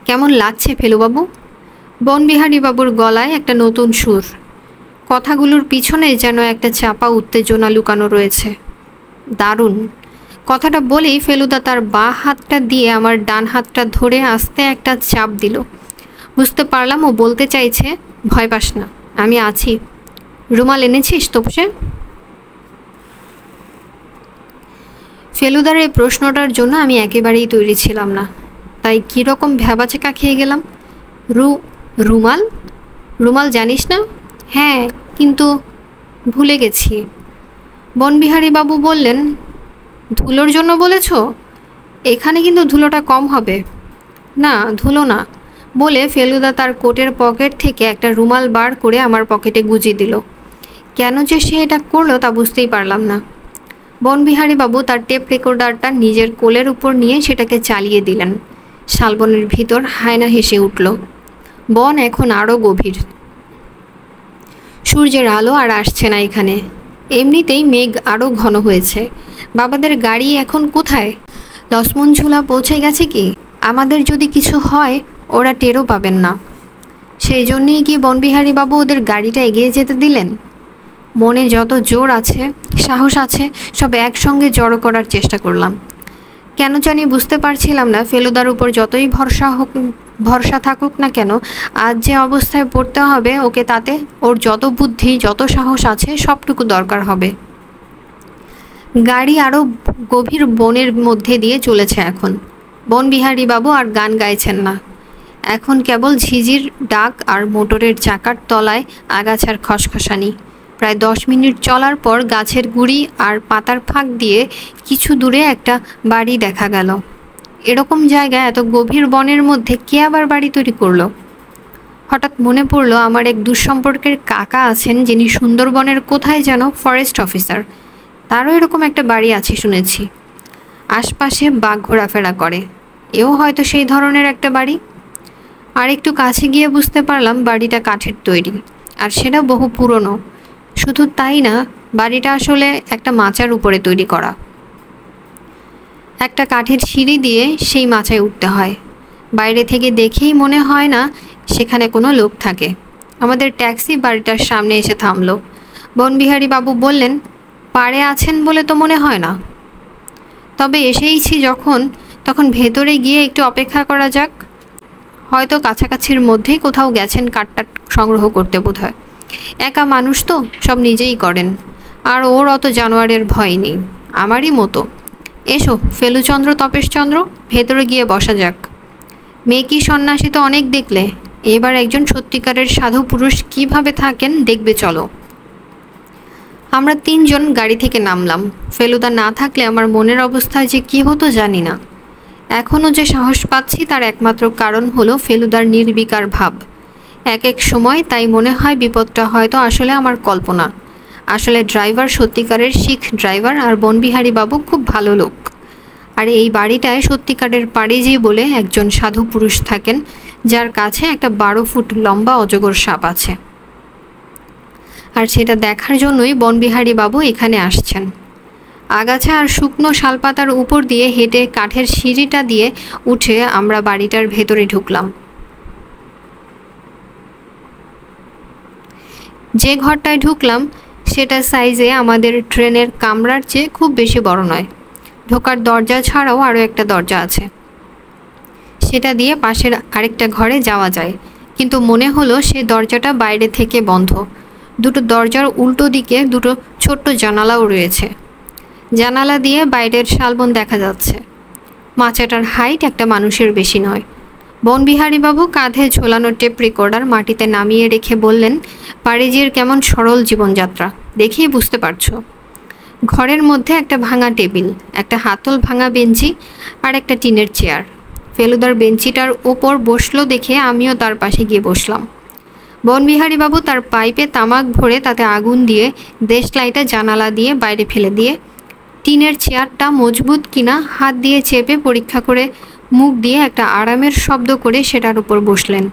কেমন লাগছে ফেলুবাবু? বনবিহারী বাবুর গলায় একটা নতুন সুর, কথাগুলোর পিছনে যেন একটা চাপা উত্তেজনা লুকানো রয়েছে। দারুণ। কথাটা বলেই ফেলুদা তার বাঁ হাতটা দিয়ে আমার ডান হাতটা ধরে আস্তে একটা চাপ দিল। বুঝতে পারলাম ও বলতে চাইছে, ভয় পাস না, আমি আছি। রুমাল এনেছিস তোপসে? ফেলুদার এই প্রশ্নটার জন্য আমি একেবারেই তৈরি ছিলাম না, তাই কীরকম ভ্যাবাচেকা খেয়ে গেলাম। রুমাল? রুমাল জানিস না? হ্যাঁ, কিন্তু ভুলে গেছি। বনবিহারী বাবু বললেন, ধুলোর জন্য বলেছ? এখানে কিন্তু ধুলোটা কম হবে। না, ধুলো না বলে ফেলুদা তার কোটের পকেট থেকে একটা রুমাল বার করে আমার পকেটে গুঁজে দিল। কেন যে সে এটা করলো তা বুঝতেই পারলাম না। বনবিহারী বাবু তার টেপ রেকর্ডারটা নিজের কোলের উপর নিয়ে সেটাকে চালিয়ে দিলেন। শালবনের ভিতর হায়না হেসে উঠল। বন এখন আরও গভীর। সূর্যের আলো আর আসছে না এখানে। এমনিতেই মেঘ আরও ঘন হয়েছে। বাবাদের গাড়ি এখন কোথায়? লক্ষ্মণঝুলা পৌঁছে গেছে কি? আমাদের যদি কিছু হয় ওরা টেরও পাবেন না। সেই জন্যেই কি বনবিহারী বাবু ওদের গাড়িটা এগিয়ে যেতে দিলেন? মনে যত জোর আছে, সাহস আছে, সব একসঙ্গে জড়ো করার চেষ্টা করলাম। কেন জানি বুঝতে পারছিলাম না, ফেলুদার উপর যতই ভরসা থাকুক না কেন, আজ যে অবস্থায় পড়তে হবে ওকে, তাতে ওর যত বুদ্ধি যত সাহস আছে সবটুকু দরকার হবে। গাড়ি আরও গভীর বনের মধ্যে দিয়ে চলেছে এখন। বনবিহারী বাবু আর গান গাইছেন না। এখন কেবল ঝিঝির ডাক আর মোটরের চাকার তলায় আগাছার খসখসানি। প্রায় 10 মিনিট চলার পর গাছের গুড়ি আর পাতার ফাঁক দিয়ে কিছু দূরে একটা বাড়ি দেখা গেল। এরকম জায়গায় এত গভীর বনের মধ্যে কে আবার বাড়ি তৈরি করলো? হঠাৎ মনে পড়লো আমার এক দুঃসম্পর্কের কাকা আছেন, যিনি সুন্দরবনের কোথায় যেন ফরেস্ট অফিসার। তারও এরকম একটা বাড়ি আছে শুনেছি। আশপাশে বাঘ ঘোরাফেরা করে। এও হয়তো সেই ধরনের একটা বাড়ি। আর একটু কাছে গিয়ে বুঝতে পারলাম বাড়িটা কাঠের তৈরি, আর সেটা বহু পুরনো। শুধু তাই না, বাড়িটা আসলে একটা মাচার উপরে তৈরি করা। একটা কাঠের সিঁড়ি দিয়ে সেই মাচায় উঠতে হয়। বাইরে থেকে দেখেই মনে হয় না সেখানে কোনো লোক থাকে। আমাদের ট্যাক্সি বাড়িটার সামনে এসে থামলো। বনবিহারী বাবু বললেন, পাড়ে আছেন বলে তো মনে হয় না। তবে এসেইছি যখন, তখন ভেতরে গিয়ে একটু অপেক্ষা করা যাক। হয়তো কাছাকাছির মধ্যেই কোথাও গেছেন কাঠটা সংগ্রহ করতে বোধহয়। একা মানুষ তো, সব নিজেই করেন। আর ওর অত জানোয়ারের ভয় নেই, আমারই মতো। এসো ফেলুচন্দ্র, তপেশচন্দ্র, ভেতরে গিয়ে বসা যাক। মেকি সন্ন্যাসী তো অনেক দেখলে, এবার একজন সত্যিকারের সাধু পুরুষ কিভাবে থাকেন দেখবে চলো। আমরা 3 জন গাড়ি থেকে নামলাম। ফেলুদা না থাকলে আমার মনের অবস্থা যে কী হতো জানি না। এখনও যে সাহস পাচ্ছি তার একমাত্র কারণ হলো ফেলুদার নির্বিকার ভাব। এক এক সময় তাই মনে হয় বিপদটা হয়তো আসলে আমার কল্পনা। আসলে ড্রাইভার সত্যিকারের শিখ ড্রাইভার, আর বনবিহারী বাবু খুব ভালো লোক। আর এই বাড়িটায় সত্যিকারের পাড়িজি বলে একজন সাধু পুরুষ থাকেন, যার কাছে একটা 12 ফুট লম্বা অজগর সাপ আছে। আর সেটা দেখার জন্যই বনবিহারী বাবু এখানে আসছেন। আগাছা আর শুকনো শালপাতার উপর দিয়ে হেঁটে কাঠের সিঁড়িটা দিয়ে উঠে আমরা বাড়িটার ভেতরে ঢুকলাম। যে ঘরটায় ঢুকলাম সেটা সাইজে আমাদের ট্রেনের কামরার চেয়ে খুব বেশি বড় নয়। ঢোকার দরজা ছাড়াও আরও একটা দরজা আছে, সেটা দিয়ে পাশের আরেকটা ঘরে যাওয়া যায়। কিন্তু মনে হলো সে দরজাটা বাইরে থেকে বন্ধ। দুটো দরজার উল্টো দিকে দুটো ছোট্ট জানালাও রয়েছে। জানালা দিয়ে বাইরের শালবন দেখা যাচ্ছে। মাচাটার হাইট একটা মানুষের বেশি নয়। বনবিহারী বাবু কাঁধে ঝোলানো টেপ রেকর্ডার মাটিতে নামিয়ে রেখে বললেন, পাড়িজির কেমন সরল জীবনযাত্রা দেখেই বুঝতে পারছো। ঘরের মধ্যে একটা ভাঙা টেবিল, একটা হাতল ভাঙা বেঞ্চি আর একটা টিনের চেয়ার। ফেলুদার বেঞ্চিটার ওপর বসলো দেখে আমিও তার পাশে গিয়ে বসলাম। বনবিহারী বাবু তার পাইপে তামাক ভরে তাতে আগুন দিয়ে দেশলাইটা জানালা দিয়ে বাইরে ফেলে দিয়ে টিনের চেয়ারটা মজবুত কিনা হাত দিয়ে চেপে পরীক্ষা করে মুখ দিয়ে একটা আরামের শব্দ করে সেটার উপর বসলেন।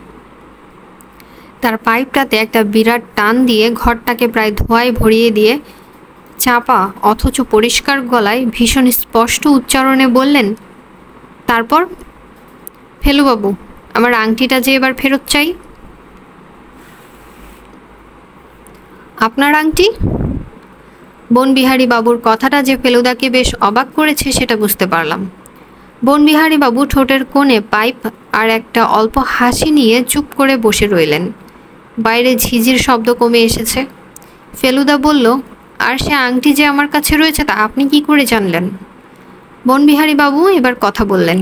তার পাইপটাতে একটা বিরাট টান দিয়ে ঘরটাকে প্রায় ধোঁয়ায় ভরিয়ে দিয়ে চাপা অথচ পরিষ্কার গলায় ভীষণ স্পষ্ট উচ্চারণে বললেন, তারপর ফেলুবাবু, আমার আংটিটা যে এবার ফেরত চাই। আপনার আংটি? বনবিহারী বাবুর কথাটা যে ফেলুদাকে বেশ অবাক করেছে সেটা বুঝতে পারলাম। বনবিহারী বাবু ঠোঁটের কোণে পাইপ আর একটা অল্প হাসি নিয়ে চুপ করে বসে রইলেন। বাইরে ঝিঝির শব্দ কমে এসেছে। ফেলুদা বলল, আর সে আংটি যে আমার কাছে রয়েছে তা আপনি কি করে জানলেন? বনবিহারী বাবু এবার কথা বললেন,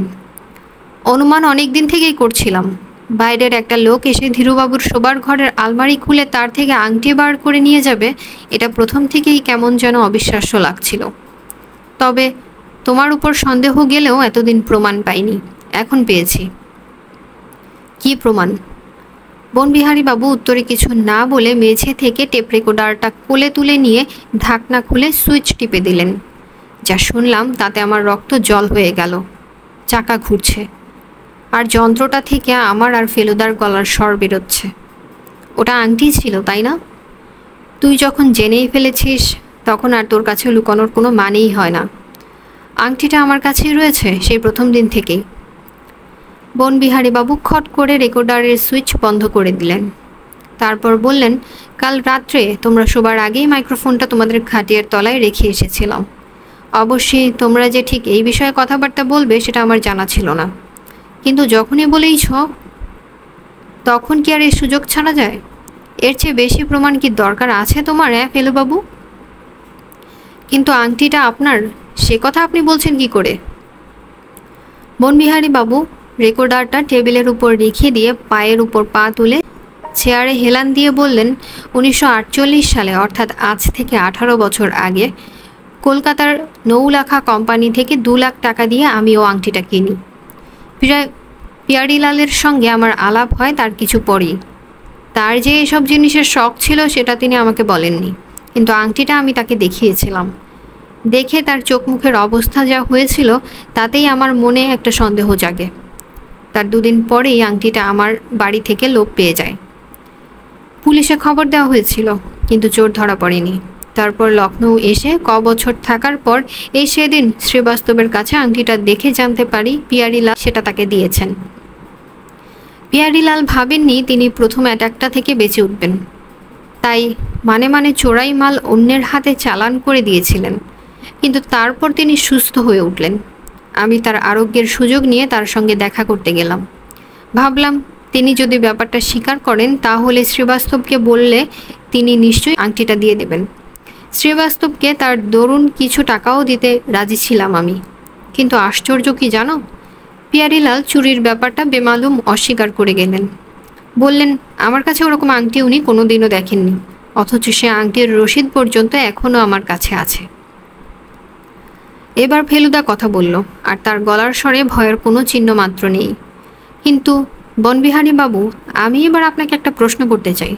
অনুমান অনেক দিন থেকেই করছিলাম। বাইরের একটা লোক এসে ধীরুবাবুর শোবার ঘরের আলমারি খুলে তার থেকে আংটি বার করে নিয়ে যাবে, এটা প্রথম থেকেই কেমন যেন অবিশ্বাস্য লাগছিল। তবে তোমার উপর সন্দেহ গেলেও এতদিন প্রমাণ পাইনি, এখন পেয়েছি। কি প্রমাণ? বনবিহারী বাবু উত্তরে কিছু না বলে মেঝে থেকে টেপ রেকর্ডারটা কোলে তুলে নিয়ে ঢাকনা খুলে সুইচ টিপে দিলেন। যা শুনলাম তাতে আমার রক্ত জল হয়ে গেল। চাকা ঘুরছে, আর যন্ত্রটা থেকে আমার আর ফেলুদার গলার স্বর বেরোচ্ছে। ওটা আংটি ছিল, তাই না? তুই যখন জেনেই ফেলেছিস তখন আর তোর কাছে লুকানোর কোনো মানেই হয় না। আংটিটা আমার কাছেই রয়েছে সেই প্রথম দিন থেকেই। বনবিহারীবাবু খট করে রেকর্ডারের সুইচ বন্ধ করে দিলেন। তারপর বললেন, কাল রাত্রে তোমরা শোবার আগেই মাইক্রোফোনটা তোমাদের খাটিয়ার তলায় রেখে এসেছিলাম। অবশ্যই তোমরা যে ঠিক এই বিষয়ে কথাবার্তা বলবে সেটা আমার জানা ছিল না, কিন্তু যখনই বলেইছ তখন কি আর এই সুযোগ ছাড়া যায়? এর চেয়ে বেশি প্রমাণ কি দরকার আছে তোমার, ফেলুবাবু? কিন্তু আংটিটা আপনার, সে কথা আপনি বলছেন কি করে? বনবিহারীবাবু রেকর্ডারটা টেবিলের উপর রেখে দিয়ে পায়ের উপর পা তুলে চেয়ারে হেলান দিয়ে বললেন, 1948 সালে, অর্থাৎ আজ থেকে 18 বছর আগে, কলকাতার নৌলাখা কোম্পানি থেকে 2 লাখ টাকা দিয়ে আমি ও আংটিটা কিনি। পিয়ারিলালের সঙ্গে আমার আলাপ হয় তার কিছু পরেই। তার যে এসব জিনিসের শখ ছিল সেটা তিনি আমাকে বলেননি, কিন্তু আংটিটা আমি তাকে দেখিয়েছিলাম। দেখে তার চোখ মুখের অবস্থা যা হয়েছিল তাতেই আমার মনে একটা সন্দেহ জাগে। তার 2 দিন পরেই আংটিটা আমার বাড়ি থেকে লোপ পেয়ে যায়। পুলিশে খবর দেওয়া হয়েছিল, কিন্তু চোর ধরা পড়েনি। তারপর লখনৌ এসে বছর থাকার পর এই সেদিন শ্রীবাস্তবের কাছে আংটিটা দেখে জানতে পারি পিয়ারিলাল সেটা তাকে দিয়েছেন। পিয়ারিলাল ভাবেননি তিনি প্রথম অ্যাটাকটা থেকে বেঁচে উঠবেন, তাই মানে চোরাই মাল অন্যের হাতে চালান করে দিয়েছিলেন। কিন্তু তারপর তিনি সুস্থ হয়ে উঠলেন। আমি তার আরোগ্যের সুযোগ নিয়ে তার সঙ্গে দেখা করতে গেলাম। ভাবলাম তিনি যদি ব্যাপারটা স্বীকার করেন তাহলে শ্রীবাস্তবকে বললে তিনি নিশ্চয়ই আংটিটা দিয়ে দেবেন। শ্রীবাস্তবকে তার দরুন কিছু টাকাও দিতে রাজি ছিলাম আমি। কিন্তু আশ্চর্য কি জানো, পিয়ারিলাল চুরির ব্যাপারটা বেমালুম অস্বীকার করে গেলেন। বললেন আমার কাছে ওরকম আংটি উনি কোনোদিনও দেখেননি, অথচ সে আংটির রসিদ পর্যন্ত এখনও আমার কাছে আছে। এবার ফেলুদা কথা বলল, আর তার গলার স্বরে ভয়ের কোনো চিহ্ন মাত্র নেই। কিন্তু বনবিহারীবাবু, আমি এবার আপনাকে একটা প্রশ্ন করতে চাই,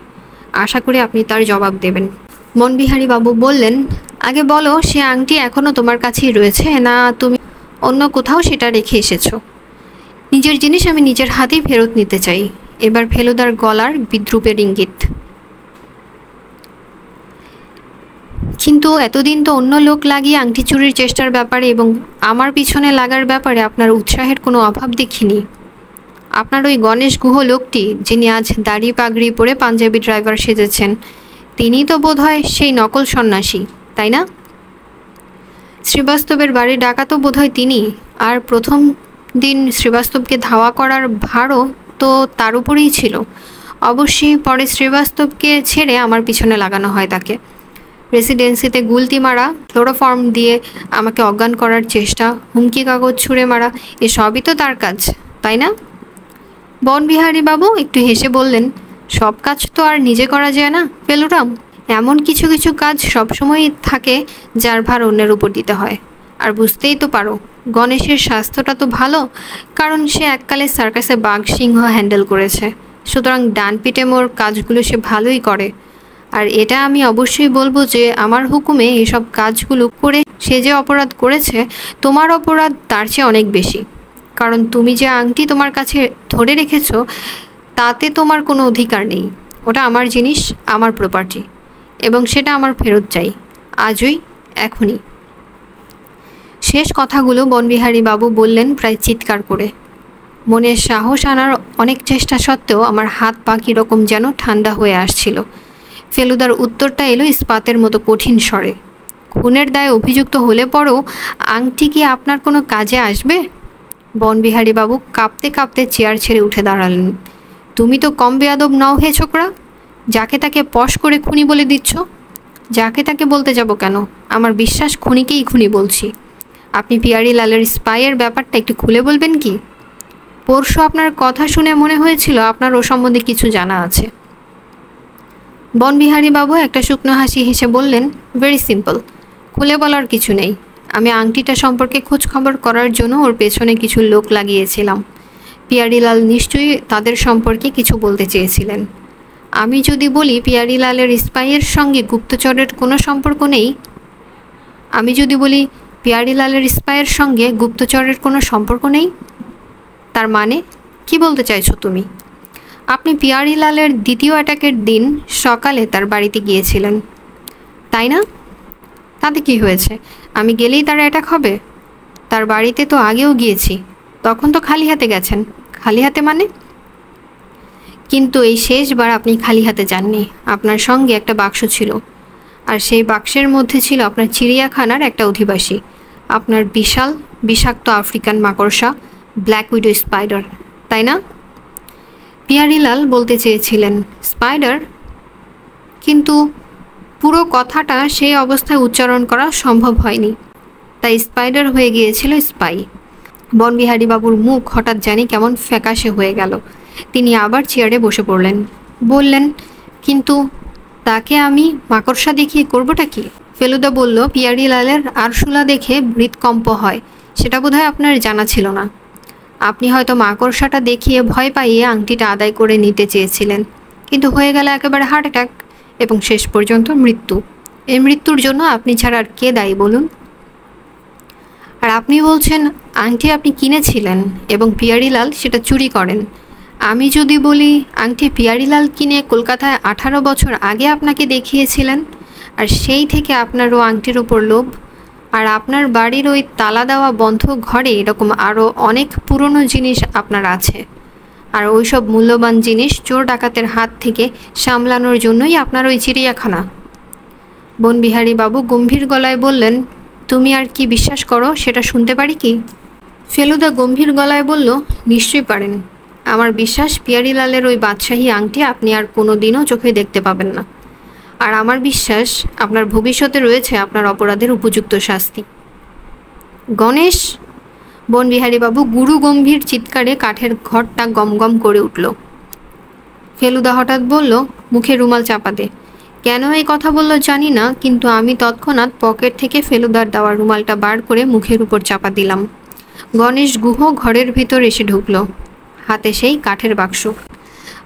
আশা করি আপনি তার জবাব দেবেন। বনবিহারীবাবু বললেন, আগে বলো, সে আংটি এখনও তোমার কাছেই রয়েছে, না তুমি অন্য কোথাও সেটা রেখে এসেছো? নিজের জিনিস আমি নিজের হাতেই ফেরত নিতে চাই। এবার ফেলুদার গলার বিদ্রুপের ইঙ্গিত। কিন্তু এতদিন তো অন্য লোক লাগিয়ে আংটি চুরির চেষ্টার ব্যাপারে এবং আমার পিছনে লাগার ব্যাপারে আপনার উৎসাহের কোনো অভাব দেখিনি। আপনার ওই গণেশ গুহ লোকটি, যিনি আজ দাড়ি পাগড়ি পরে পাঞ্জাবি ড্রাইভার সেজেছেন, তিনি তো বোধহয় সেই নকল সন্ন্যাসী, তাই না? শ্রীবাস্তবের বাড়ি ডাকাতও বোধহয় তিনি, আর প্রথম দিন শ্রীবাস্তবকে ধাওয়া করার ভারও তো তার উপরেই ছিল। অবশ্যই পরে শ্রীবাস্তবকে ছেড়ে আমার পিছনে লাগানো হয় তাকে। রেসিডেন্সিতে গুলতি মারা, ক্লোরোফর্ম দিয়ে আমাকে অজ্ঞান করার চেষ্টা, হুমকি কাগজ ছুঁড়ে মারা, এসবই তো তার কাজ, তাই না? বনবিহারীবাবু একটু হেসে বললেন, সব কাজ তো আর নিজে করা যায় না ফেলুরাম। এমন কিছু কিছু কাজ সবসময়ই থাকে যার ভার অন্যের উপর দিতে হয়। আর বুঝতেই তো পারো, গণেশের স্বাস্থ্যটা তো ভালো, কারণ সে এককালে সার্কাসে বাঘ সিংহ হ্যান্ডেল করেছে। সুতরাং ডান পিটে মোর কাজগুলো সে ভালোই করে। আর এটা আমি অবশ্যই বলবো যে আমার হুকুমে এসব কাজগুলো করে সে যে অপরাধ করেছে, তোমার অপরাধ তার চেয়ে অনেক বেশি। কারণ তুমি যে আংটি তোমার কাছে ধরে রেখেছো তাতে তোমার কোনো অধিকার নেই। ওটা আমার জিনিস, আমার প্রপার্টি, এবং সেটা আমার ফেরত চাই, আজই, এখনই। শেষ কথাগুলো বনবিহারীবাবু বললেন প্রায় চিৎকার করে। মনের সাহস আনার অনেক চেষ্টা সত্ত্বেও আমার হাত পা কীরকম যেন ঠান্ডা হয়ে আসছিল। ফেলুদার উত্তরটা এলো ইস্পাতের মতো কঠিন স্বরে। খুনের দায়ে অভিযুক্ত হলে পরও আংটি কি আপনার কোনো কাজে আসবে? বনবিহারীবাবু কাঁপতে কাঁপতে চেয়ার ছেড়ে উঠে দাঁড়ালেন। তুমি তো কম বেয়াদব নও হে ছোকরা, যাকে তাকে পশ করে খুনি বলে দিচ্ছ। যাকে তাকে বলতে যাব কেন, আমার বিশ্বাস খুনিকেই খুনি বলছি। আপনি পিয়ারিলালের স্পাইয়ের ব্যাপারটা একটু খুলে বলবেন কি? পরশু আপনার কথা শুনে মনে হয়েছিল আপনার ও সম্বন্ধে কিছু জানা আছে। বনবিহারীবাবু একটা শুকনো হাসি হেসে বললেন, ভেরি সিম্পল, খুলে বলার কিছু নেই। আমি আংটিটা সম্পর্কে খোঁজ খবর করার জন্য ওর পেছনে কিছু লোক লাগিয়েছিলাম। পিয়ারিলাল নিশ্চয়ই তাদের সম্পর্কে কিছু বলতে চেয়েছিলেন। আমি যদি বলি পিয়ারিলালের স্পাইয়ের সঙ্গে গুপ্তচরের কোনো সম্পর্ক নেই, আমি যদি বলি পিয়ারিলালের স্পাইয়ের সঙ্গে গুপ্তচরের কোনো সম্পর্ক নেই? তার মানে কি বলতে চাইছো তুমি? আপনি পিয়ারিলালের দ্বিতীয় অ্যাটাকের দিন সকালে তার বাড়িতে গিয়েছিলেন, তাই না? তাতে কি হয়েছে? আমি গেলেই তার অ্যাটাক হবে? তার বাড়িতে তো আগেও গিয়েছি, তখন তো খালি হাতে গেছেন। খালি হাতে মানে? কিন্তু এই শেষবার আপনি খালি হাতে যাননি, আপনার সঙ্গে একটা বাক্স ছিল, আর সেই বাক্সের মধ্যে ছিল আপনার চিড়িয়াখানার একটা অধিবাসী, আপনার বিশাল বিষাক্ত আফ্রিকান মাকড়সা ব্ল্যাক উইডো স্পাইডার, তাই না? পিয়ারিলাল বলতে চেয়েছিলেন স্পাইডার, কিন্তু পুরো কথাটা সেই অবস্থায় উচ্চারণ করা সম্ভব হয়নি, তাই স্পাইডার হয়ে গিয়েছিল স্পাই। বনবিহারীবাবুর মুখ হঠাৎ জানি কেমন ফ্যাকাশে হয়ে গেল। তিনি আবার চেয়ারে বসে পড়লেন, বললেন, কিন্তু তাকে আমি মাকড়সা দেখিয়ে করবোটা কি? ফেলুদা বলল, পিয়ারিলালের আরশোলা দেখে হৃৎকম্প হয়, সেটা বোধহয় আপনার জানা ছিল না। আপনি হয়তো মাকড়সাটা দেখিয়ে ভয় পাইয়ে আংটিটা আদায় করে নিতে চেয়েছিলেন, কিন্তু হয়ে গেল একেবারে হার্ট অ্যাটাক এবং শেষ পর্যন্ত মৃত্যু। এই মৃত্যুর জন্য আপনি ছাড়া আর কে দায়ী বলুন? আর আপনি বলছেন আংটি আপনি কিনেছিলেন এবং পিয়ারিলাল সেটা চুরি করেন। আমি যদি বলি আংটি পিয়ারিলাল কিনে কলকাতায় 18 বছর আগে আপনাকে দেখিয়েছিলেন, আর সেই থেকে আপনার ও আংটির উপর লোভ, আর আপনার বাড়ির ওই তালা দেওয়া বন্ধ ঘরে এরকম আরও অনেক পুরনো জিনিস আপনার আছে, আর ওইসব মূল্যবান জিনিস চোর ডাকাতের হাত থেকে সামলানোর জন্যই আপনার ওই চিড়িয়াখানা। বনবিহারীবাবু গম্ভীর গলায় বললেন, তুমি আর কি বিশ্বাস করো সেটা শুনতে পারি কি? ফেলুদা গম্ভীর গলায় বলল, নিশ্চয়ই পারেন। আমার বিশ্বাস পিয়ারিলালের ওই বাদশাহী আংটি আপনি আর কোনো দিনও চোখে দেখতে পাবেন না, আর আমার বিশ্বাস আপনার ভবিষ্যতে রয়েছে আপনার অপরাধের উপযুক্ত শাস্তি। গণেশ! বনবিহারীবাবু গুরু গম্ভীর চিৎকারে কাঠের ঘরটা গমগম করে উঠল। ফেলুদা হঠাৎ বলল, মুখে রুমাল চাপা দে। কেন এই কথা বলল জানি না, কিন্তু আমি তৎক্ষণাৎ পকেট থেকে ফেলুদার দেওয়া রুমালটা বার করে মুখের উপর চাপা দিলাম। গণেশ গুহ ঘরের ভিতর এসে ঢুকল, হাতে সেই কাঠের বাক্স।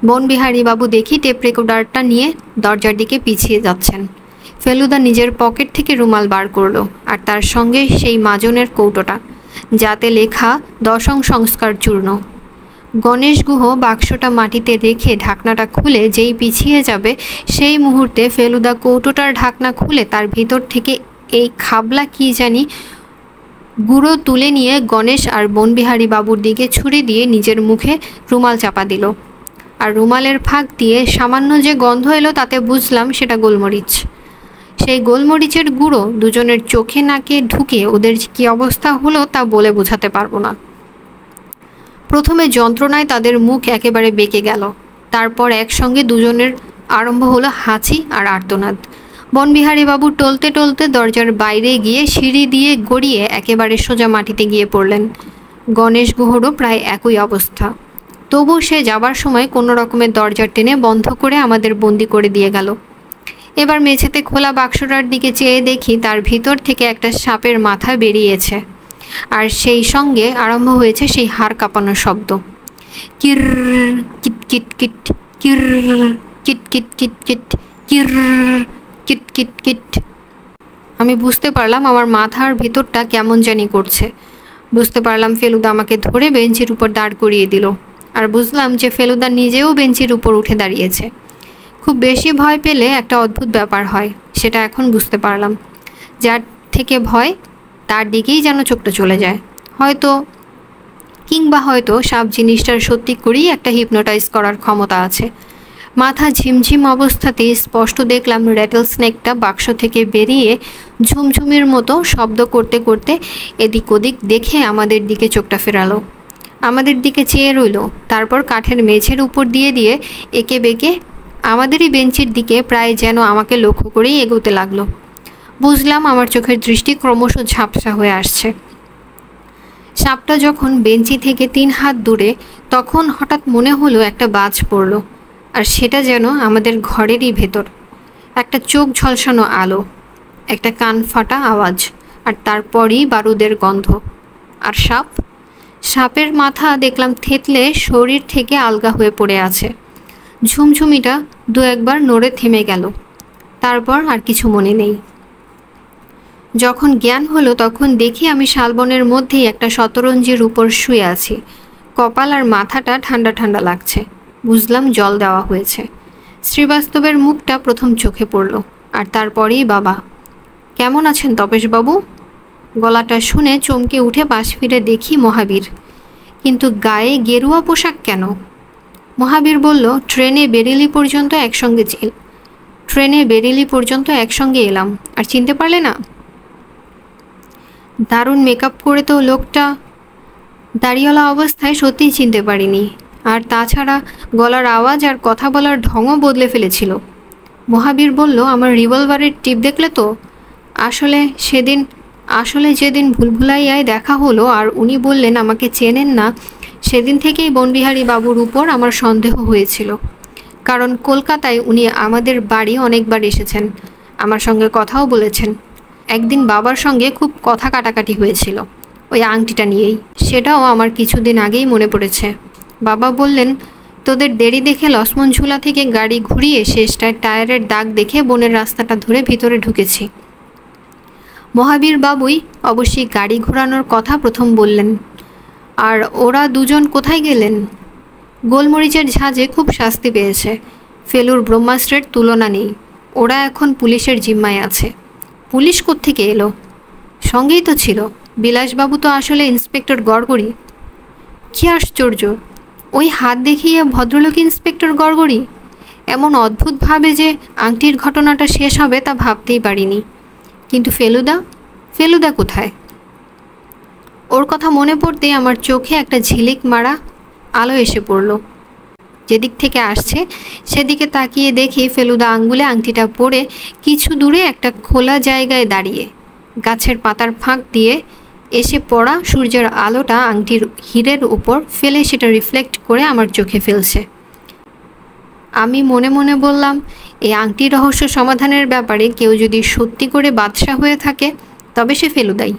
বনবিহারীবাবু দেখি টেপ রেকর্ডারটা নিয়ে দরজার দিকে পিছিয়ে যাচ্ছেন। ফেলুদা নিজের পকেট থেকে রুমাল বার করলো, আর তার সঙ্গে সেই মাজনের কৌটোটা, যাতে লেখা দশম সংস্কার চূর্ণ। গণেশ গুহ বাক্সটা মাটিতে রেখে ঢাকনাটা খুলে যেই পিছিয়ে যাবে, সেই মুহূর্তে ফেলুদা কৌটোটার ঢাকনা খুলে তার ভিতর থেকে এই খাবলা কি জানি গুঁড়ো তুলে নিয়ে গণেশ আর বনবিহারীবাবুর দিকে ছুরি দিয়ে নিজের মুখে রুমাল চাপা দিল। আর রুমালের ফাঁক দিয়ে সামান্য যে গন্ধ এলো তাতে বুঝলাম সেটা গোলমরিচ। সেই গোলমরিচের গুঁড়ো দুজনের চোখে নাকে ঢুকে ওদের কী অবস্থা হলো তা বলে বোঝাতে পারবো না। প্রথমে যন্ত্রণায় তাদের মুখ একেবারে বেঁকে গেল, তারপর একসঙ্গে দুজনের আরম্ভ হলো হাঁচি আর আর্তনাদ। বনবিহারীবাবু টলতে টলতে দরজার বাইরে গিয়ে সিঁড়ি দিয়ে গড়িয়ে একেবারে সোজা মাটিতে গিয়ে পড়লেন। গণেশ গুহরও প্রায় একই অবস্থা, তবু সে যাবার সময় কোনো রকমের দরজা টেনে বন্ধ করে আমাদের বন্দি করে দিয়ে গেল। এবার মেঝেতে খোলা বাক্সটার দিকে চেয়ে দেখি তার ভিতর থেকে একটা সাপের মাথা বেরিয়েছে, আর সেই সঙ্গে আরম্ভ হয়েছে সেই হাড় কাঁপানোর শব্দ, কির কিট কিট কিট, কির কিট কিট কিট কিট, কির কিট কিট কিট। আমি বুঝতে পারলাম আমার মাথার ভিতরটা কেমন জানি করছে। বুঝতে পারলাম ফেলুদা আমাকে ধরে বেঞ্চির উপর দাঁড় করিয়ে দিল, আর বুঝলাম যে ফেলুদা নিজেও বেঞ্চির উপর উঠে দাঁড়িয়েছে। খুব বেশি ভয় পেলে একটা অদ্ভুত ব্যাপার হয়, সেটা এখন বুঝতে পারলাম। যার থেকে ভয় তার দিকেই যেন চোখটা চলে যায়। হয়তো সাপ জিনিসটার সত্যি করেই একটা হিপনোটাইজ করার ক্ষমতা আছে। মাথা ঝিমঝিম অবস্থাতেই স্পষ্ট দেখলাম র্যাটল স্নেকটা বাক্স থেকে বেরিয়ে ঝুমঝুমির মতো শব্দ করতে করতে এদিক ওদিক দেখে আমাদের দিকে চোখটা ফেরালো, আমাদের দিকে চেয়ে রইল, তারপর কাঠের মেঝের উপর দিয়ে দিয়ে এঁকে বেঁকে আমাদেরই বেঞ্চির দিকে প্রায় যেন আমাকে লক্ষ্য করেই এগোতে লাগলো। বুঝলাম আমার চোখের দৃষ্টি ক্রমশ ঝাপসা হয়ে আসছে। সাপটা যখন বেঞ্চি থেকে 3 হাত দূরে, তখন হঠাৎ মনে হলো একটা বাজ পড়ল, আর সেটা যেন আমাদের ঘরেরই ভেতর। একটা চোখ ঝলসানো আলো, একটা কান ফাটা আওয়াজ, আর তারপরই বারুদের গন্ধ। আর সাপের মাথা দেখলাম থেতলে শরীর থেকে আলগা হয়ে পড়ে আছে। ঝুমঝুমিটা 2-1 বার নড়ে থেমে গেল, তারপর আর কিছু মনে নেই। যখন জ্ঞান হলো তখন দেখি আমি শালবনের মধ্যেই একটা শতরঞ্জির উপর শুয়ে আছি। কপাল আর মাথাটা ঠান্ডা ঠান্ডা লাগছে। বুঝলাম জল দেওয়া হয়েছে। শ্রীবাস্তবের মুখটা প্রথম চোখে পড়ল, আর তারপরেই বাবা। কেমন আছেন তপেশবাবু? গলাটা শুনে চমকে উঠে পাশ ফিরে দেখি মহাবীর, কিন্তু গায়ে গেরুয়া পোশাক কেন? মহাবীর বলল, ট্রেনে বেরেলি পর্যন্ত একসঙ্গে এলাম, আর চিনতে পারলে না? দারুণ মেকআপ করে তো লোকটা, দাড়িওয়ালা অবস্থায় সত্যিই চিনতে পারিনি। আর তাছাড়া গলার আওয়াজ আর কথা বলার ঢংও বদলে ফেলেছিল। মহাবীর বলল, আমার রিভলভারের টিপ দেখলে তো? আসলে যেদিন ভুলভুলাইয়ায় দেখা হলো আর উনি বললেন আমাকে চেনেন না, সেদিন থেকেই বনবিহারী বাবুর উপর আমার সন্দেহ হয়েছিল। কারণ কলকাতায় উনি আমাদের বাড়ি অনেকবার এসেছেন, আমার সঙ্গে কথাও বলেছেন। একদিন বাবার সঙ্গে খুব কথা কাটাকাটি হয়েছিল ওই আংটিটা নিয়েই, সেটাও আমার কিছুদিন আগেই মনে পড়েছে। বাবা বললেন, তোদের দেরি দেখে লক্ষ্মণ ঝুলা থেকে গাড়ি ঘুরিয়ে শেষটায় টায়ারের দাগ দেখে বনের রাস্তাটা ধরে ভিতরে ঢুকেছি। মহাবীর বাবুই অবশ্যই গাড়ি ঘোরানোর কথা প্রথম বললেন। আর ওরা দুজন কোথায় গেলেন? গোলমরিচের ঝাঁজে খুব শাস্তি পেয়েছে। ফেলুর ব্রহ্মাস্ত্রের তুলনা নেই। ওরা এখন পুলিশের জিম্মায় আছে। পুলিশ কোত্থেকে এলো? সঙ্গেই তো ছিল বিলাসবাবু, তো আসলে ইন্সপেক্টর গড়গড়ি। কী আশ্চর্য, ওই হাত দেখিয়ে ভদ্রলোক ইন্সপেক্টর গড়গড়ি? এমন অদ্ভুতভাবে যে আংটির ঘটনাটা শেষ হবে তা ভাবতেই পারিনি। কিন্তু ফেলুদা কোথায়? ওর কথা মনে পড়তেই আমার চোখে একটা ঝিলিক মারা আলো এসে পড়ল। যেদিক থেকে আসছে সেদিকে তাকিয়ে দেখি ফেলুদা আঙ্গুলে আংটিটা পরে কিছু দূরে একটা খোলা জায়গায় দাঁড়িয়ে, গাছের পাতার ফাঁক দিয়ে এসে পড়া সূর্যের আলোটা আংটির হীরের উপর ফেলে সেটা রিফ্লেক্ট করে আমার চোখে ফেলছে। আমি মনে মনে বললাম, এই আংটি রহস্য সমাধানের ব্যাপারে কেউ যদি সত্যি করে বাদশা হয়ে থাকে তবে সে ফেলুদাই।